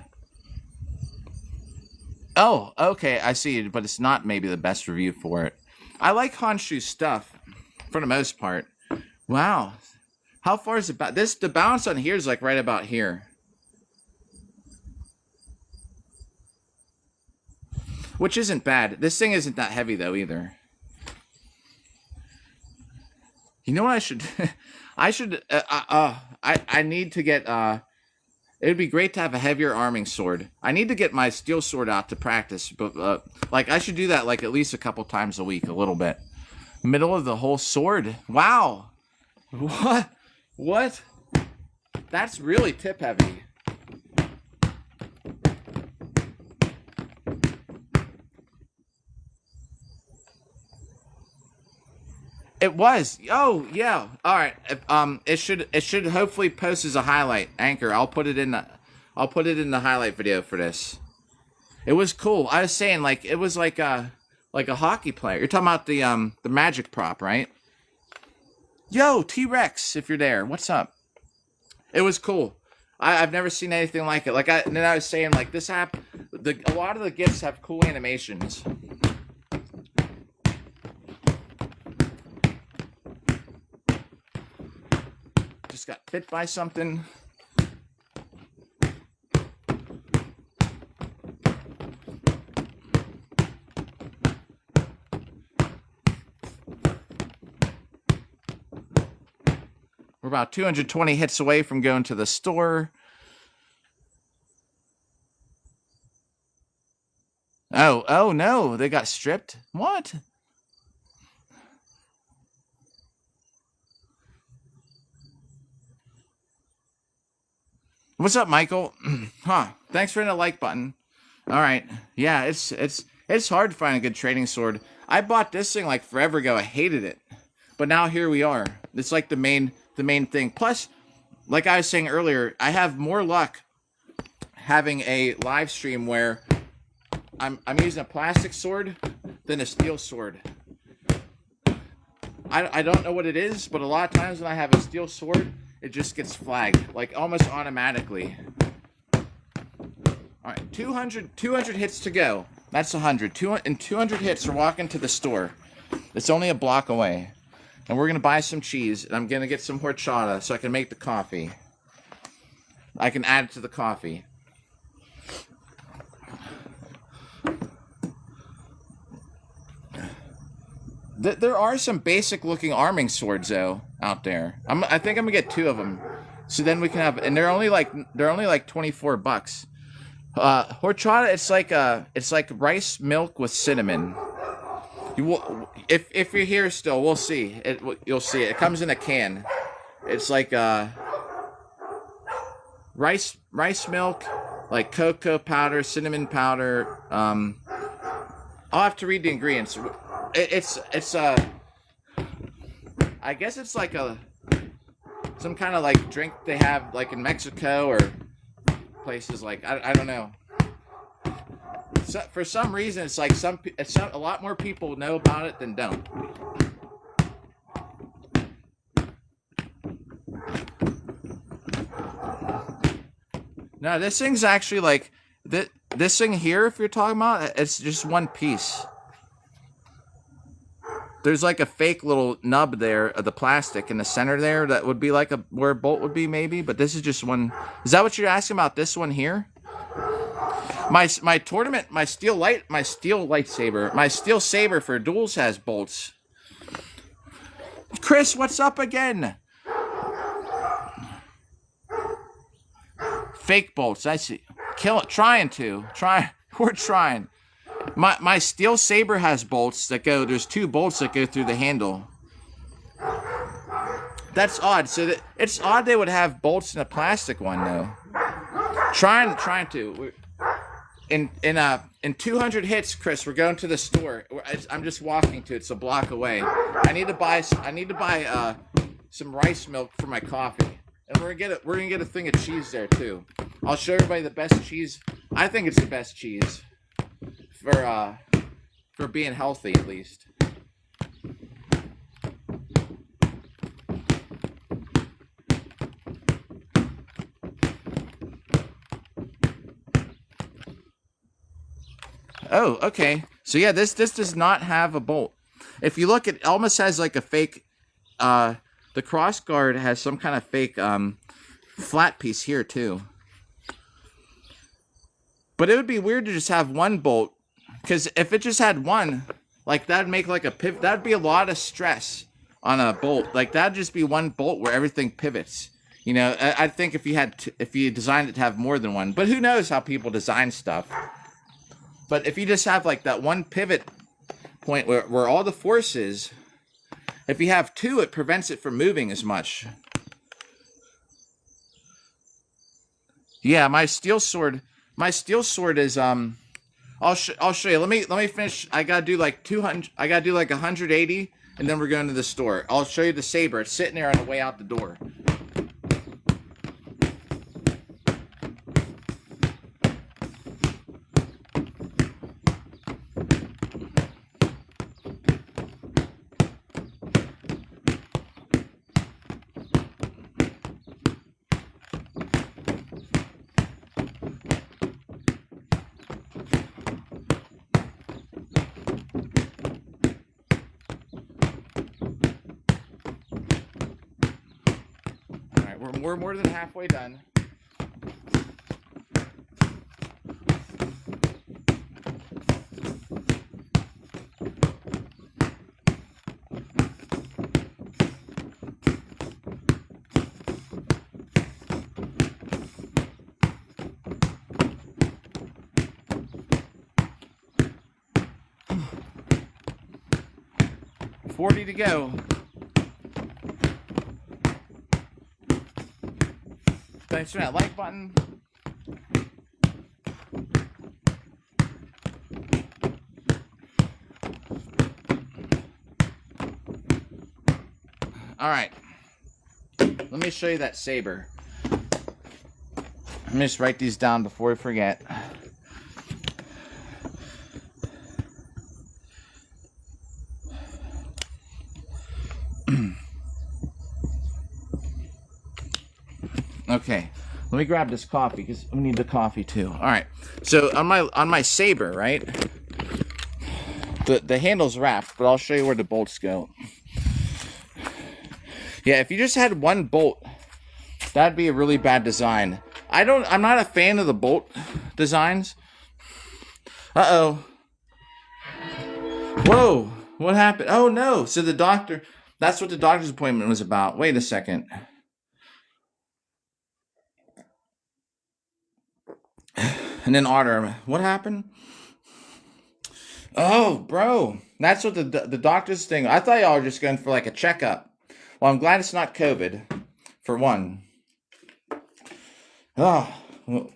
Oh, okay, I see, but it's not maybe the best review for it. I like Honshu's stuff for the most part. Wow. How far is it back? The balance on here is like right about here. Which isn't bad. This thing isn't that heavy though either. You know what I should I need to get it would be great to have a heavier arming sword. I need to get my steel sword out to practice, but like I should do that like at least a couple times a week, a little bit. Middle of the whole sword. Wow. What? That's really tip heavy. It was. Oh yeah. All right. It should hopefully post as a highlight. Anchor. I'll put it in the highlight video for this. It was cool. I was saying like it was like a hockey player. You're talking about the magic prop, right? Yo, T-Rex, if you're there, what's up? It was cool. I've never seen anything like it. And then I was saying like this app, a lot of the gifts have cool animations. Just got bit by something. We're about 220 hits away from going to the store. Oh no, they got stripped? What? What's up, Michael? Huh. Thanks for hitting the like button. All right. Yeah, it's hard to find a good trading sword. I bought this thing like forever ago. I hated it. But now here we are. It's like the main thing. Plus, like I was saying earlier, I have more luck having a live stream where I'm using a plastic sword than a steel sword. I don't know what it is, but a lot of times when I have a steel sword, it just gets flagged, like almost automatically. All right, 200 hits to go. That's 100. 200 hits, we're walking to the store. It's only a block away. And we're going to buy some cheese, and I'm going to get some horchata so I can make the coffee. I can add it to the coffee. There are some basic-looking arming swords, though, out there. I think I'm going to get 2 of them. So then we can have... And they're only like $24. Horchata, it's like rice milk with cinnamon. You will, if you're here still, we'll see. You'll see it. It comes in a can. It's like rice milk, like cocoa powder, cinnamon powder. I'll have to read the ingredients. It's I guess it's like some kind of like drink they have like in Mexico or places like I don't know. So, for some reason, it's like a lot more people know about it than don't. No, this thing's actually like this thing here. If you're talking about, it's just one piece. There's like a fake little nub there of the plastic in the center there that would be like where a bolt would be maybe, but this is just one. Is that what you're asking about? This one here? My tournament, my steel lightsaber, my steel saber for duels has bolts. Chris, what's up again? Fake bolts. I see. Kill it. We're trying. My steel saber has bolts that go. There's 2 bolts that go through the handle. That's odd. So it's odd they would have bolts in a plastic one though. Trying to. In 200 hits, Chris, we're going to the store. I'm just walking to it. It's a block away. I need to buy some rice milk for my coffee, and we're gonna get a thing of cheese there too. I'll show everybody the best cheese. I think it's the best cheese for being healthy at least. Oh, okay. So yeah, this does not have a bolt. If you look, it almost has like a fake. The cross guard has some kind of fake flat piece here too. But it would be weird to just have one bolt, because if it just had one, like that'd make like a pivot. That'd be a lot of stress on a bolt. Like that'd just be one bolt where everything pivots. You know, I think if you designed it to have more than one, but who knows how people design stuff. But if you just have like that one pivot point where all the force is, if you have 2, it prevents it from moving as much. Yeah, my steel sword is I'll show you. Let me finish. I gotta do like 200. I gotta do like 180, and then we're going to the store. I'll show you the saber. It's sitting there on the way out the door. We're more than halfway done. $40 to go. Thanks for that like button. All right. Let me show you that saber. Let me just write these down before I forget. Okay, let me grab this coffee because we need the coffee too. All right, so on my saber, right? The handle's wrapped, but I'll show you where the bolts go. Yeah, if you just had one bolt, that'd be a really bad design. I'm not a fan of the bolt designs. Uh-oh. Whoa, what happened? Oh no, so that's what the doctor's appointment was about. Wait a second. And then order. What happened? Oh, bro. That's what the doctor's thing. I thought y'all were just going for like a checkup. Well, I'm glad it's not COVID, for one. Oh, well,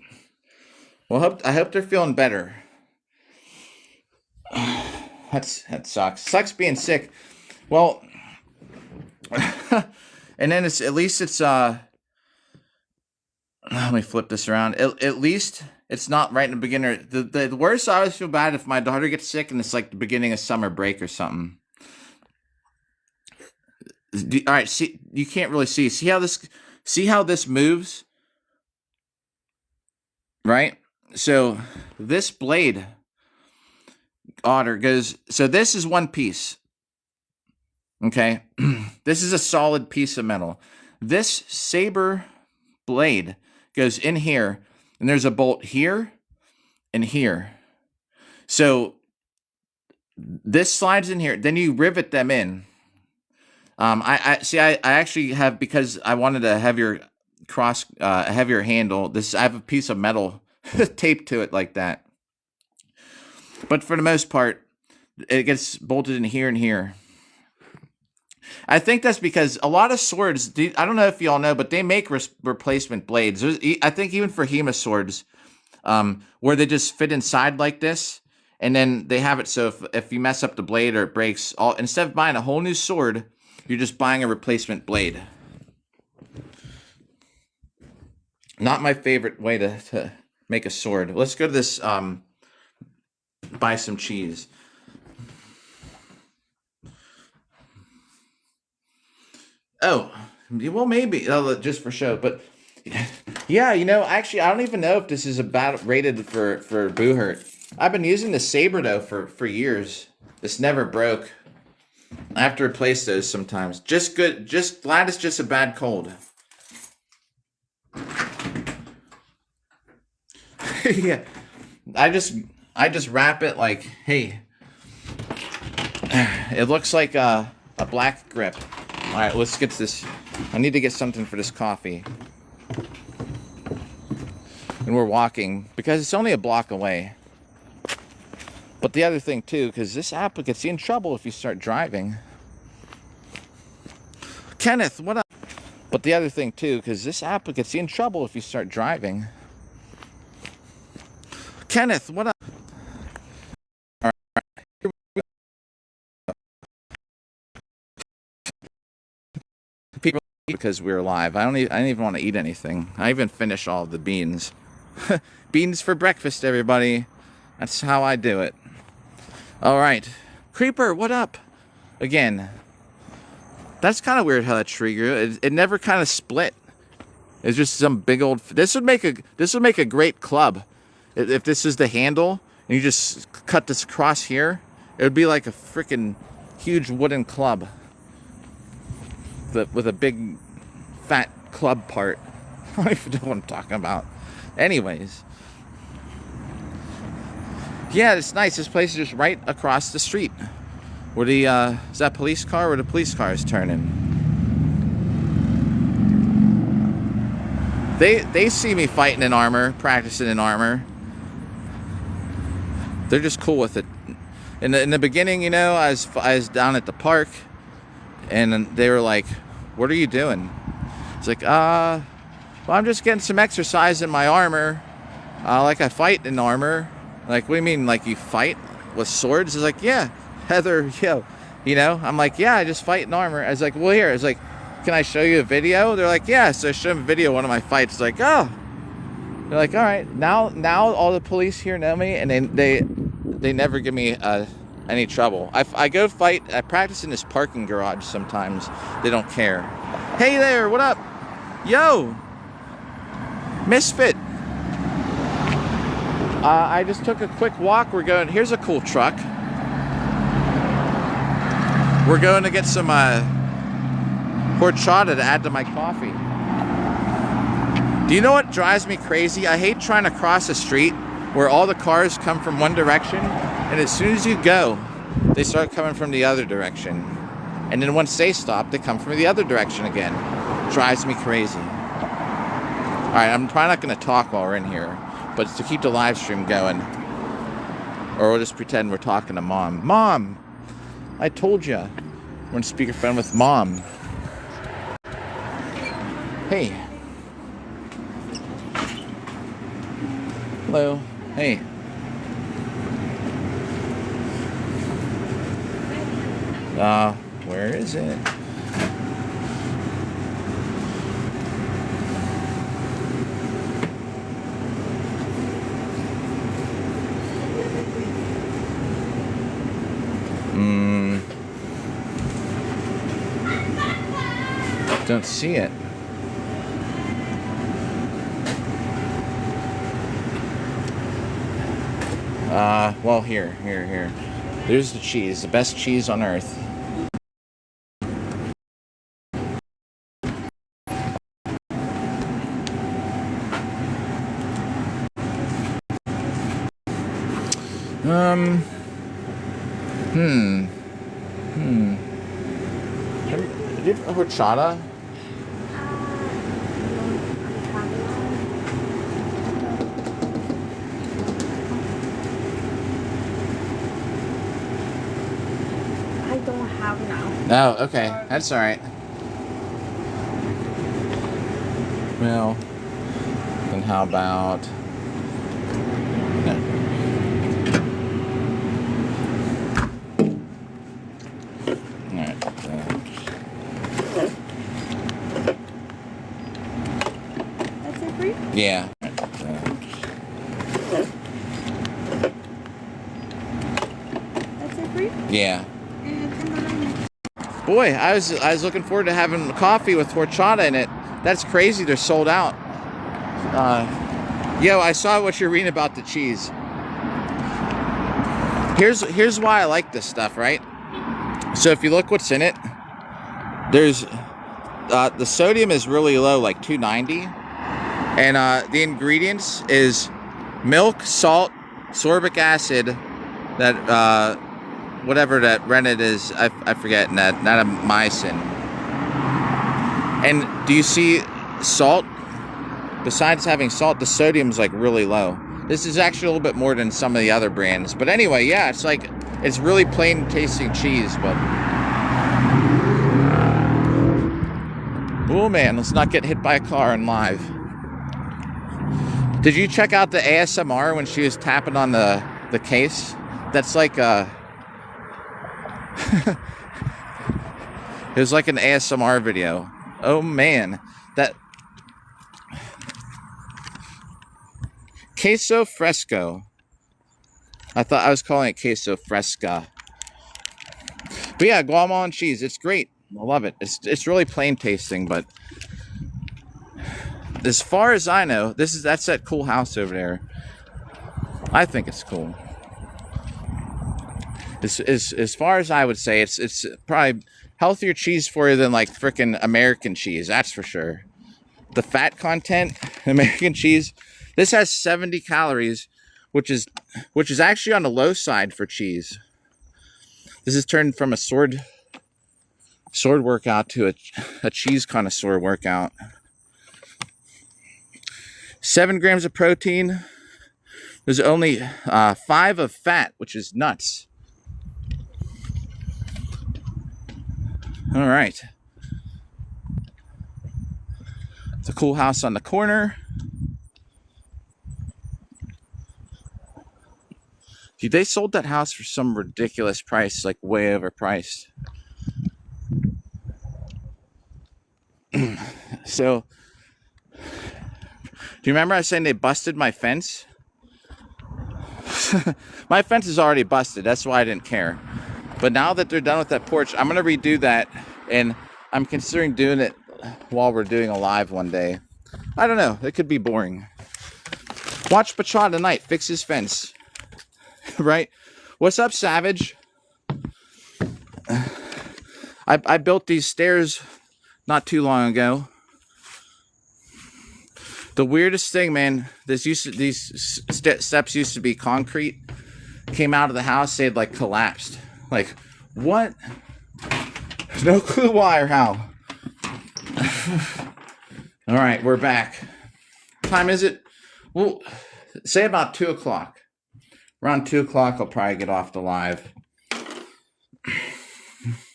I hope they're feeling better. That sucks. Sucks being sick. Well, And then it's at least it's let me flip this around. At least it's not right in the beginner. The worst, I always feel bad if my daughter gets sick and it's like the beginning of summer break or something. All right, see, you can't really see. See how this moves, right? So this blade, Otter, goes. So this is one piece. Okay, this is a solid piece of metal. This saber blade goes in here, and there's a bolt here and here. So this slides in here. Then you rivet them in. I actually have, because I wanted a heavier a heavier handle. I have a piece of metal taped to it like that. But for the most part, it gets bolted in here and here. I think that's because a lot of swords, I don't know if y'all know, but they make replacement blades. I think even for Hema swords, where they just fit inside like this, and then they have it so if you mess up the blade or it breaks, instead of buying a whole new sword, you're just buying a replacement blade. Not my favorite way to make a sword. Let's go to this, buy some cheese. Oh, well, maybe just for show, but yeah, actually, I don't even know if this is about rated for Boohurt. I've been using the saber though for years. This never broke. I have to replace those sometimes. Just glad it's just a bad cold. Yeah, I just wrap it like, hey, it looks like a black grip. All right, let's get this. I need to get something for this coffee. And we're walking because it's only a block away. But the other thing too, because this app gets you in trouble if you start driving. Kenneth, what up? But the other thing too, because this app gets you in trouble if you start driving. Kenneth, what up? All right. People, because we're live. I don't even want to eat anything. I even finish all the beans. Beans for breakfast, everybody. That's how I do it. All right, Creeper, what up? Again, that's kind of weird how that tree grew. It never kind of split. It's just some big old. This would make a great club. If this is the handle and you just cut this across here, it would be like a freaking huge wooden club with a big fat club part. I don't even know what I'm talking about. Anyways. Yeah, it's nice. This place is just right across the street. Where the is that police car? Where the police car is turning? They see me fighting in armor, practicing in armor. They're just cool with it. In the beginning, I was down at the park, and they were like, "What are you doing?" It's like, well, I'm just getting some exercise in my armor. Like I fight in armor. Like, what do you mean? Like you fight with swords? It's like, yeah, Heather, I'm like, yeah, I just fight in armor. I was like, well, here. I was like, can I show you a video? They're like, yeah. So I showed them a video of one of my fights. It's like, oh. They're like, all right. Now all the police here know me, and they never give me any trouble. I go fight. I practice in this parking garage sometimes. They don't care. Hey there, what up? Yo, Misfit. I just took a quick walk. Here's a cool truck. We're going to get some horchata to add to my coffee. Do you know what drives me crazy? I hate trying to cross a street where all the cars come from one direction, and as soon as you go, they start coming from the other direction. And then once they stop, they come from the other direction again. Drives me crazy. Alright, I'm probably not going to talk while we're in here, but it's to keep the live stream going. Or we'll just pretend we're talking to Mom. Mom! I told you. We're on speakerphone with Mom. Hey. Hello. Hey. Where is it? Don't see it. Well, here. There's the cheese, the best cheese on earth. Do you have horchata? I don't have now. Oh, okay. That's all right. Well, then how about... No. All right. That's it for you? Yeah. That's it for you? Yeah. And $10. Boy, I was looking forward to having coffee with horchata in it. That's crazy. They're sold out. Yo, I saw what you're reading about the cheese. Here's why I like this stuff, right? So if you look what's in it, there's the sodium is really low, like 290, and the ingredients is milk, salt, sorbic acid, that whatever that rennet is, I forget, natamycin. And do you see salt? Besides having salt, the sodium's like really low. This is actually a little bit more than some of the other brands. But anyway, yeah, it's really plain tasting cheese, but... Oh man, let's not get hit by a car on live. Did you check out the ASMR when she was tapping on the case? That's like a... It was like an ASMR video. Oh man, that... Queso fresco. I thought I was calling it queso fresca. But yeah, guacamole cheese. It's great. I love it. It's really plain tasting, but as far as I know, that's that cool house over there. I think it's cool. As far as I would say, it's probably healthier cheese for you than like frickin' American cheese. That's for sure. The fat content, American cheese. This has 70 calories, which is actually on the low side for cheese. This is turned from a sword workout to a cheese connoisseur workout. 7 grams of protein. There's only 5 of fat, which is nuts. All right. It's a cool house on the corner. Dude, they sold that house for some ridiculous price, like way overpriced. So, do you remember I was saying they busted my fence? My fence is already busted. That's why I didn't care. But now that they're done with that porch, I'm going to redo that. And I'm considering doing it while we're doing a live one day. I don't know. It could be boring. Watch Pachon tonight fix his fence. Right? What's up, Savage? I built these stairs not too long ago. The weirdest thing, man, these steps used to be concrete. Came out of the house, they'd like collapsed. Like, what? No clue why or how. All right, we're back. What time is it? Well, say about 2 o'clock. Around 2 o'clock, I'll probably get off the live.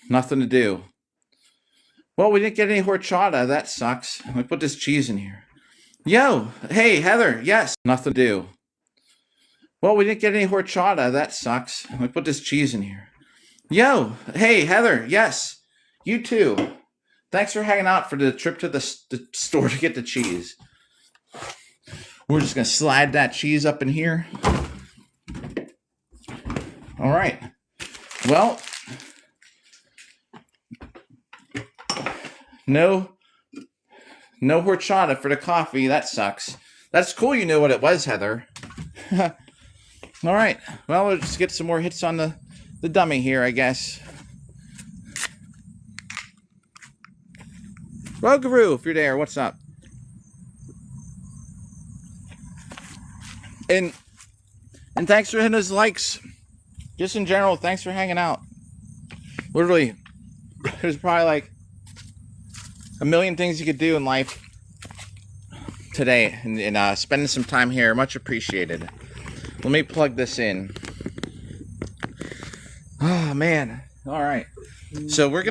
Nothing to do. Well, we didn't get any horchata. That sucks. Let me put this cheese in here. Yo, hey, Heather. Yes, nothing to do. Well, we didn't get any horchata. That sucks. Let me put this cheese in here. Yo, hey, Heather. Yes, you too. Thanks for hanging out for the trip to the store to get the cheese. We're just going to slide that cheese up in here. All right. Well, No, no horchata for the coffee. That sucks. That's cool. You know what it was, Heather. All right. Well, let's just get some more hits on the dummy here, I guess. Rogaroo, if you're there, what's up? And thanks for hitting those likes. Just in general, thanks for hanging out. Literally, there's probably like a million things you could do in life today, and spending some time here, much appreciated. Let me plug this in. Oh man! All right, so we'll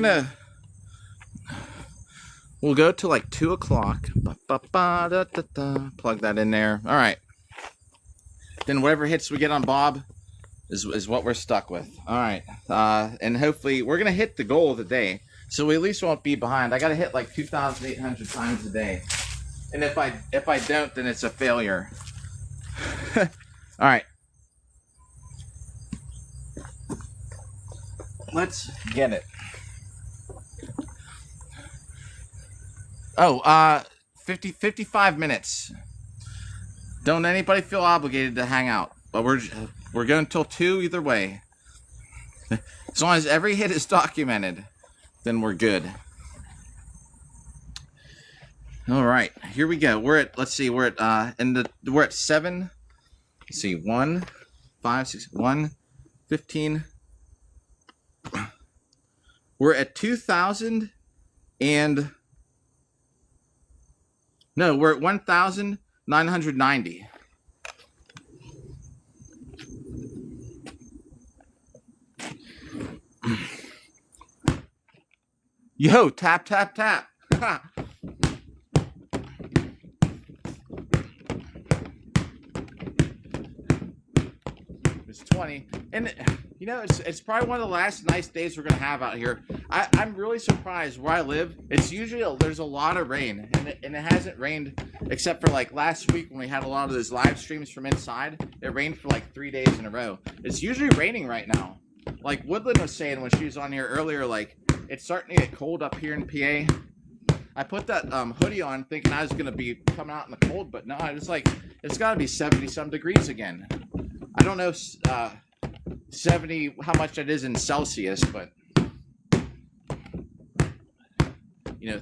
go to like 2 o'clock. Plug that in there. All right. Then whatever hits we get on Bob is what we're stuck with. All right, and hopefully we're gonna hit the goal of the day, so we at least won't be behind. I gotta hit like 2,800 times a day, and if I don't, then it's a failure. All right, let's get it. Oh, 55 minutes. Don't anybody feel obligated to hang out, but we're going till 2 either way. As long as every hit is documented, then we're good. All right, here we go. We're at 7. Let's see, 1, 5, 6, 1, 15. We're at 2,000 and no, we're at 1,990. Yo, tap, tap, tap. Ha. It's 20. And, you know, it's probably one of the last nice days we're going to have out here. I'm really surprised where I live. It's usually, there's a lot of rain. And it hasn't rained except for, like, last week when we had a lot of those live streams from inside. It rained for, like, 3 days in a row. It's usually raining right now. Like Woodland was saying when she was on here earlier, like, it's starting to get cold up here in PA. I put that hoodie on thinking I was going to be coming out in the cold, but no, it's like, it's got to be 70-some degrees again. I don't know 70, how much that is in Celsius, but, you know,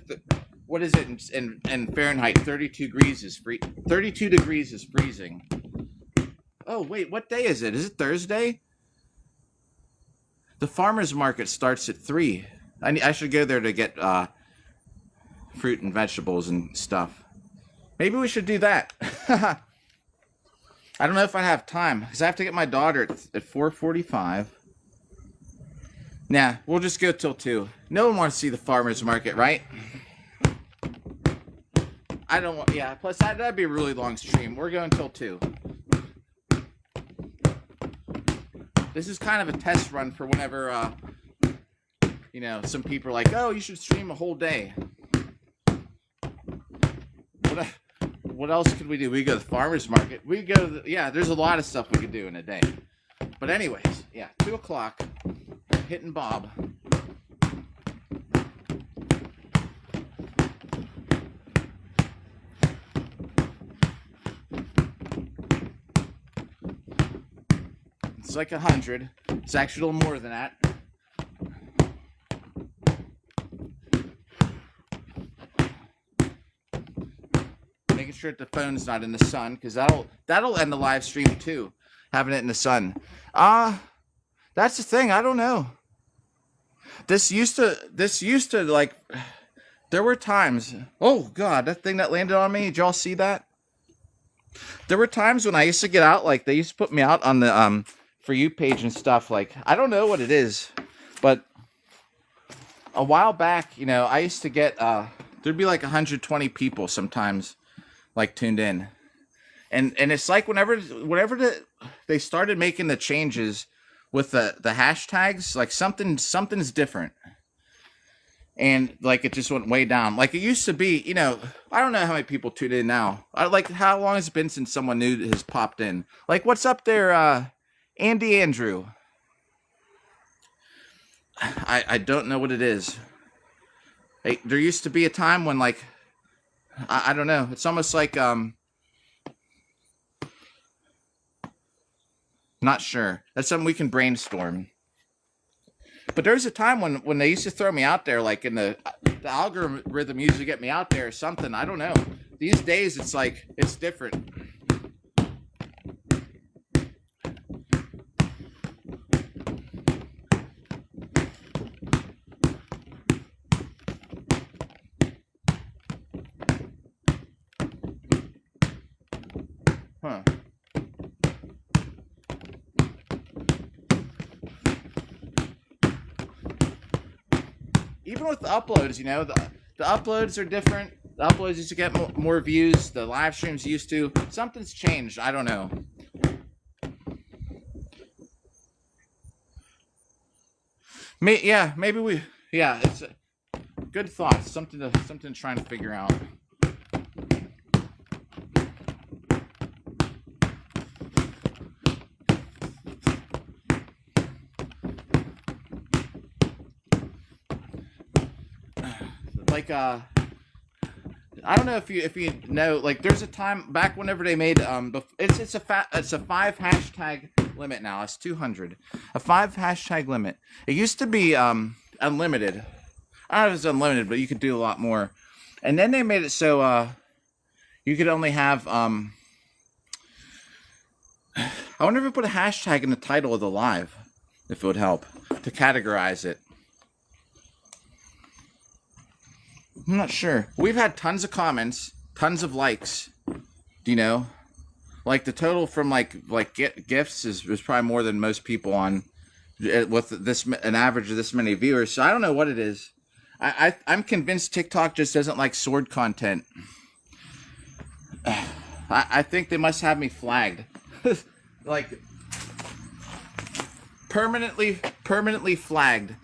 what is it in Fahrenheit? 32 degrees is 32 degrees is freezing. Oh, wait, what day is it? Is it Thursday? The farmer's market starts at 3. I should go there to get fruit and vegetables and stuff. Maybe we should do that. I don't know if I have time, because I have to get my daughter at 4:45. Nah, we'll just go till 2. No one wants to see the farmer's market, right? I don't want, yeah, plus that'd be a really long stream. We're going till 2. This is kind of a test run for whenever, you know, some people are like, oh, you should stream a whole day. What else could we do? We go to the farmer's market. We go to yeah, there's a lot of stuff we could do in a day. But anyways, yeah, 2 o'clock, hitting Bob. It's like 100. It's actually a little more than that. Making sure that the phone's not in the sun, because that'll end the live stream too, having it in the sun. That's the thing. I don't know. This used to like, there were times. Oh God, that thing that landed on me. Did y'all see that? There were times when I used to get out, like they used to put me out on the For You page and stuff. Like, I don't know what it is, but a while back, you know, I used to get there'd be like 120 people sometimes, like, tuned in, and it's like whenever they started making the changes with the hashtags, like something's different, and like it just went way down. Like it used to be, you know, I don't know how many people tune in now. Like, how long has it been since someone new has popped in? Like, what's up there, Andy Andrew? I don't know what it is. Hey, there used to be a time when, like, I don't know. It's almost like not sure. That's something we can brainstorm. But there was a time when they used to throw me out there, like in the algorithm used to get me out there or something. I don't know. These days, it's like it's different. Huh. Even with the uploads, you know, the uploads are different. The uploads used to get more views. The live streams used to. Something's changed. I don't know. Maybe we. Yeah, it's good thoughts. Something to try and figure out. Like I don't know if you know, like there's a time back whenever they made it's a 5 hashtag limit now. It's 200. A 5 hashtag limit. It used to be unlimited. I don't know if it's unlimited, but you could do a lot more. And then they made it so you could only have I wonder if we put a hashtag in the title of the live, if it would help to categorize it. I'm not sure. We've had tons of comments, tons of likes. Do you know? Like the total from like gifts is probably more than most people on with this an average of this many viewers. So I don't know what it is. I'm convinced TikTok just doesn't like sword content. I think they must have me flagged. Like permanently flagged.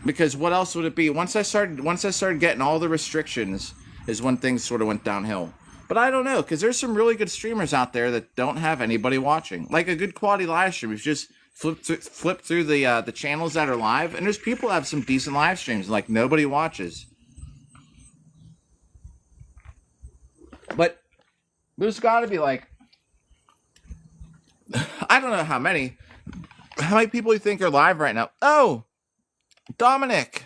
Because what else would it be? Once I started getting all the restrictions is when things sort of went downhill. But I don't know, because there's some really good streamers out there that don't have anybody watching. Like a good quality live stream. You just flip through the channels that are live, and there's people that have some decent live streams, like nobody watches. But there's got to be like, I don't know how many people you think are live right now. Oh! Dominic,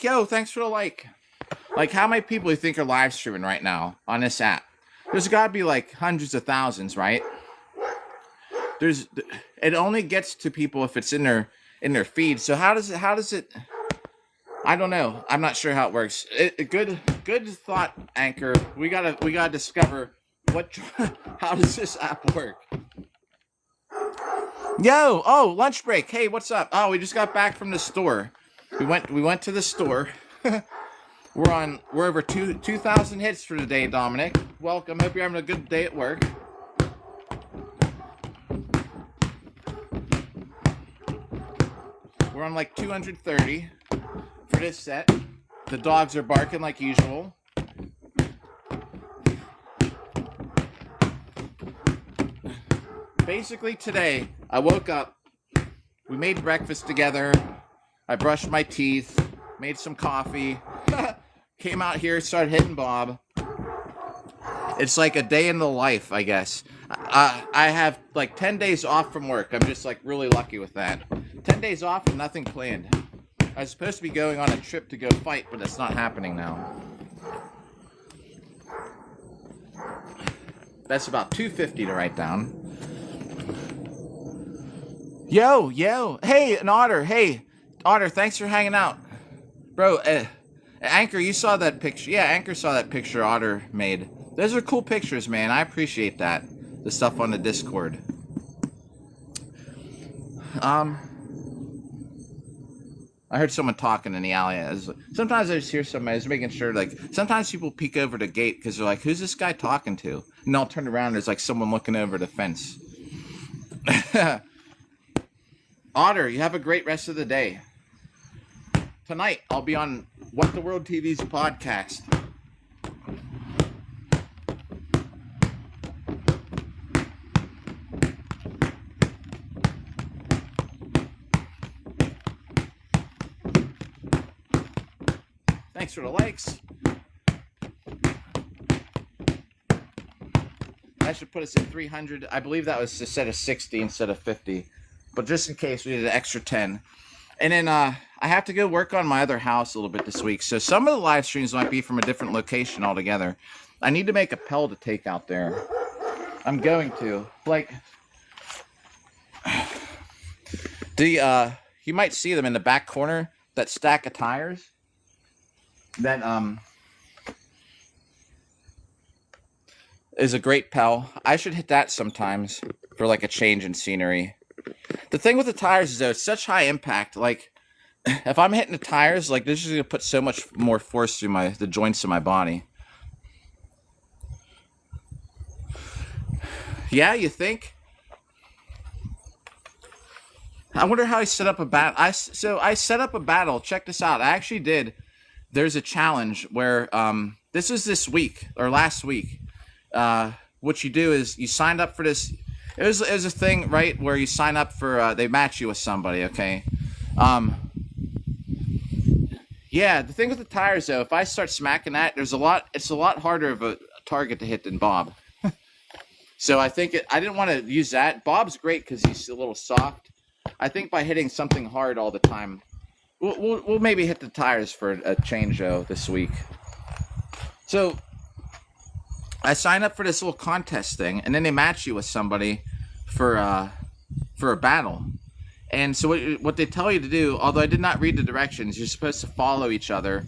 yo, thanks for the like. Like, how many people do you think are live streaming right now on this app? There's got to be like hundreds of thousands, right? It only gets to people if it's in their feed. So how does it? I don't know. I'm not sure how it works. Good thought, Anchor. We gotta discover how does this app work? Yo, lunch break. Hey, what's up? Oh, we just got back from the store. We went to the store. We're over 2,000 hits for the day, Dominic. Welcome. Hope you're having a good day at work. We're on like 230 for this set. The dogs are barking like usual. Basically today, I woke up, we made breakfast together, I brushed my teeth, made some coffee, came out here, started hitting Bob. It's like a day in the life, I guess. I have like 10 days off from work. I'm just like really lucky with that. 10 days off and nothing planned. I was supposed to be going on a trip to go fight, but it's not happening now. That's about 250 to write down. Yo, hey, an Otter, thanks for hanging out. Bro, Anchor, you saw that picture. Yeah, Anchor saw that picture Otter made. Those are cool pictures, man. I appreciate that. The stuff on the Discord. I heard someone talking in the alley. Sometimes I just hear somebody. I was making sure, like, sometimes people peek over the gate because they're like, who's this guy talking to? And I'll turn around and there's like someone looking over the fence. Otter, you have a great rest of the day. Tonight, I'll be on What the World TV's podcast. for the likes. That should put us at 300. I believe that was a set of 60 instead of 50. But just in case, we did an extra 10. And then I have to go work on my other house a little bit this week. So some of the live streams might be from a different location altogether. I need to make a Pell to take out there. I'm going to. Like, you might see them in the back corner, that stack of tires. That is a great Pell. I should hit that sometimes for like a change in scenery. The thing with the tires is though, it's such high impact. Like, if I'm hitting the tires, like this is gonna put so much more force through the joints of my body. Yeah, you think? I wonder how I set up a battle. So I set up a battle. Check this out. I actually did. There's a challenge where this was this week or last week. What you do is you signed up for this. It was a thing, right, where you sign up for. They match you with somebody. Okay. Yeah. The thing with the tires, though, if I start smacking that, it's a lot harder of a target to hit than Bob. So I think I didn't want to use that. Bob's great because he's a little soft. I think by hitting something hard all the time, we'll maybe hit the tires for a change though this week. So I signed up for this little contest thing, and then they match you with somebody for a battle. And so what they tell you to do, although I did not read the directions, you're supposed to follow each other,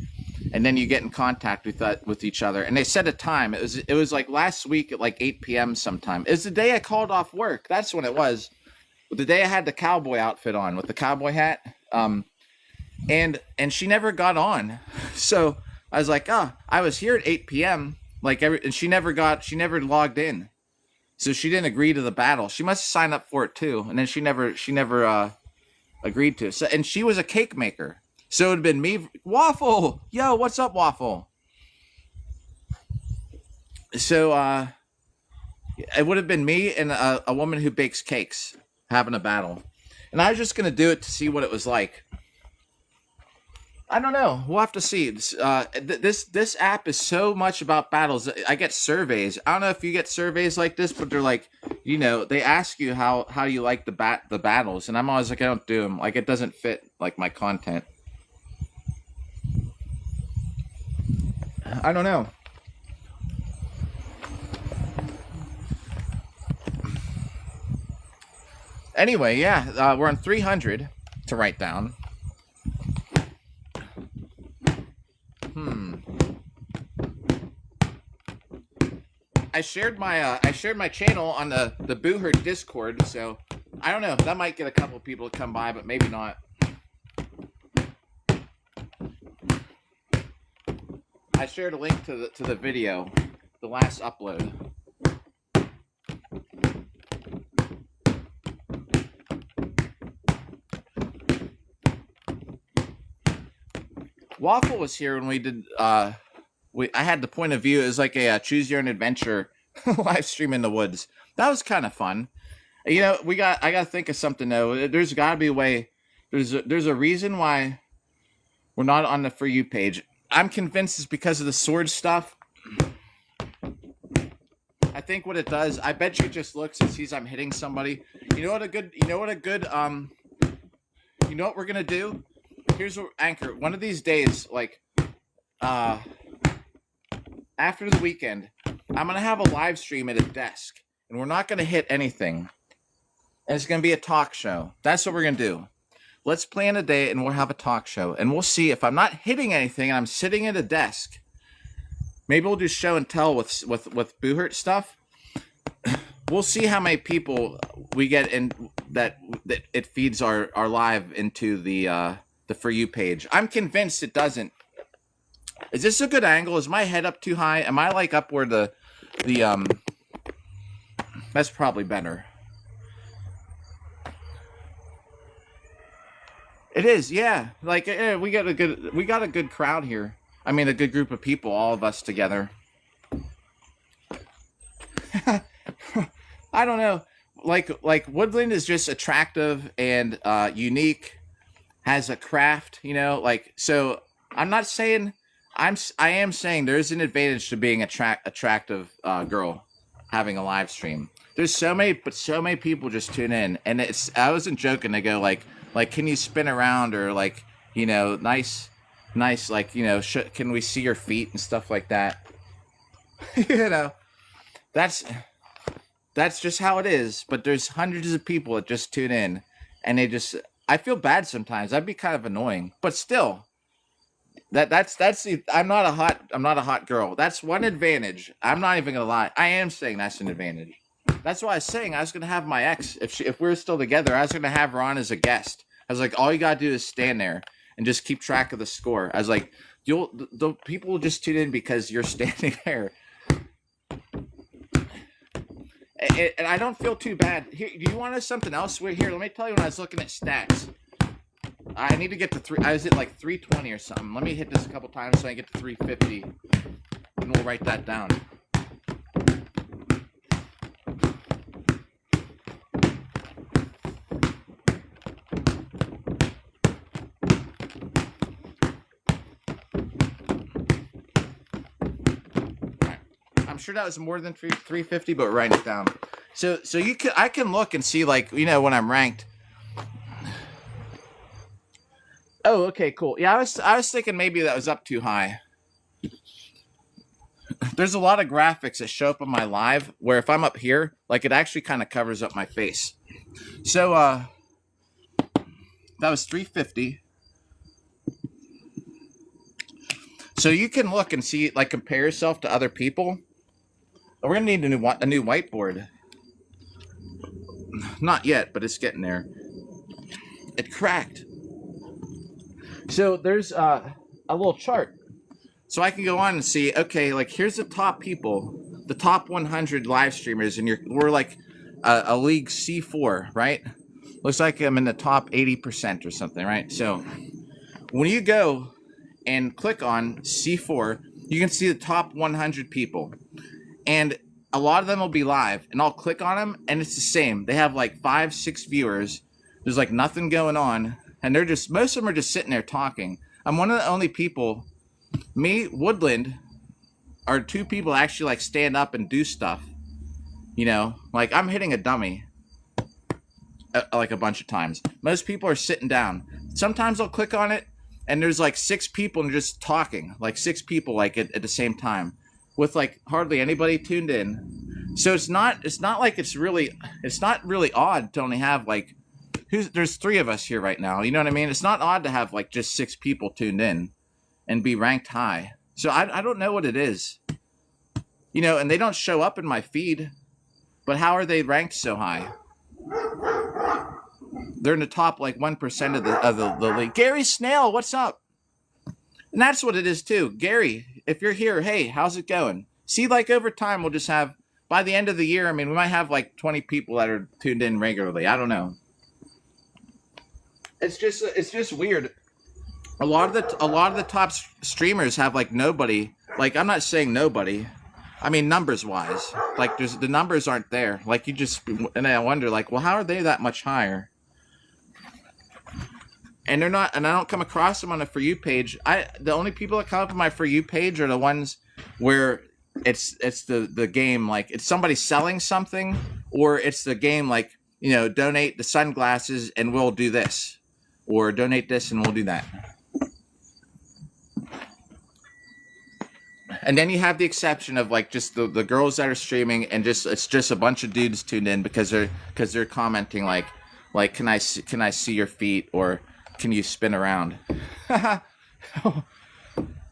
and then you get in contact with each other. And they set a time. It was like last week at like 8 p.m. sometime. It was the day I called off work. That's when it was. The day I had the cowboy outfit on with the cowboy hat. And she never got on. So I was like, I was here at 8 p.m. And she never logged in. So she didn't agree to the battle. She must have signed up for it too. And then she never agreed to it. So, and she was a cake maker. So it would have been me. Waffle! Yo, what's up, Waffle? So it would have been me and a woman who bakes cakes having a battle. And I was just going to do it to see what it was like. I don't know. We'll have to see. This app is so much about battles. I get surveys. I don't know if you get surveys like this, but they're like, they ask you how you like the battles. And I'm always like, I don't do them. Like, it doesn't fit like my content. I don't know. Anyway, yeah, we're on 300 to write down. I shared my channel on the Boohurt Discord, so I don't know. That might get a couple people to come by, but maybe not. I shared a link to the video, the last upload. Waffle was here when we did. I had the point of view. It was like a choose your own adventure live stream in the woods. That was kind of fun. I got to think of something though. There's got to be a way. There's a reason why we're not on the For You page. I'm convinced it's because of the sword stuff. I think what it does, I bet you it just looks and sees I'm hitting somebody. You know what we're gonna do? Here's what, Anchor, one of these days, like after the weekend, I'm gonna have a live stream at a desk, and we're not gonna hit anything. And it's gonna be a talk show. That's what we're gonna do. Let's plan a day and we'll have a talk show. And we'll see if I'm not hitting anything and I'm sitting at a desk. Maybe we'll do show and tell with Boohurt stuff. We'll see how many people we get in that it feeds our live into the For You page. I'm convinced it doesn't. Is this a good angle? Is my head up too high? Am I like up where the that's probably better. It is, yeah. Like we got a good crowd here. I mean, a good group of people, all of us together. I don't know. Like Woodland is just attractive and unique, has a craft, so I'm not saying I am saying there's an advantage to being attractive girl having a live stream. There's so many people just tune in, and I wasn't joking. They go like can you spin around, or like, nice, like, can we see your feet and stuff like that. you know that's just how it is. But there's hundreds of people that just tune in, and I feel bad sometimes. That'd be kind of annoying, but still. That's the I'm not a hot girl. That's one advantage. I'm not even gonna lie. I am saying that's an advantage. That's why I was saying I was gonna have my ex, if we were still together, I was gonna have her on as a guest. I was like, all you gotta do is stand there and just keep track of the score. I was like, the people will just tune in because you're standing there. And I don't feel too bad. Here, do you want to something else? Here, let me tell you when I was looking at stats. I need to get to 3. I was at like 320 or something. Let me hit this a couple times so I get to 350, and we'll write that down. Right. I'm sure that was more than 350, but write it down. So I can look and see, like, when I'm ranked. Oh, okay, cool. Yeah, I was thinking maybe that was up too high. There's a lot of graphics that show up on my live where if I'm up here, like, it actually kind of covers up my face. So that was 350. So you can look and see, like, compare yourself to other people. We're gonna need a new whiteboard. Not yet, but it's getting there. It cracked. So there's a little chart. So I can go on and see, okay, like, here's the top people, the top 100 live streamers, and we're like a league C4, right? Looks like I'm in the top 80% or something, right? So when you go and click on C4, you can see the top 100 people. And a lot of them will be live, and I'll click on them, and it's the same. They have like 5, 6 viewers. There's like nothing going on. And most of them are just sitting there talking. I'm one of the only people, me, Woodland, are 2 people that actually, like, stand up and do stuff. Like, I'm hitting a dummy, like, a bunch of times. Most people are sitting down. Sometimes I'll click on it, and there's like 6 people and just talking. Like 6 people, like, at the same time, with like hardly anybody tuned in. So it's not really odd to only have, like, there's 3 of us here right now. You know what I mean? It's not odd to have, like, just 6 people tuned in and be ranked high. So I don't know what it is. And they don't show up in my feed. But how are they ranked so high? They're in the top, like, 1% of the league. Gary Snail, what's up? And that's what it is too. Gary, if you're here, hey, how's it going? See, like, over time we'll just have, by the end of the year, I mean, we might have like 20 people that are tuned in regularly. I don't know. It's just weird. A lot of the top streamers have, like, nobody. Like, I'm not saying nobody. I mean, numbers wise, like, the numbers aren't there. Like, and I wonder, like, well, how are they that much higher? And they're not. And I don't come across them on the For You page. The only people that come up on my For You page are the ones where it's the game, like, it's somebody selling something, or it's the game, like, donate the sunglasses and we'll do this. Or donate this and we'll do that. And then you have the exception of, like, just the girls that are streaming, and it's just a bunch of dudes tuned in because they're commenting like can I see your feet, or can you spin around?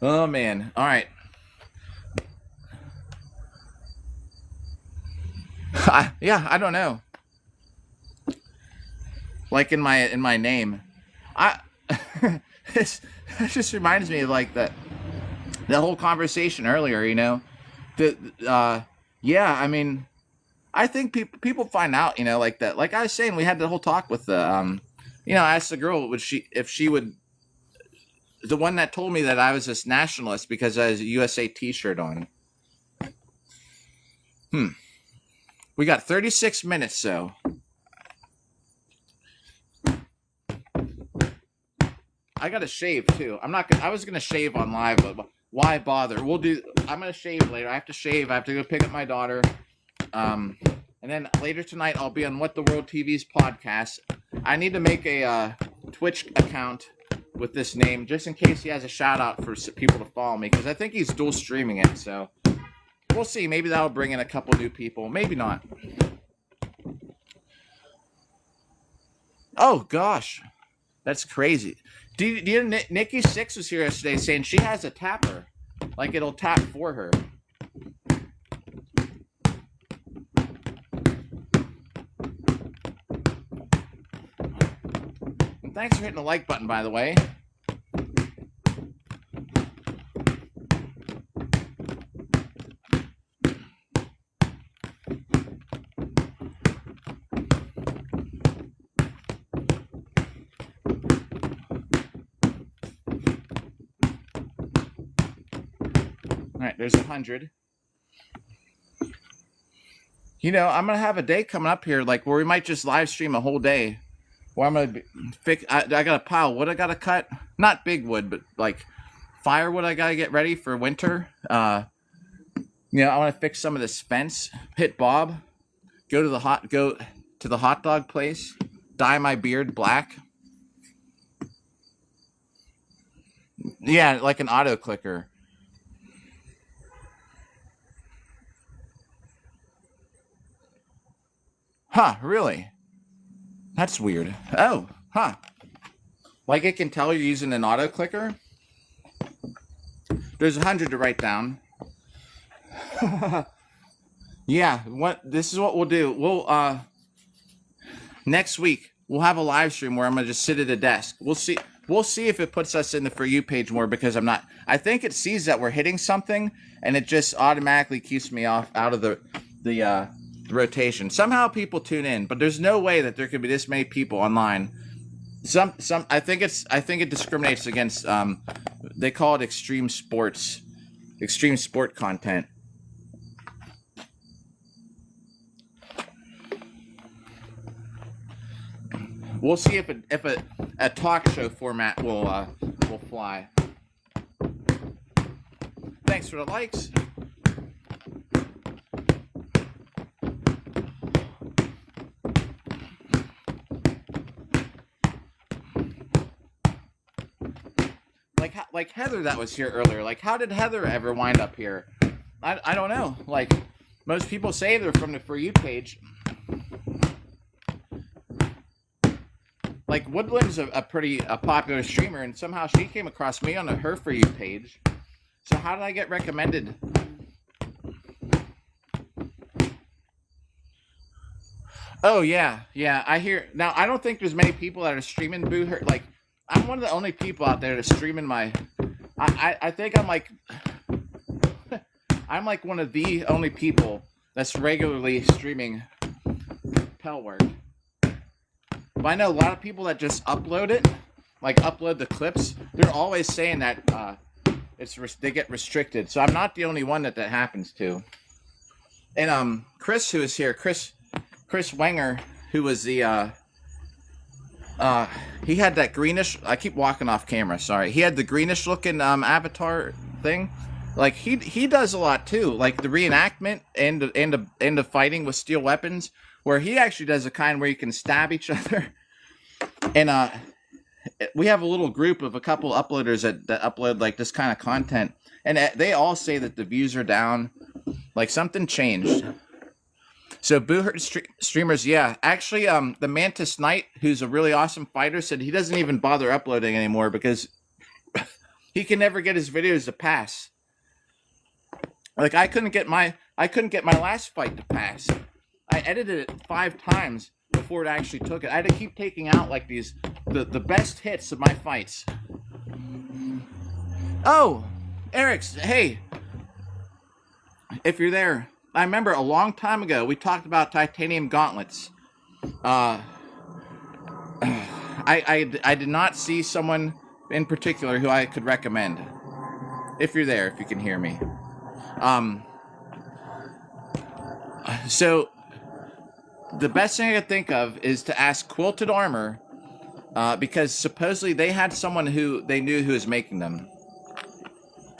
Oh man. All right. I don't know. Like, in my name. It just reminds me of, like, the whole conversation earlier, I mean, I think people find out, like that. Like I was saying, we had the whole talk with the, I asked the girl, if she would, the one that told me that I was this nationalist because I has a USA t-shirt on. We got 36 minutes, so. I got to shave too. I was gonna shave on live, but why bother? I'm gonna shave later. I have to shave. I have to go pick up my daughter. And then later tonight I'll be on What the World TV's podcast. I need to make a Twitch account with this name just in case he has a shout out for people to follow me, because I think he's dual streaming it. So we'll see. Maybe that'll bring in a couple new people. Maybe not. Oh gosh, that's crazy. Nikki Six was here yesterday saying she has a tapper, like it'll tap for her. And thanks for hitting the like button, by the way. All right, there's 100. You know, I'm gonna have a day coming up here, like where we might just live stream a whole day. Where I'm gonna fix. I got a pile. What I gotta cut? Not big wood, but like firewood. I gotta get ready for winter. I want to fix some of this fence. Hit Bob. Go to the hot dog place. Dye my beard black. Yeah, like an auto clicker. Huh, really? That's weird. Oh, huh. Like it can tell you're using an auto clicker? There's 100 to write down. Yeah, this is what we'll do. We'll next week we'll have a live stream where I'm gonna just sit at a desk. We'll see if it puts us in the For You page more, because I think it sees that we're hitting something and it just automatically keeps me out of the rotation. Somehow people tune in, but there's no way that there could be this many people online. I think it discriminates against they call it extreme sport content. We'll see if a talk show format will fly. Thanks for the likes. Like Heather that was here earlier. Like, how did Heather ever wind up here? I don't know. Like, most people say they're from the For You page. Like, Woodland's a pretty popular streamer, and somehow she came across me on her For You page. So how did I get recommended? Oh, yeah. I hear. Now, I don't think there's many people that are streaming Boo Her. Like, I'm one of the only people out there that's streaming my... I think I'm like... I'm like one of the only people that's regularly streaming Pell work. But I know a lot of people that just upload it, like upload the clips, they're always saying that they get restricted. So I'm not the only one that happens to. And Chris, who is here, Chris Wenger, who was the... he had that greenish... I keep walking off camera, sorry. He had the greenish looking avatar thing. Like, he does a lot too. Like the reenactment and the fighting with steel weapons, where he actually does a kind where you can stab each other. And we have a little group of a couple uploaders that upload like this kind of content. And they all say that the views are down. Like something changed. So Boohurt streamers, yeah. Actually, the Mantis Knight, who's a really awesome fighter, said he doesn't even bother uploading anymore because he can never get his videos to pass. Like I couldn't get my last fight to pass. I edited it 5 times before it actually took it. I had to keep taking out like the best hits of my fights. Oh, Eric's, hey, if you're there. I remember a long time ago, we talked about titanium gauntlets. I did not see someone in particular who I could recommend. If you're there, if you can hear me. So, the best thing I could think of is to ask Quilted Armor, because supposedly they had someone who they knew who was making them.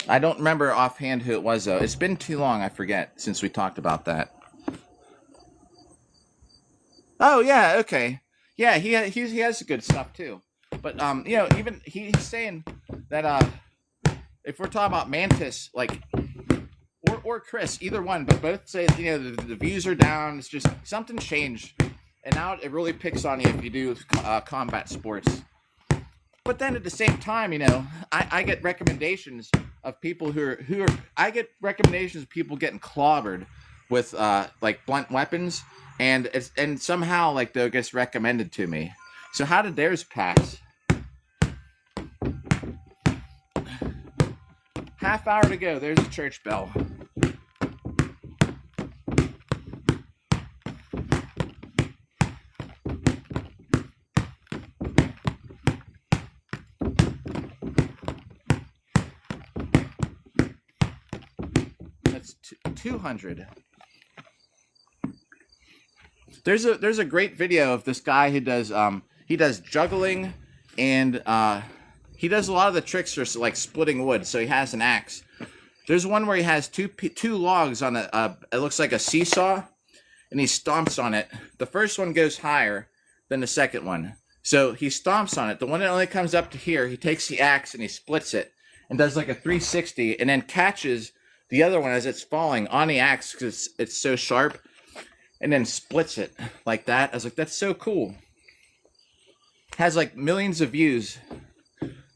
I don't remember offhand who it was, though. It's been too long, I forget, since we talked about that. Oh, yeah, okay. Yeah, he has good stuff, too. But, even he's saying that if we're talking about Mantis, like, or Chris, either one, but both say, the views are down. It's just something changed. And now it really picks on you if you do combat sports. But then at the same time, I get recommendations of people I get recommendations of people getting clobbered with like blunt weapons, and somehow like though it gets recommended to me. So how did theirs pass? Half hour to go. There's a church bell. That's 200. There's a great video of this guy who does juggling, and he does a lot of the tricks for like splitting wood. So he has an axe. There's one where he has two logs on it looks like a seesaw, and he stomps on it. The first one goes higher than the second one. So he stomps on it. The one that only comes up to here, he takes the axe and he splits it and does like a 360, and then catches the other one as it's falling on the axe because it's so sharp, and then splits it like that. I was like, that's so cool. Has like millions of views.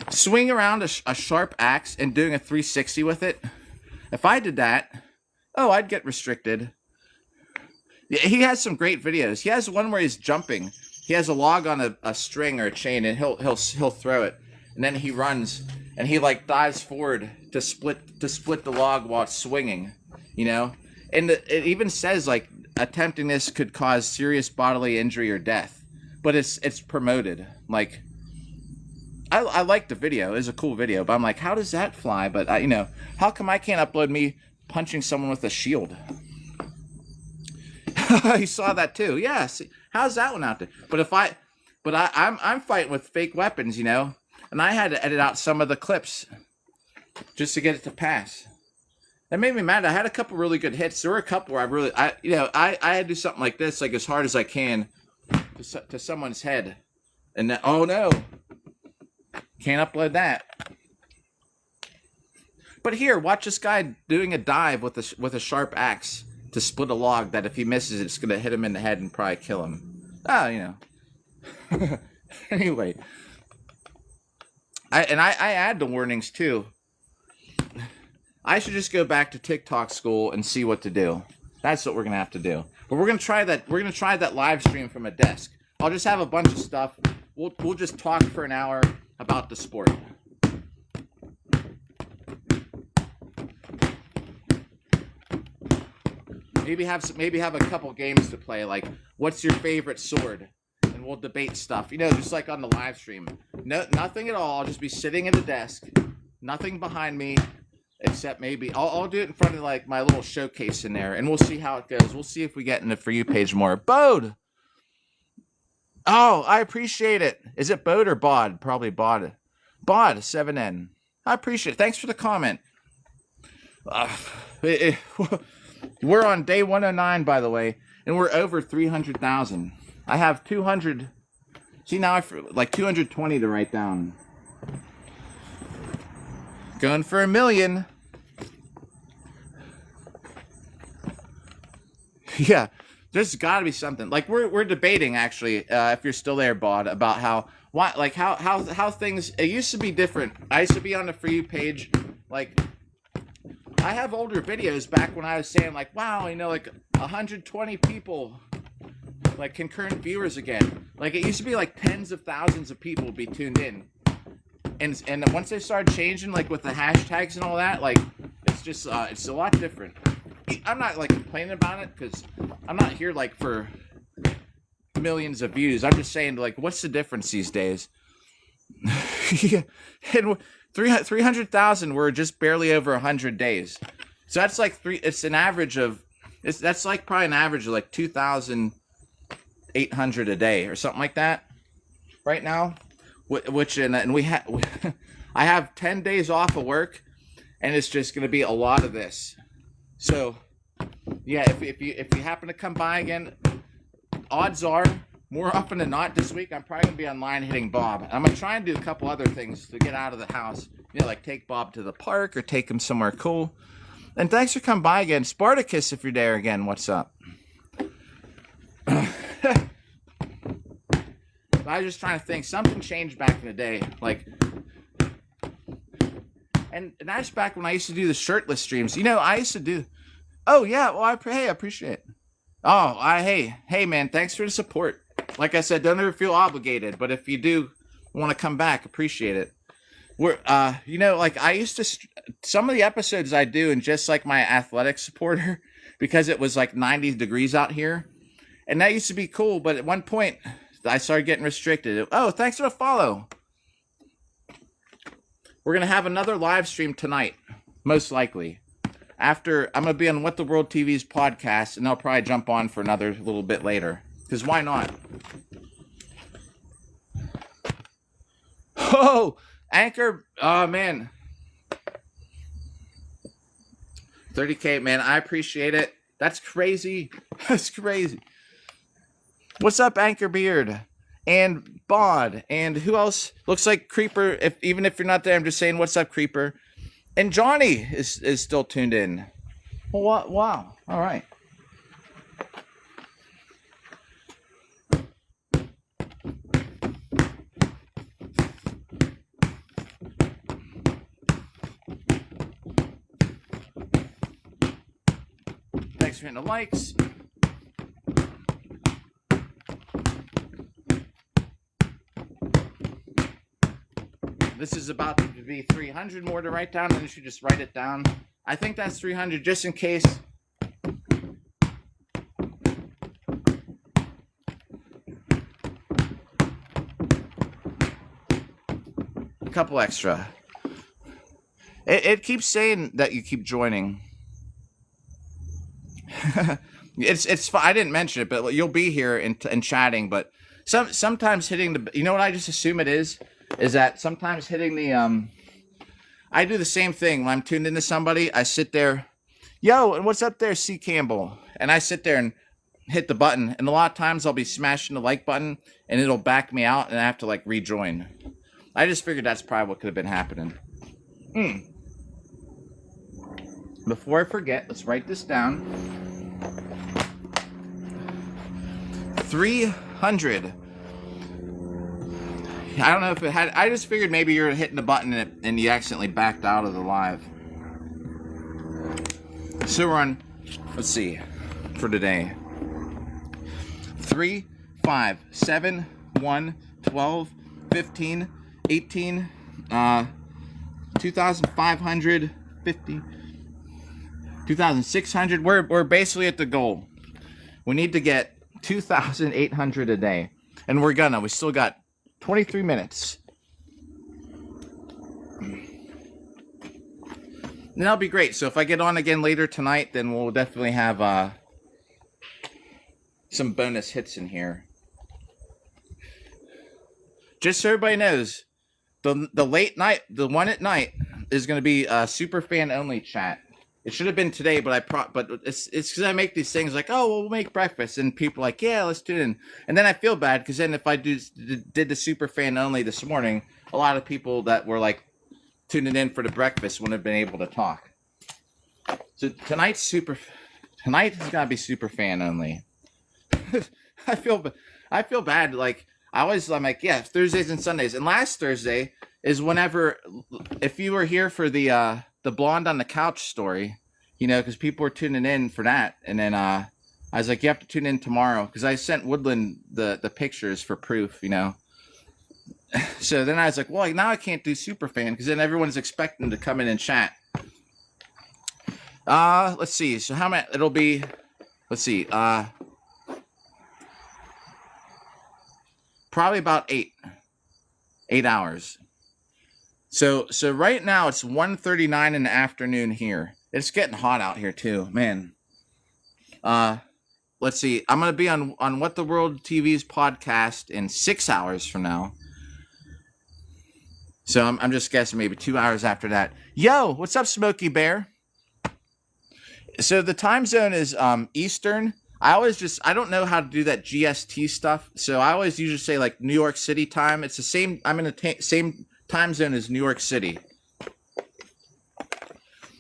Swing around a sharp axe and doing a 360 with it. If I did that, I'd get restricted. He has some great videos. He has one where he's jumping. He has a log on a string or a chain, and he'll throw it, and then he runs and he like dives forward to split the log while it's swinging. And it even says like attempting this could cause serious bodily injury or death, but it's promoted. Like, I like the video. It's a cool video, but I'm like, how does that fly? But how come I can't upload me punching someone with a shield? You saw that too. Yeah. See, how's that one out there? But I'm fighting with fake weapons, and I had to edit out some of the clips just to get it to pass. That made me mad. I had a couple really good hits. There were a couple where I had to do something like this, like as hard as I can to someone's head, and then, oh no. Can't upload that. But here, watch this guy doing a dive with a sharp axe to split a log that if he misses, it's going to hit him in the head and probably kill him. Anyway. I add the warnings too. I should just go back to TikTok school and see what to do. That's what we're going to have to do. But we're going to try that. We're going to try that live stream from a desk. I'll just have a bunch of stuff. We'll just talk for an hour about the sport. Maybe have a couple games to play, like what's your favorite sword, and we'll debate stuff. Just like on the live stream. No, nothing at all. I'll just be sitting at a desk, nothing behind me, except maybe I'll do it in front of like my little showcase in there, and we'll see how it goes. We'll see if we get in the For You page more. Bode. Oh, I appreciate it. Is it Bode or Bod? Probably Bod. Bod, 7N. I appreciate it. Thanks for the comment. We're on day 109, by the way, and we're over 300,000. I have 200. See, now I like 220 to write down. Going for 1 million. Yeah. There's got to be something. Like we're debating actually, if you're still there, Bod, about how things. It used to be different. I used to be on the For You page. Like I have older videos back when I was saying like, wow, like 120 people, like concurrent viewers again. Like it used to be like tens of thousands of people would be tuned in, and once they started changing, like with the hashtags and all that, like it's just it's a lot different. I'm not like complaining about it because I'm not here like for millions of views. I'm just saying like, what's the difference these days? Yeah. And 300,000 were just barely over 100 days. So that's like it's an average of that's like probably an average of like 2,800 a day or something like that right now. Which and we have I have 10 days off of work, and it's just going to be a lot of this. So, yeah, if you happen to come by again, odds are, more often than not, this week I'm probably going to be online hitting Bob. I'm going to try and do a couple other things to get out of the house. Like take Bob to the park or take him somewhere cool. And thanks for coming by again. Spartacus, if you're there again, what's up? I was just trying to think. Something changed back in the day. And that's back when I used to do the shirtless streams. I used to do... Oh, yeah. Well, I appreciate it. Oh, hey, man. Thanks for the support. Like I said, don't ever feel obligated. But if you do want to come back, appreciate it. I used to... Some of the episodes I do in just like my athletic supporter, because it was like 90 degrees out here. And that used to be cool. But at one point, I started getting restricted. Oh, thanks for the follow. We're going to have another live stream tonight, most likely. After, I'm going to be on What the World TV's podcast, and I'll probably jump on for another little bit later. Because why not? Oh, Anchor, oh, man. 30K, man, I appreciate it. That's crazy. That's crazy. What's up, Anchor Beard? And Bod, and who else? Looks like Creeper. Even if you're not there, I'm just saying, what's up, Creeper? And Johnny is still tuned in. Well, wow. All right. Thanks for hitting the likes. This is about to be 300 more to write down, and you should just write it down. I think that's 300 just in case. A couple extra. It keeps saying that you keep joining. It's I didn't mention it, but you'll be here and chatting. But sometimes hitting the, you know what I just assume it is that sometimes hitting the I do the same thing when I'm tuned into somebody. I sit there, yo, and what's up there, C. Campbell? And I sit there and hit the button, and a lot of times I'll be smashing the like button, and it'll back me out, and I have to like rejoin. I just figured that's probably what could have been happening. Before I forget, let's write this down. 300. I don't know if it had... I just figured maybe you're hitting the button and you accidentally backed out of the live. So we're on... Let's see. For today. 3, 5, 7, 1, 12, 15, 18, 2,550, 2,600. We're basically at the goal. We need to get 2,800 a day. And we still got 23 minutes. And that'll be great. So if I get on again later tonight, then we'll definitely have some bonus hits in here. Just so everybody knows, the late night, the one at night, is going to be a super fan only chat. It should have been today, but it's because I make these things like, oh, we'll make breakfast, and people are like, yeah, let's do it. And then I feel bad because then if I did the super fan only this morning, a lot of people that were like tuning in for the breakfast wouldn't have been able to talk. So tonight is gotta be super fan only. I feel bad. Like I'm like, yeah, Thursdays and Sundays. And last Thursday is whenever, if you were here for the blonde on the couch story, because people were tuning in for that. And then I was like, you have to tune in tomorrow because I sent Woodland the pictures for proof, So then I was like, well, now I can't do Superfan because then everyone's expecting to come in and chat. Let's see. So how many? It'll be, let's see. Probably about 8 hours. So right now it's 1:39 in the afternoon here. It's getting hot out here too, man. Let's see. I'm gonna be on What the World TV's podcast in 6 hours from now. So I'm just guessing maybe 2 hours after that. Yo, what's up, Smokey Bear? So the time zone is Eastern. I don't know how to do that GST stuff. So I always usually say like New York City time. It's the same. I'm in the same time zone as New York City.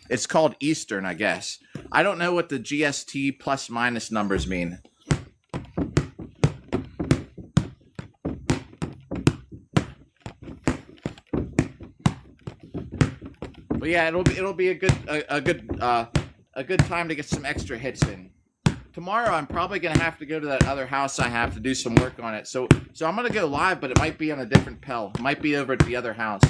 It's called Eastern, I guess. I don't know what the GST plus minus numbers mean. But yeah, it'll be a good time to get some extra hits in. Tomorrow I'm probably gonna have to go to that other house I have to do some work on it. So I'm gonna go live, but it might be on a different Pell. It might be over at the other house.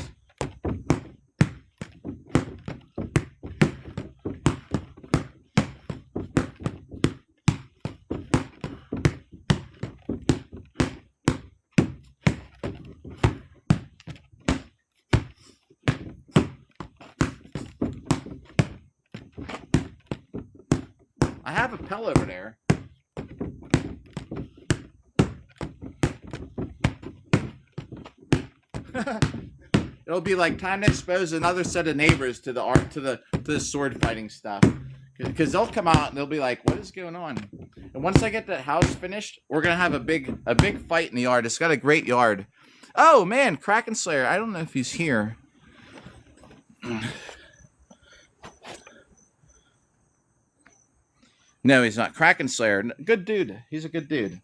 I have a Pell over there. It'll be like time to expose another set of neighbors to the sword fighting stuff, because they'll come out and they'll be like, "What is going on?" And once I get that house finished, we're gonna have a big fight in the yard. It's got a great yard. Oh man, Kraken Slayer. I don't know if he's here. No, he's not. Kraken Slayer. Good dude. He's a good dude.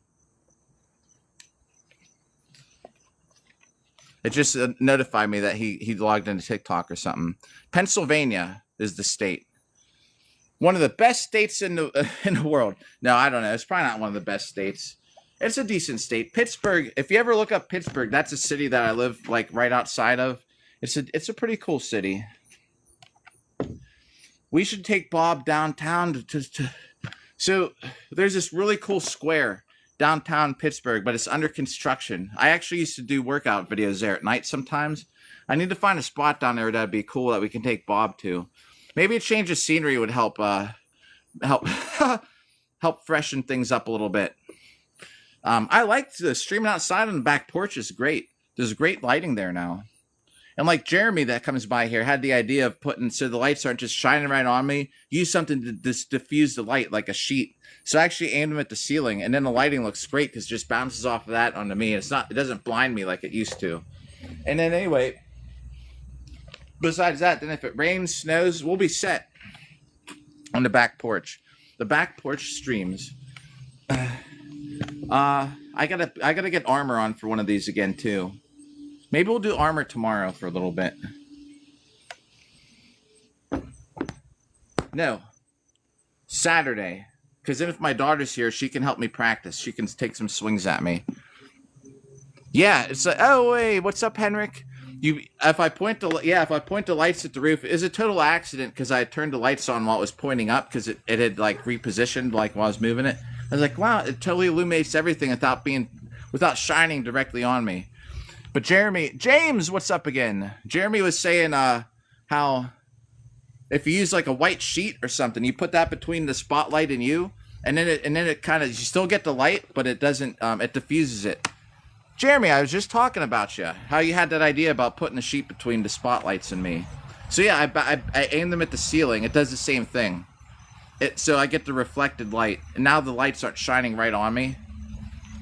It just notified me that he logged into TikTok or something. Pennsylvania is the state. One of the best states in the world. No, I don't know. It's probably not one of the best states. It's a decent state. Pittsburgh. If you ever look up Pittsburgh, that's a city that I live like right outside of. It's a pretty cool city. We should take Bob downtown to So there's this really cool square downtown Pittsburgh, but it's under construction. I actually used to do workout videos there at night sometimes. I need to find a spot down there that'd be cool that we can take Bob to. Maybe a change of scenery would help help freshen things up a little bit. I like the streaming outside on the back porch is great. There's great lighting there now. And like Jeremy that comes by here had the idea of putting, so the lights aren't just shining right on me, use something to diffuse the light like a sheet. So I actually aimed them at the ceiling, and then the lighting looks great because it just bounces off of that onto me. It doesn't blind me like it used to. And then anyway, besides that, then if it rains, snows, we'll be set on the back porch. The back porch streams. I gotta get armor on for one of these again too. Maybe we'll do armor tomorrow for a little bit. No. Saturday. Because then if my daughter's here, she can help me practice. She can take some swings at me. Yeah, it's like, oh, wait, what's up, Henrik? If I point the lights at the roof, it's a total accident because I turned the lights on while it was pointing up because it had like repositioned like while I was moving it. I was like, wow, it totally illuminates everything without shining directly on me. But James, what's up again? Jeremy was saying how if you use like a white sheet or something, you put that between the spotlight and you, and then it kind of, you still get the light, but it doesn't, it diffuses it. Jeremy, I was just talking about you, how you had that idea about putting a sheet between the spotlights and me. So yeah, I aim them at the ceiling. It does the same thing. So I get the reflected light, and now the lights aren't shining right on me,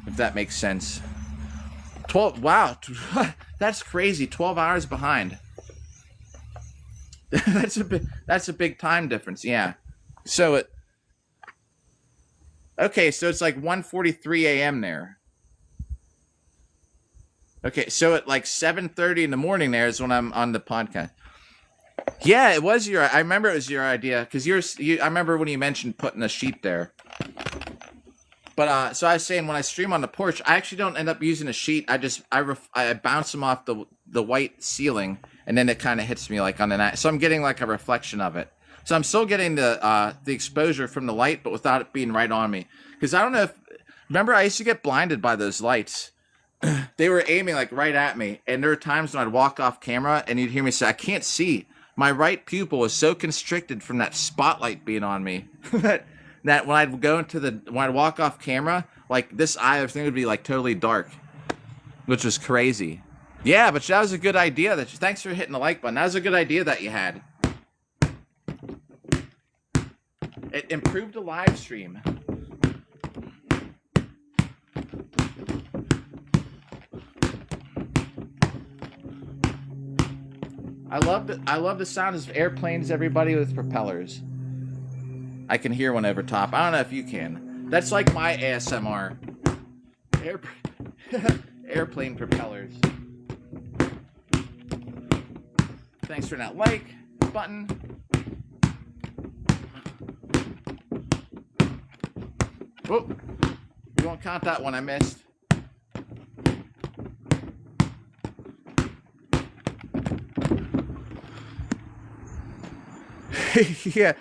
if that makes sense. 12, wow, that's crazy. 12 hours behind. That's a big time difference. Yeah. So so it's like 1:43 a.m. there. Okay, so at like 7:30 in the morning there is when I'm on the podcast. Yeah, I remember it was your idea because I remember when you mentioned putting a sheet there. But so I was saying when I stream on the porch, I actually don't end up using a sheet. I bounce them off the white ceiling, and then it kind of hits me like on the night. So I'm getting like a reflection of it. So I'm still getting the exposure from the light, but without it being right on me. Because I don't know remember I used to get blinded by those lights. They were aiming like right at me, and there were times when I'd walk off camera, and you'd hear me say, "I can't see." My right pupil is so constricted from that spotlight being on me that when I'd walk off camera, like this eye of thing would be like totally dark, which was crazy. Yeah, but that was a good idea. Thanks for hitting the like button. That was a good idea that you had. It improved the live stream. I love the sound of airplanes, everybody, with propellers. I can hear one over top. I don't know if you can. That's like my ASMR. Airplane propellers. Thanks for that like button. Oh, we won't count that one I missed. Yeah,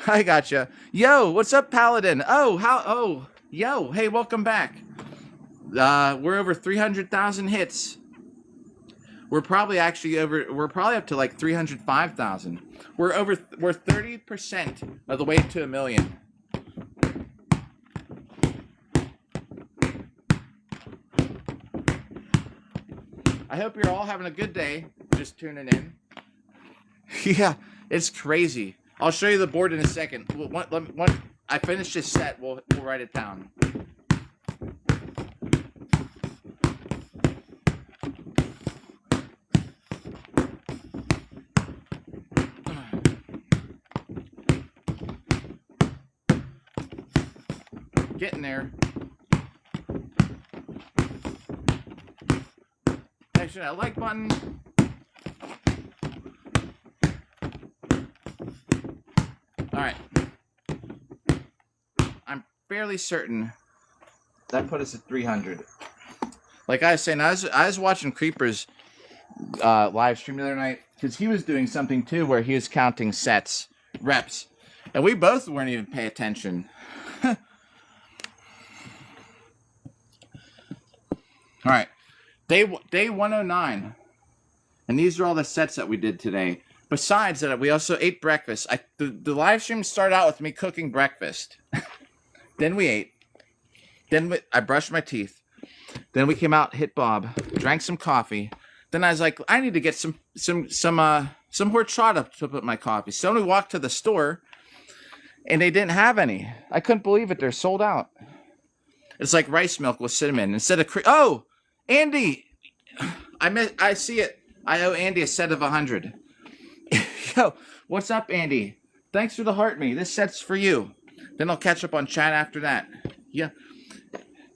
I gotcha. Yo, what's up, Paladin? Yo, hey, welcome back. We're over 300,000 hits. We're probably up to like 305,000. We're 30% of the way to 1 million. I hope you're all having a good day, just tuning in. Yeah, it's crazy. I'll show you the board in a second. When I finish this set, we'll write it down. Getting there. Thanks for that like button. Alright. I'm fairly certain that put us at 300. Like I was saying, I was watching Creeper's live stream the other night, because he was doing something too where he was counting reps. And we both weren't even paying attention. Alright. Day 109. And these are all the sets that we did today. Besides that, we also ate breakfast. The live stream started out with me cooking breakfast. Then we ate. Then I brushed my teeth. Then we came out, hit Bob, drank some coffee. Then I was like, I need to get some horchata to put in my coffee. So we walked to the store, and they didn't have any. I couldn't believe it. They're sold out. It's like rice milk with cinnamon instead of cream. Oh, Andy, I see it. I owe Andy a set of 100. Yo, what's up, Andy? Thanks for the heart me. This set's for you. Then I'll catch up on chat after that. Yeah.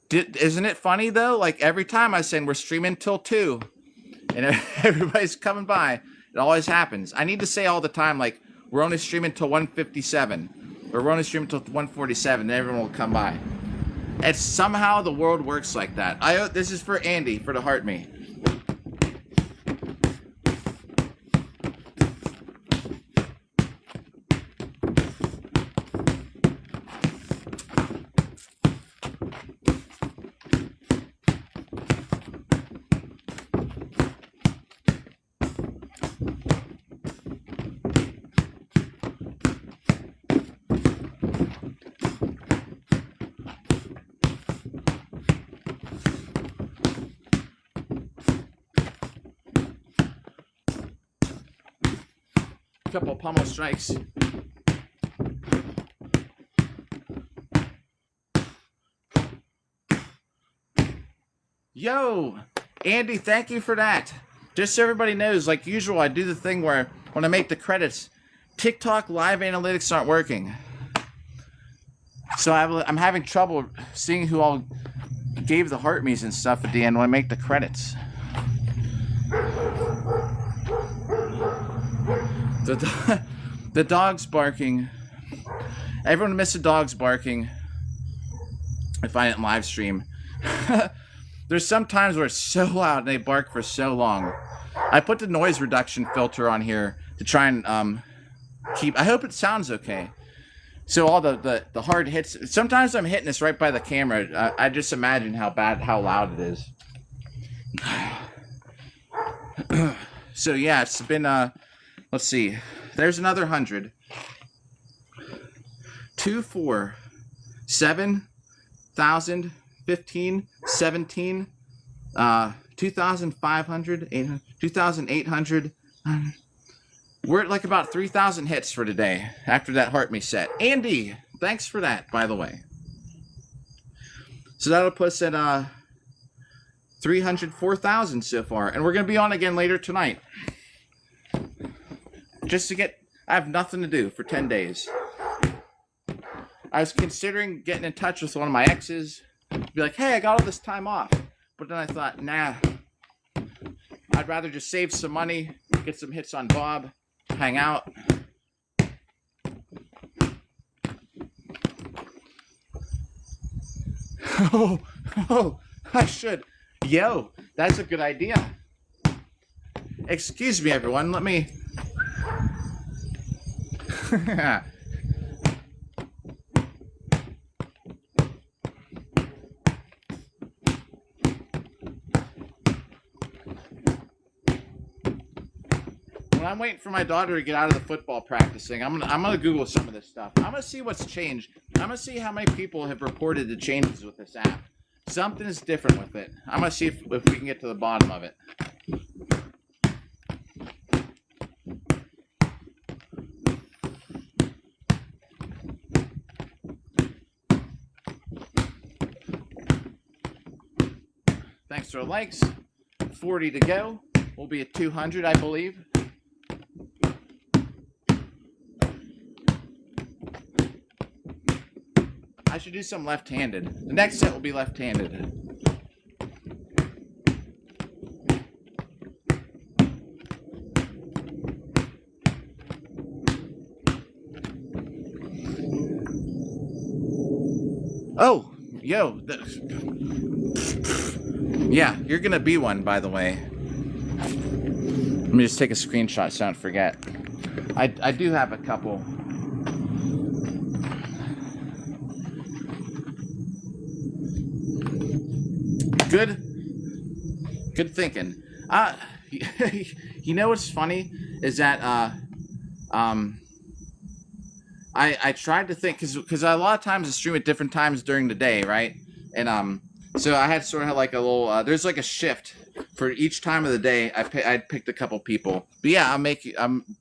Isn't it funny, though? Like, every time I say we're streaming till 2, and everybody's coming by, it always happens. I need to say all the time, like, we're only streaming till 1:57, or we're only streaming till 1:47, then everyone will come by. It's somehow the world works like that. This is for Andy, for the heart me. Couple of pummel strikes. Yo, Andy, thank you for that. Just so everybody knows, like usual, I do the thing where when I make the credits, TikTok live analytics aren't working. So I'm having trouble seeing who all gave the heart me's and stuff at the end when I make the credits. The dog's barking. Everyone missed the dog's barking. If I didn't live stream. There's some times where it's so loud and they bark for so long. I put the noise reduction filter on here to try and keep. I hope it sounds okay. So all the hard hits. Sometimes I'm hitting this right by the camera. I just imagine how loud it is. So yeah, it's been let's see. There's another 100. 2, 4, 7, 1,000, 15, 17, 2,500, 800, 2,800. We're at like about 3,000 hits for today after that Heart Me set. Andy, thanks for that, by the way. So that'll put us at 304,000 so far. And we're going to be on again later tonight. Just to get... I have nothing to do for 10 days. I was considering getting in touch with one of my exes. Be like, hey, I got all this time off. But then I thought, nah. I'd rather just save some money, get some hits on Bob, hang out. Oh, I should. Yo, that's a good idea. Excuse me, everyone. Let me... When I'm waiting for my daughter to get out of the football practicing, I'm gonna Google some of this stuff. I'm gonna see what's changed. I'm gonna see how many people have reported the changes with this app. Something is different with it. I'm gonna see if we can get to the bottom of it. Thanks for the likes. 40 to go. We'll be at 200, I believe. I should do some left-handed. The next set will be left-handed. Oh, yo. Yeah, you're gonna be one, by the way. Let me just take a screenshot so I don't forget. I do have a couple. Good thinking. You know what's funny is that I tried to think because a lot of times I stream at different times during the day, right? And so I had sort of like a little there's like a shift for each time of the day. I'd picked a couple people, but yeah, I'm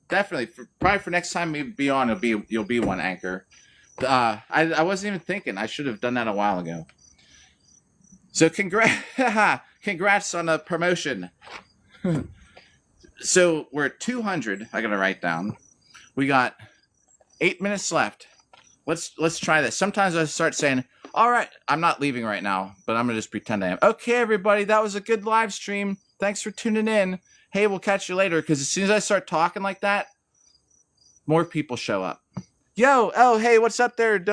definitely probably for next time we be on you'll be one anchor. I wasn't even thinking. I should have done that a while ago. So congrats on the promotion. So we're at 200. I gotta write down. We got 8 minutes left. Let's try this. Sometimes I start saying, all right, I'm not leaving right now, but I'm gonna just pretend I am. Okay, everybody, that was a good live stream. Thanks for tuning in. Hey, we'll catch you later. Because as soon as I start talking like that, more people show up. Yo, oh, hey, what's up there?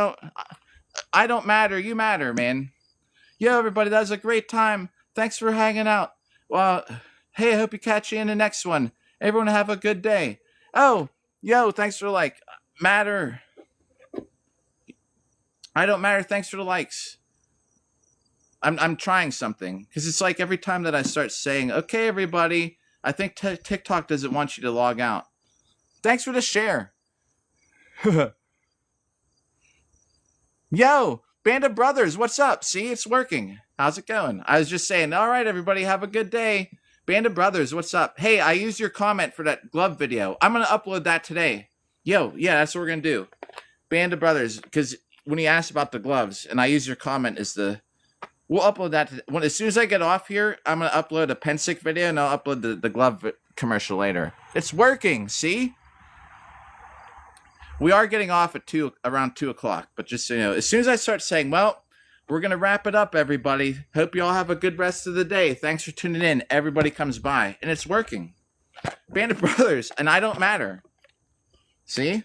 I don't matter. You matter, man. Yo, everybody, that was a great time. Thanks for hanging out. Well, hey, I hope you catch you in the next one. Everyone have a good day. Oh, yo, thanks for matter. I don't matter. Thanks for the likes. I'm trying something because it's like every time that I start saying, okay, everybody, I think TikTok doesn't want you to log out. Thanks for the share. Yo, Band of Brothers, what's up? See, it's working. How's it going? I was just saying, all right, everybody, have a good day. Band of Brothers, what's up? Hey, I used your comment for that glove video. I'm going to upload that today. Yo, yeah, that's what we're going to do. Band of Brothers, because when he asked about the gloves, and I used your comment as we'll upload that. As soon as I get off here, I'm going to upload a Pensick video, and I'll upload the glove commercial later. It's working, see? We are getting off at around 2 o'clock, but just so you know, as soon as I start saying, well, we're going to wrap it up, everybody. Hope you all have a good rest of the day. Thanks for tuning in. Everybody comes by, and it's working. Band of Brothers, and I don't matter. See?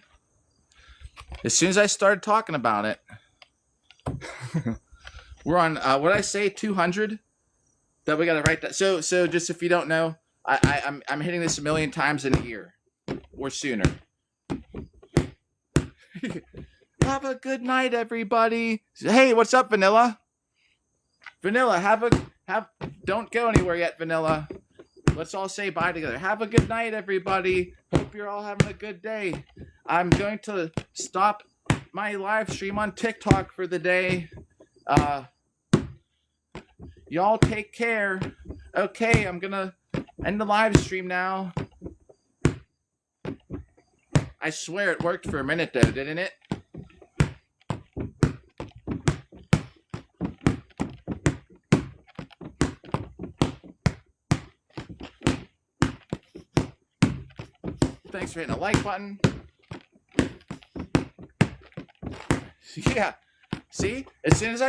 As soon as I started talking about it, we're on, what did I say, 200? That we got to write that. So just if you don't know, I'm hitting this 1 million times in a year or sooner. Have a good night, everybody. Hey, what's up, Vanilla? Vanilla, don't go anywhere yet, Vanilla. Let's all say bye together. Have a good night, everybody. Hope you're all having a good day. I'm going to stop my live stream on TikTok for the day. Y'all take care. Okay, I'm gonna end the live stream now. I swear it worked for a minute though, didn't it? Thanks for hitting the like button. Yeah. See, as soon as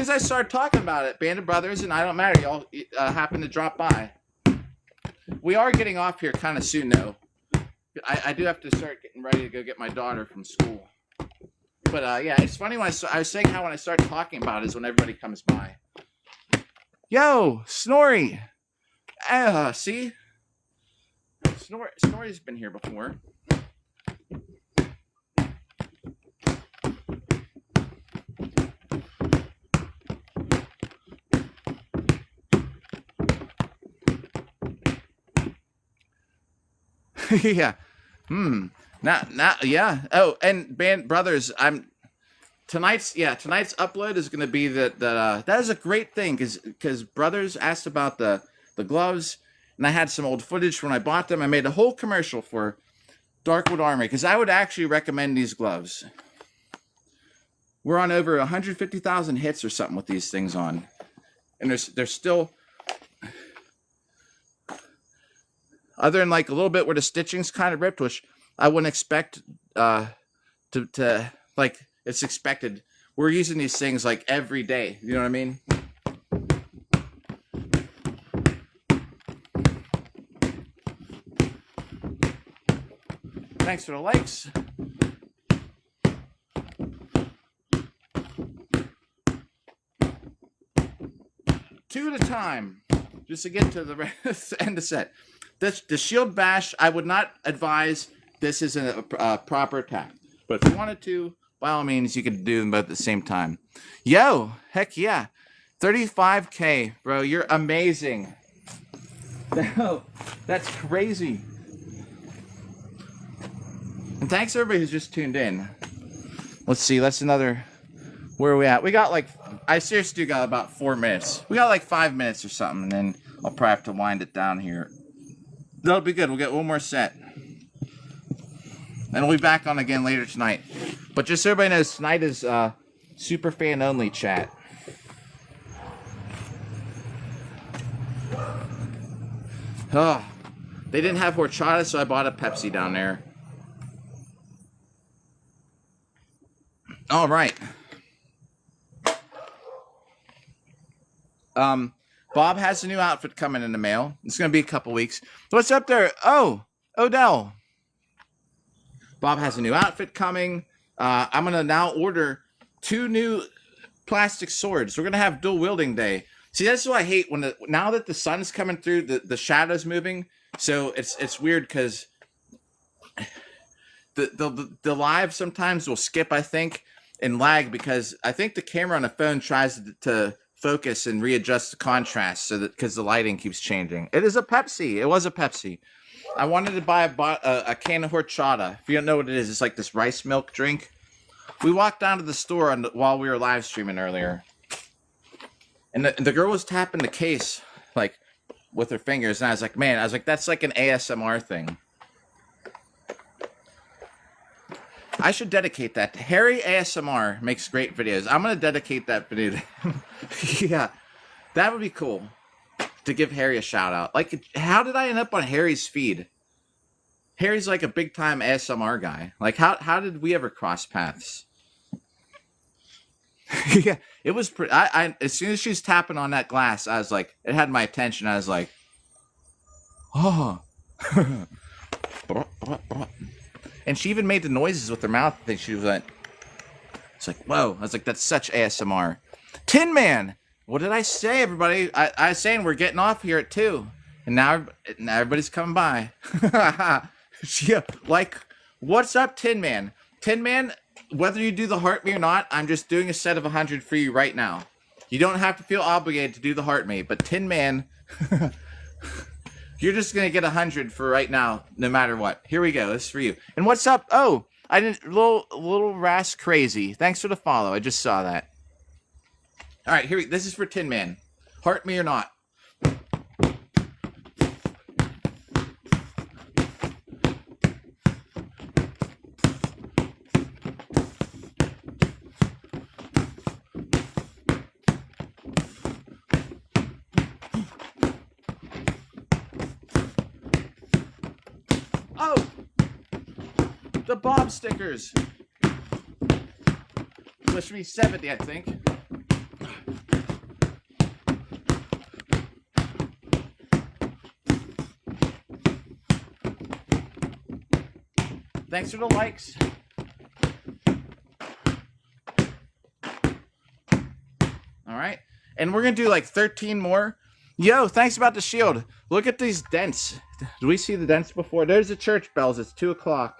I started talking about it, Band of Brothers and I Don't Matter, y'all happened to drop by. We are getting off here kind of soon, though. I do have to start getting ready to go get my daughter from school. But yeah, it's funny when I was saying how when I start talking about it is when everybody comes by. Yo, Snorri. See, Snorri's been here before. Yeah. Now, yeah. Oh, and Band Brothers, tonight's upload is gonna be that is a great thing because Brothers asked about the gloves, and I had some old footage when I bought them. I made a whole commercial for Darkwood Armory because I would actually recommend these gloves. We're on over 150,000 hits or something with these things on, and they're still. Other than like a little bit where the stitching's kind of ripped, which I wouldn't expect to like it's expected. We're using these things like every day. You know what I mean? Thanks for the likes. Two at a time, just to get to the end of set. The shield bash, I would not advise. This is a proper attack. But if you wanted to, by all means, you could do them both at the same time. Yo, heck yeah. 35K, bro. You're amazing. That's crazy. And thanks everybody who's just tuned in. Let's see. That's another... Where are we at? We got like... I seriously got about 4 minutes. We got like 5 minutes or something. And then I'll probably have to wind it down here. That'll be good. We'll get one more set. And we'll be back on again later tonight. But just so everybody knows, tonight is super fan only chat. Oh, they didn't have horchata, so I bought a Pepsi down there. All right. Bob has a new outfit coming in the mail. It's going to be a couple weeks. What's up there? Oh, Odell. Bob has a new outfit coming. I'm going to now order 2 new plastic swords. We're going to have dual wielding day. See, that's what I hate when now that the sun's coming through, the shadow's moving. So it's weird because the live sometimes will skip, I think, and lag because I think the camera on the phone tries to focus and readjust the contrast so that because the lighting keeps changing. It is a Pepsi. It was a Pepsi. I wanted to buy a can of horchata. If you don't know what it is, it's like this rice milk drink. We walked down to the store while we were live streaming earlier, and the girl was tapping the case like with her fingers, and I was like, that's like an ASMR thing. I should dedicate that. Harry ASMR makes great videos. I'm going to dedicate that video to him. Yeah, that would be cool to give Harry a shout out. Like, how did I end up on Harry's feed? Harry's like a big time ASMR guy. Like, how did we ever cross paths? Yeah, it was pretty. I as soon as she was tapping on that glass, I was like, it had my attention. I was like, oh. And she even made the noises with her mouth. I think she was like, it's like, whoa. I was like, that's such ASMR. Tin Man. What did I say, everybody? I was saying we're getting off here at 2. And now everybody's coming by. Yeah, like, what's up, Tin Man? Tin Man, whether you do the heart me or not, I'm just doing a set of 100 for you right now. You don't have to feel obligated to do the heart me. But Tin Man... You're just going to get 100 for right now, no matter what. Here we go. This is for you. And what's up? Oh, I didn't... Little Ras Crazy. Thanks for the follow. I just saw that. All right, this is for Tin Man. Heart me or not. the Bob stickers. This should be 70, I think. Thanks for the likes. All right. And we're going to do like 13 more. Yo, thanks about the shield. Look at these dents. Do we see the dents before? There's the church bells. It's 2 o'clock.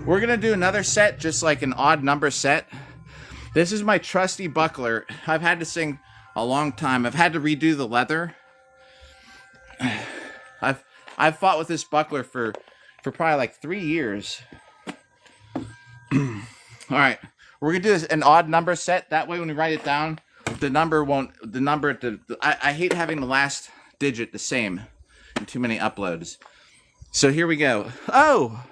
We're going to do another set, just like an odd number set. This is my trusty buckler. I've had this thing a long time. I've had to redo the leather. I've fought with this buckler for probably like 3 years. All right. We're going to do this an odd number set. That way when we write it down, the number won't, I hate having the last digit the same in too many uploads. So here we go. Oh!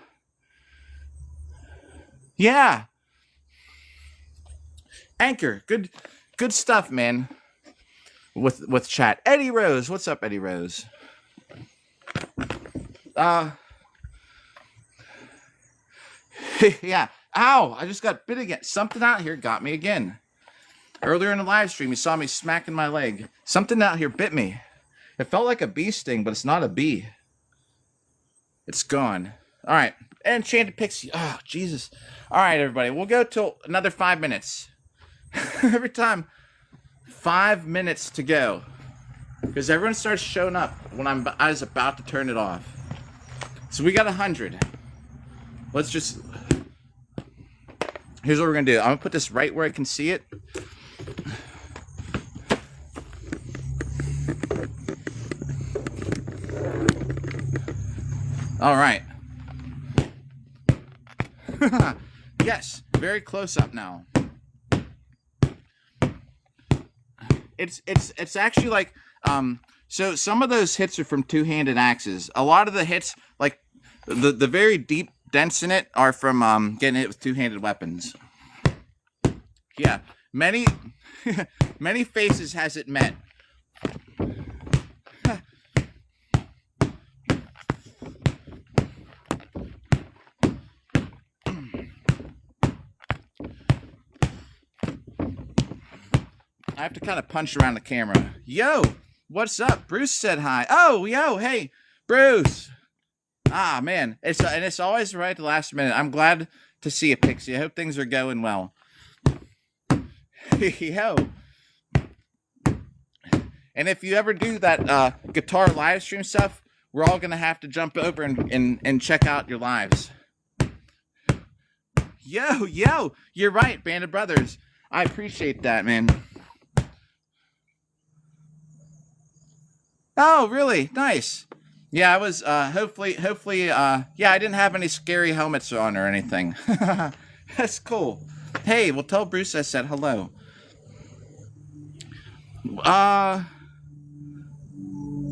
Yeah! Anchor. Good stuff, man. With chat. Eddie Rose. What's up, Eddie Rose? Yeah. Ow! I just got bit again. Something out here got me again. Earlier in the live stream, you saw me smacking my leg. Something out here bit me. It felt like a bee sting, but it's not a bee. It's gone. All right. Enchanted Pixie. Oh, Jesus. All right, everybody. We'll go till another 5 minutes. Every time. 5 minutes to go. Because everyone starts showing up when I was about to turn it off. So we got 100. Let's just... Here's what we're going to do. I'm going to put this right where I can see it. All right. Yes, very close up now. It's actually like so some of those hits are from two-handed axes. A lot of the hits, like the very deep dents in it, are from getting hit with two-handed weapons. Yeah, many many faces has it met. I have to kind of punch around the camera. Yo, what's up? Bruce said hi. Oh, yo, hey, Bruce. Ah, man, it's always right at the last minute. I'm glad to see you, Pixie. I hope things are going well. Yo. And if you ever do that guitar live stream stuff, we're all gonna have to jump over and check out your lives. Yo, you're right, Band of Brothers. I appreciate that, man. Oh, really? Nice. Yeah, I was, hopefully, yeah, I didn't have any scary helmets on or anything. That's cool. Hey, well, tell Bruce I said hello.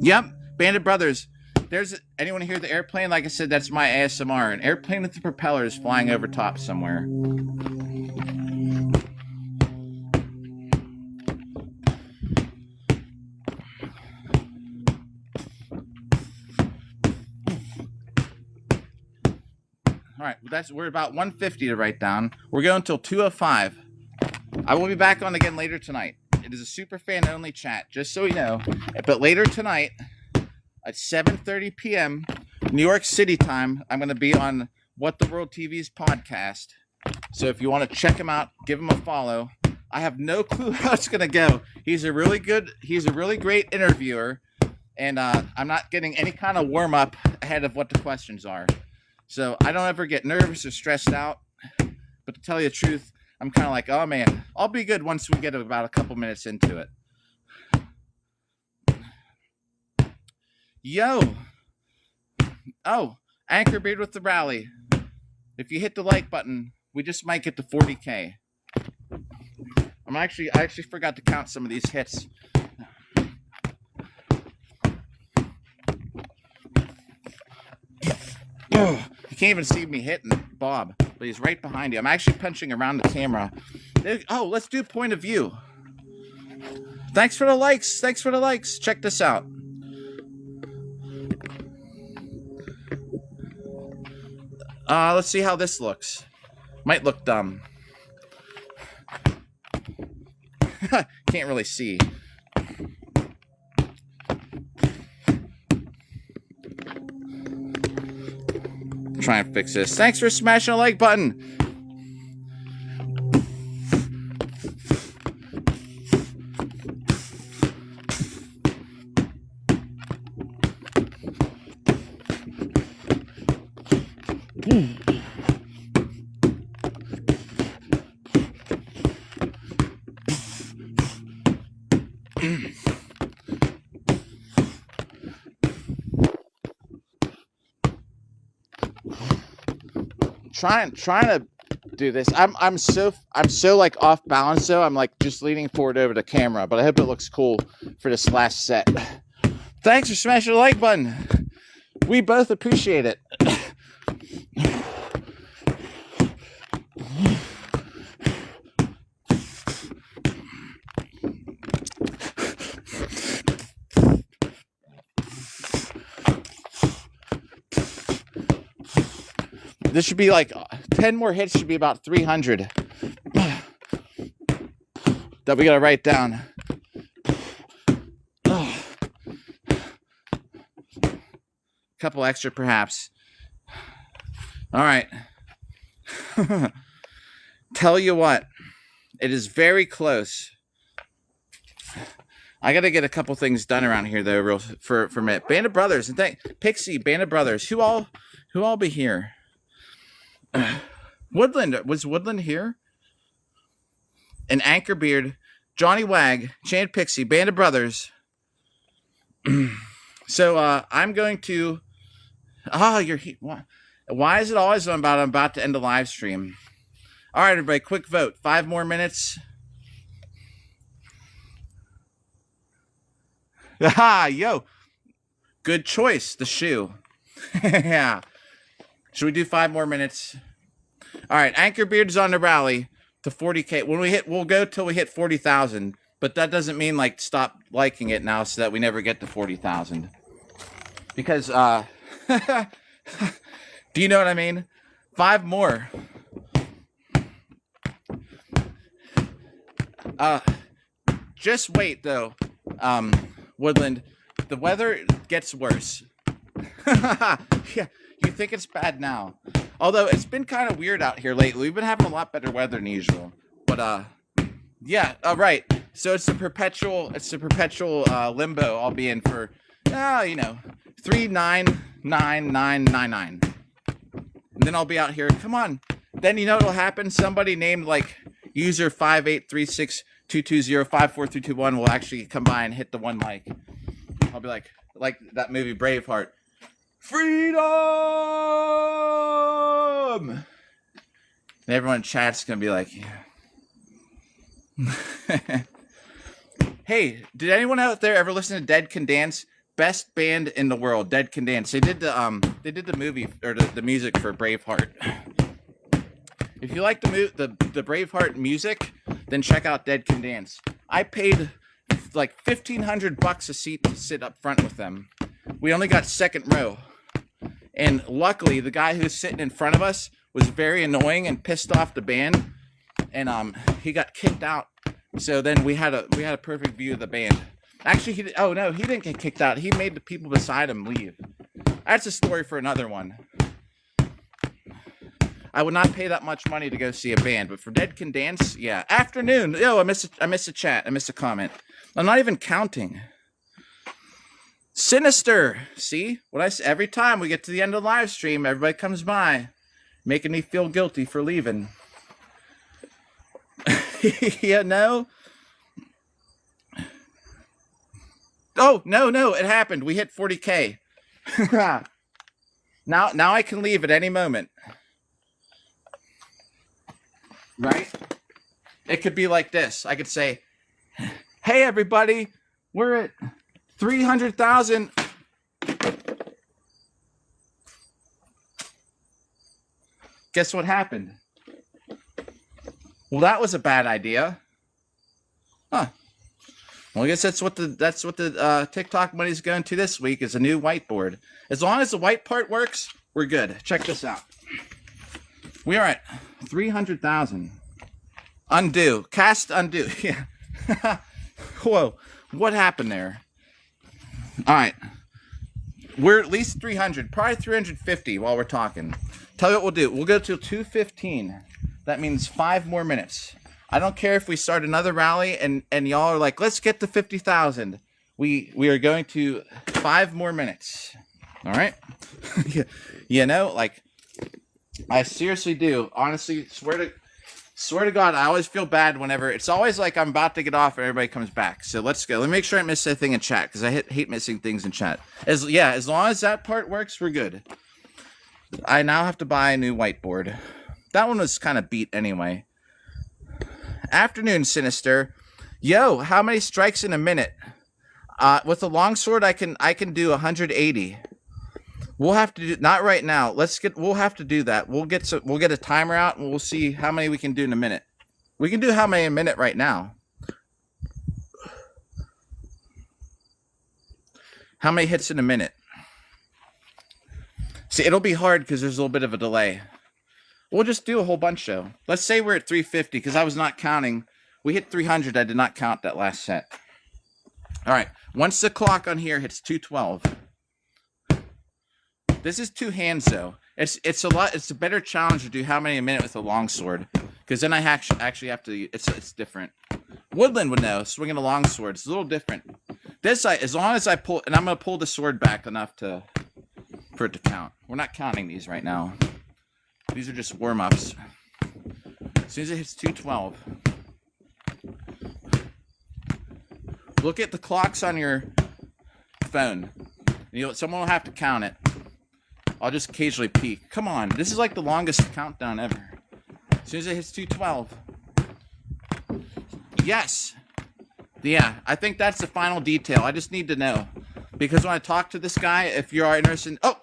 Yep, Bandit Brothers. There's, anyone hear the airplane? Like I said, that's my ASMR. An airplane with the propellers flying over top somewhere. All right, we're about 150 to write down. We're going until 2:05. I will be back on again later tonight. It is a super fan only chat, just so you know. But later tonight at 7:30 p.m. New York City time, I'm going to be on What the World TV's podcast. So if you want to check him out, give him a follow. I have no clue how it's going to go. He's a really great interviewer, and I'm not getting any kind of warm up ahead of what the questions are. So I don't ever get nervous or stressed out. But to tell you the truth, I'm kind of like, oh man, I'll be good once we get about a couple minutes into it. Yo. Oh, Anchor Beard with the rally. If you hit the like button, we just might get to 40K. I actually forgot to count some of these hits. You can't even see me hitting Bob, but he's right behind you. I'm actually punching around the camera. Oh, let's do point of view. Thanks for the likes. Thanks for the likes. Check this out. Let's see how this looks. Might look dumb. Can't really see. Try and fix this. Thanks for smashing the like button. Trying to do this. I'm so like off balance though. I'm like just leaning forward over the camera, but I hope it looks cool for this last set. Thanks for smashing the like button. We both appreciate it. This should be like 10 more hits, should be about 300 that we gotta write down. Couple extra perhaps. All right. Tell you what, it is very close. I gotta get a couple things done around here though, real for a minute. Band of Brothers and thank Pixie, Band of Brothers. Who all be here? Woodland, was Woodland here? And Anchorbeard, Johnny Wag, Chant Pixie, Band of Brothers. So I'm going to. You're here. Why is it always I'm about to end the live stream? All right, everybody, quick vote. 5 more minutes. Yo, good choice. The shoe. Yeah. Should we do 5 more minutes? All right, Anchorbeard's on the rally to 40K. When we hit, we'll go till we hit 40,000. But that doesn't mean like stop liking it now so that we never get to 40,000. Because do you know what I mean? 5 more. Just wait though, Woodland. The weather gets worse. Yeah. You think it's bad now, although it's been kind of weird out here lately. We've been having a lot better weather than usual, but yeah, right. So it's the perpetual limbo I'll be in for 399999, and then I'll be out here. Come on, then you know what'll happen? Somebody named like user 5836220543221 will actually come by and hit the 1 like. I'll be like that movie Braveheart. Freedom! And everyone in chat's gonna be like, yeah. Hey, did anyone out there ever listen to Dead Can Dance? Best band in the world, Dead Can Dance. They did the movie or the music for Braveheart. If you like the Braveheart music, then check out Dead Can Dance. I paid like $1,500 a seat to sit up front with them. We only got second row. And luckily, the guy who's sitting in front of us was very annoying and pissed off the band, and he got kicked out. So then we had a perfect view of the band. Actually, he didn't get kicked out. He made the people beside him leave. That's a story for another one. I would not pay that much money to go see a band, but for Dead Can Dance, yeah. Afternoon. Yo, I missed a chat. I missed a comment. I'm not even counting. Sinister. See what I say every time we get to the end of the live stream, everybody comes by, making me feel guilty for leaving. Yeah, no. Oh, no, it happened. We hit 40K. Now I can leave at any moment. Right? It could be like this. I could say, hey, everybody, we're at 300,000. Guess what happened? Well, that was a bad idea. Huh. Well, I guess that's what the TikTok money's going to this week is a new whiteboard. As long as the white part works, we're good. Check this out. We are at 300,000. Undo. Cast undo. Yeah. Whoa. What happened there? All right. We're at least 300. Probably 350 while we're talking. Tell you what we'll do. We'll go till 2:15. That means 5 more minutes. I don't care if we start another rally and y'all are like, let's get to 50,000. We are going to 5 more minutes. All right? You know, like, I seriously do. Honestly, swear to God, I always feel bad whenever it's always like I'm about to get off and everybody comes back. So let's go. Let me make sure I miss anything in chat because I hate missing things in chat. As long as that part works, we're good. I now have to buy a new whiteboard. That one was kind of beat anyway. Afternoon, Sinister. Yo, how many strikes in a minute? With a longsword, I can do 180. We'll have to do not right now. We'll have to do that. We'll get a timer out and we'll see how many we can do in a minute. We can do how many in a minute right now. How many hits in a minute? See, it'll be hard because there's a little bit of a delay. We'll just do a whole bunch though. Let's say we're at 350 because I was not counting. We hit 300. I did not count that last set. All right. Once the clock on here hits 212. This is 2 hands though. It's a better challenge to do how many a minute with a longsword, because then I actually have to. It's different. Woodland would know. Swinging a longsword, it's a little different. This as long as I pull, and I'm gonna pull the sword back enough for it to count. We're not counting these right now. These are just warm ups. As soon as it hits 212, look at the clocks on your phone. Someone will have to count it. I'll just occasionally peek. Come on, this is like the longest countdown ever. As soon as it hits 212. Yes. Yeah, I think that's the final detail. I just need to know. Because when I talk to this guy, if you are interested in... Oh!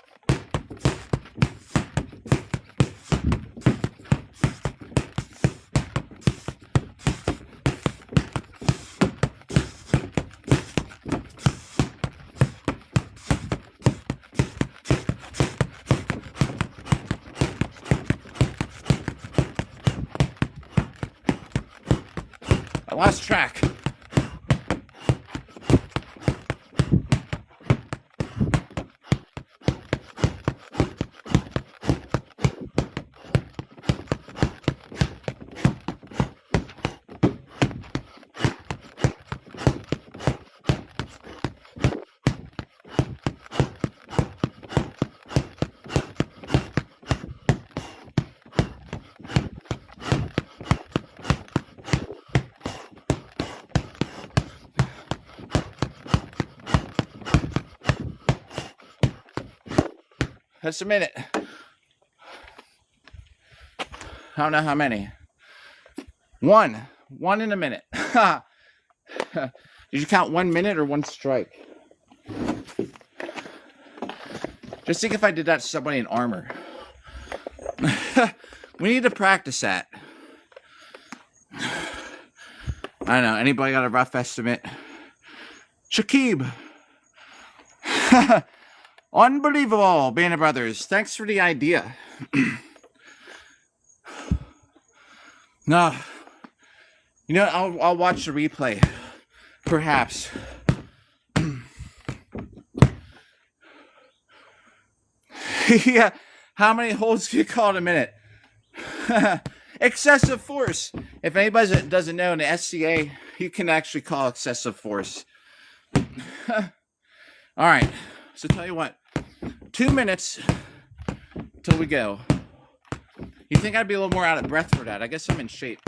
I lost track. That's a minute. I don't know how many. One in a minute. Did you count 1 minute or 1 strike? Just think if I did that to somebody in armor. We need to practice that. I don't know. Anybody got a rough estimate? Shakib. Unbelievable, Band of Brothers. Thanks for the idea. No. You know, I'll watch the replay. Perhaps. Yeah. How many holds do you call in a minute? Excessive force. If anybody doesn't know, in the SCA, you can actually call excessive force. All right. So tell you what. 2 minutes till we go. You think I'd be a little more out of breath for that? I guess I'm in shape.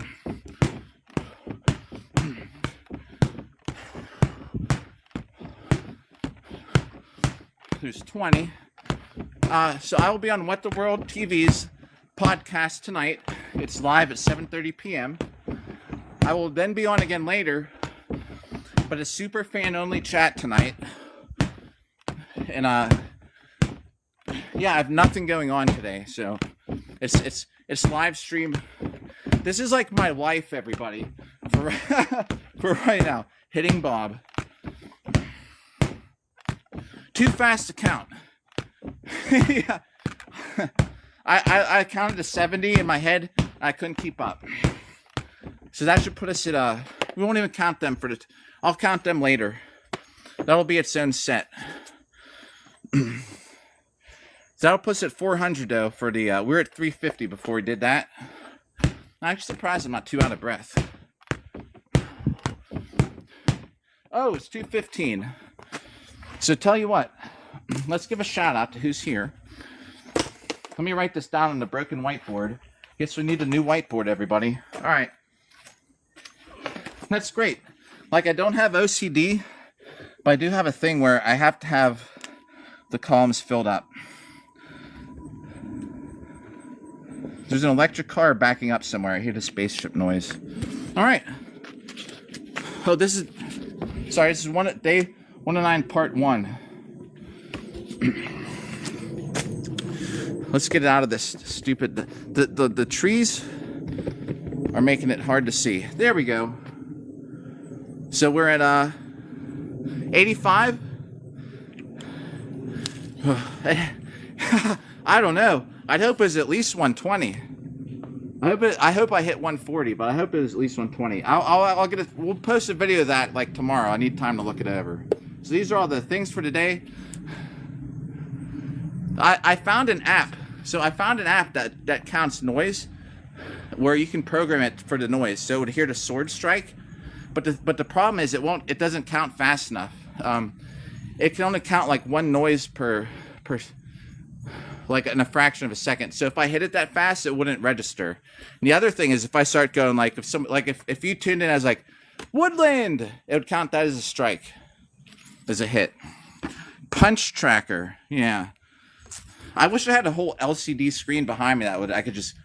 There's 20. So I will be on What the World TV's podcast tonight. It's live at 7:30 p.m. I will then be on again later, but a super fan only chat tonight. And yeah, I have nothing going on today, so it's live stream. This is like my life, everybody, for right now. Hitting Bob. Too fast to count. Yeah. I counted to 70 in my head. And I couldn't keep up. So that should put us at we won't even count them for the. I'll count them later. That'll be its own set. So that'll put us at 400 though for the. We were at 350 before we did that. I'm actually surprised I'm not too out of breath. Oh, it's 2:15. So tell you what, let's give a shout out to who's here. Let me write this down on the broken whiteboard. Guess we need a new whiteboard, everybody. All right. That's great. Like, I don't have OCD, but I do have a thing where I have to have the columns filled up. There's an electric car backing up somewhere. I hear the spaceship noise. All right. Oh, this is... Sorry, this is day 109, part 1. Let's get it out of this stupid... The trees are making it hard to see. There we go. So we're at 85. I don't know. I'd hope it's at least 120. I hope I hit 140, but I hope it's at least 120. I'll get it. We'll post a video of that like tomorrow. I need time to look it over. So these are all the things for today. I found an app. So I found an app that counts noise, where you can program it for the noise. So it would hear the sword strike, but the problem is it doesn't count fast enough. It can only count like one noise per like in a fraction of a second. So if I hit it that fast, it wouldn't register. And the other thing is if I start going like if you tuned in as like woodland, it would count that as a strike, as a hit. Punch tracker, yeah. I wish I had a whole LCD screen behind me I could just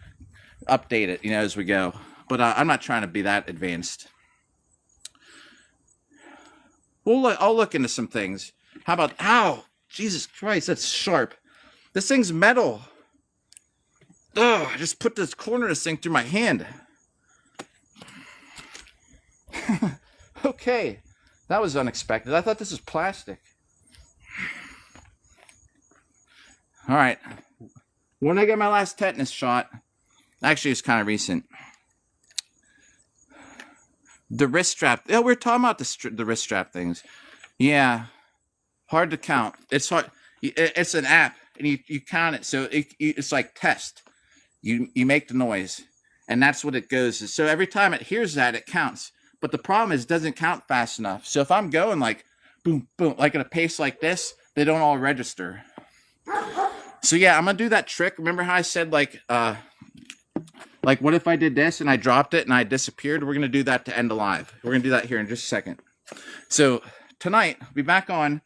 update it, as we go. But I'm not trying to be that advanced. I'll look into some things. How about, ow, Jesus Christ, that's sharp. This thing's metal. Ugh, I just put this corner of this thing through my hand. Okay, that was unexpected. I thought this was plastic. All right. When I get my last tetanus shot, actually it's kind of recent. The wrist strap. Yeah, we're talking about the wrist strap things. Yeah, hard to count. It's hard. It's an app, and you count it. So it's like test. You make the noise, and that's what it goes. So every time it hears that, it counts. But the problem is it doesn't count fast enough. So if I'm going like boom, boom, like at a pace like this, they don't all register. So yeah, I'm gonna do that trick. Remember how I said like what if I did this and I dropped it and I disappeared? We're gonna do that to end alive. We're gonna do that here in just a second. So tonight, I'll be back on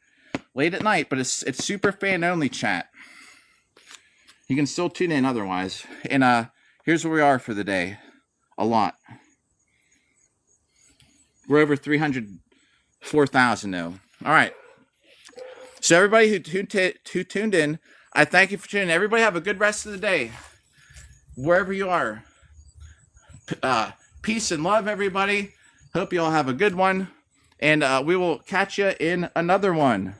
late at night, but it's super fan only chat. You can still tune in otherwise. And here's where we are for the day. A lot. We're over 304,000 now. All right. So everybody who tuned in, I thank you for tuning in. Everybody have a good rest of the day, wherever you are. Peace and love, everybody. Hope you all have a good one. And we will catch you in another one.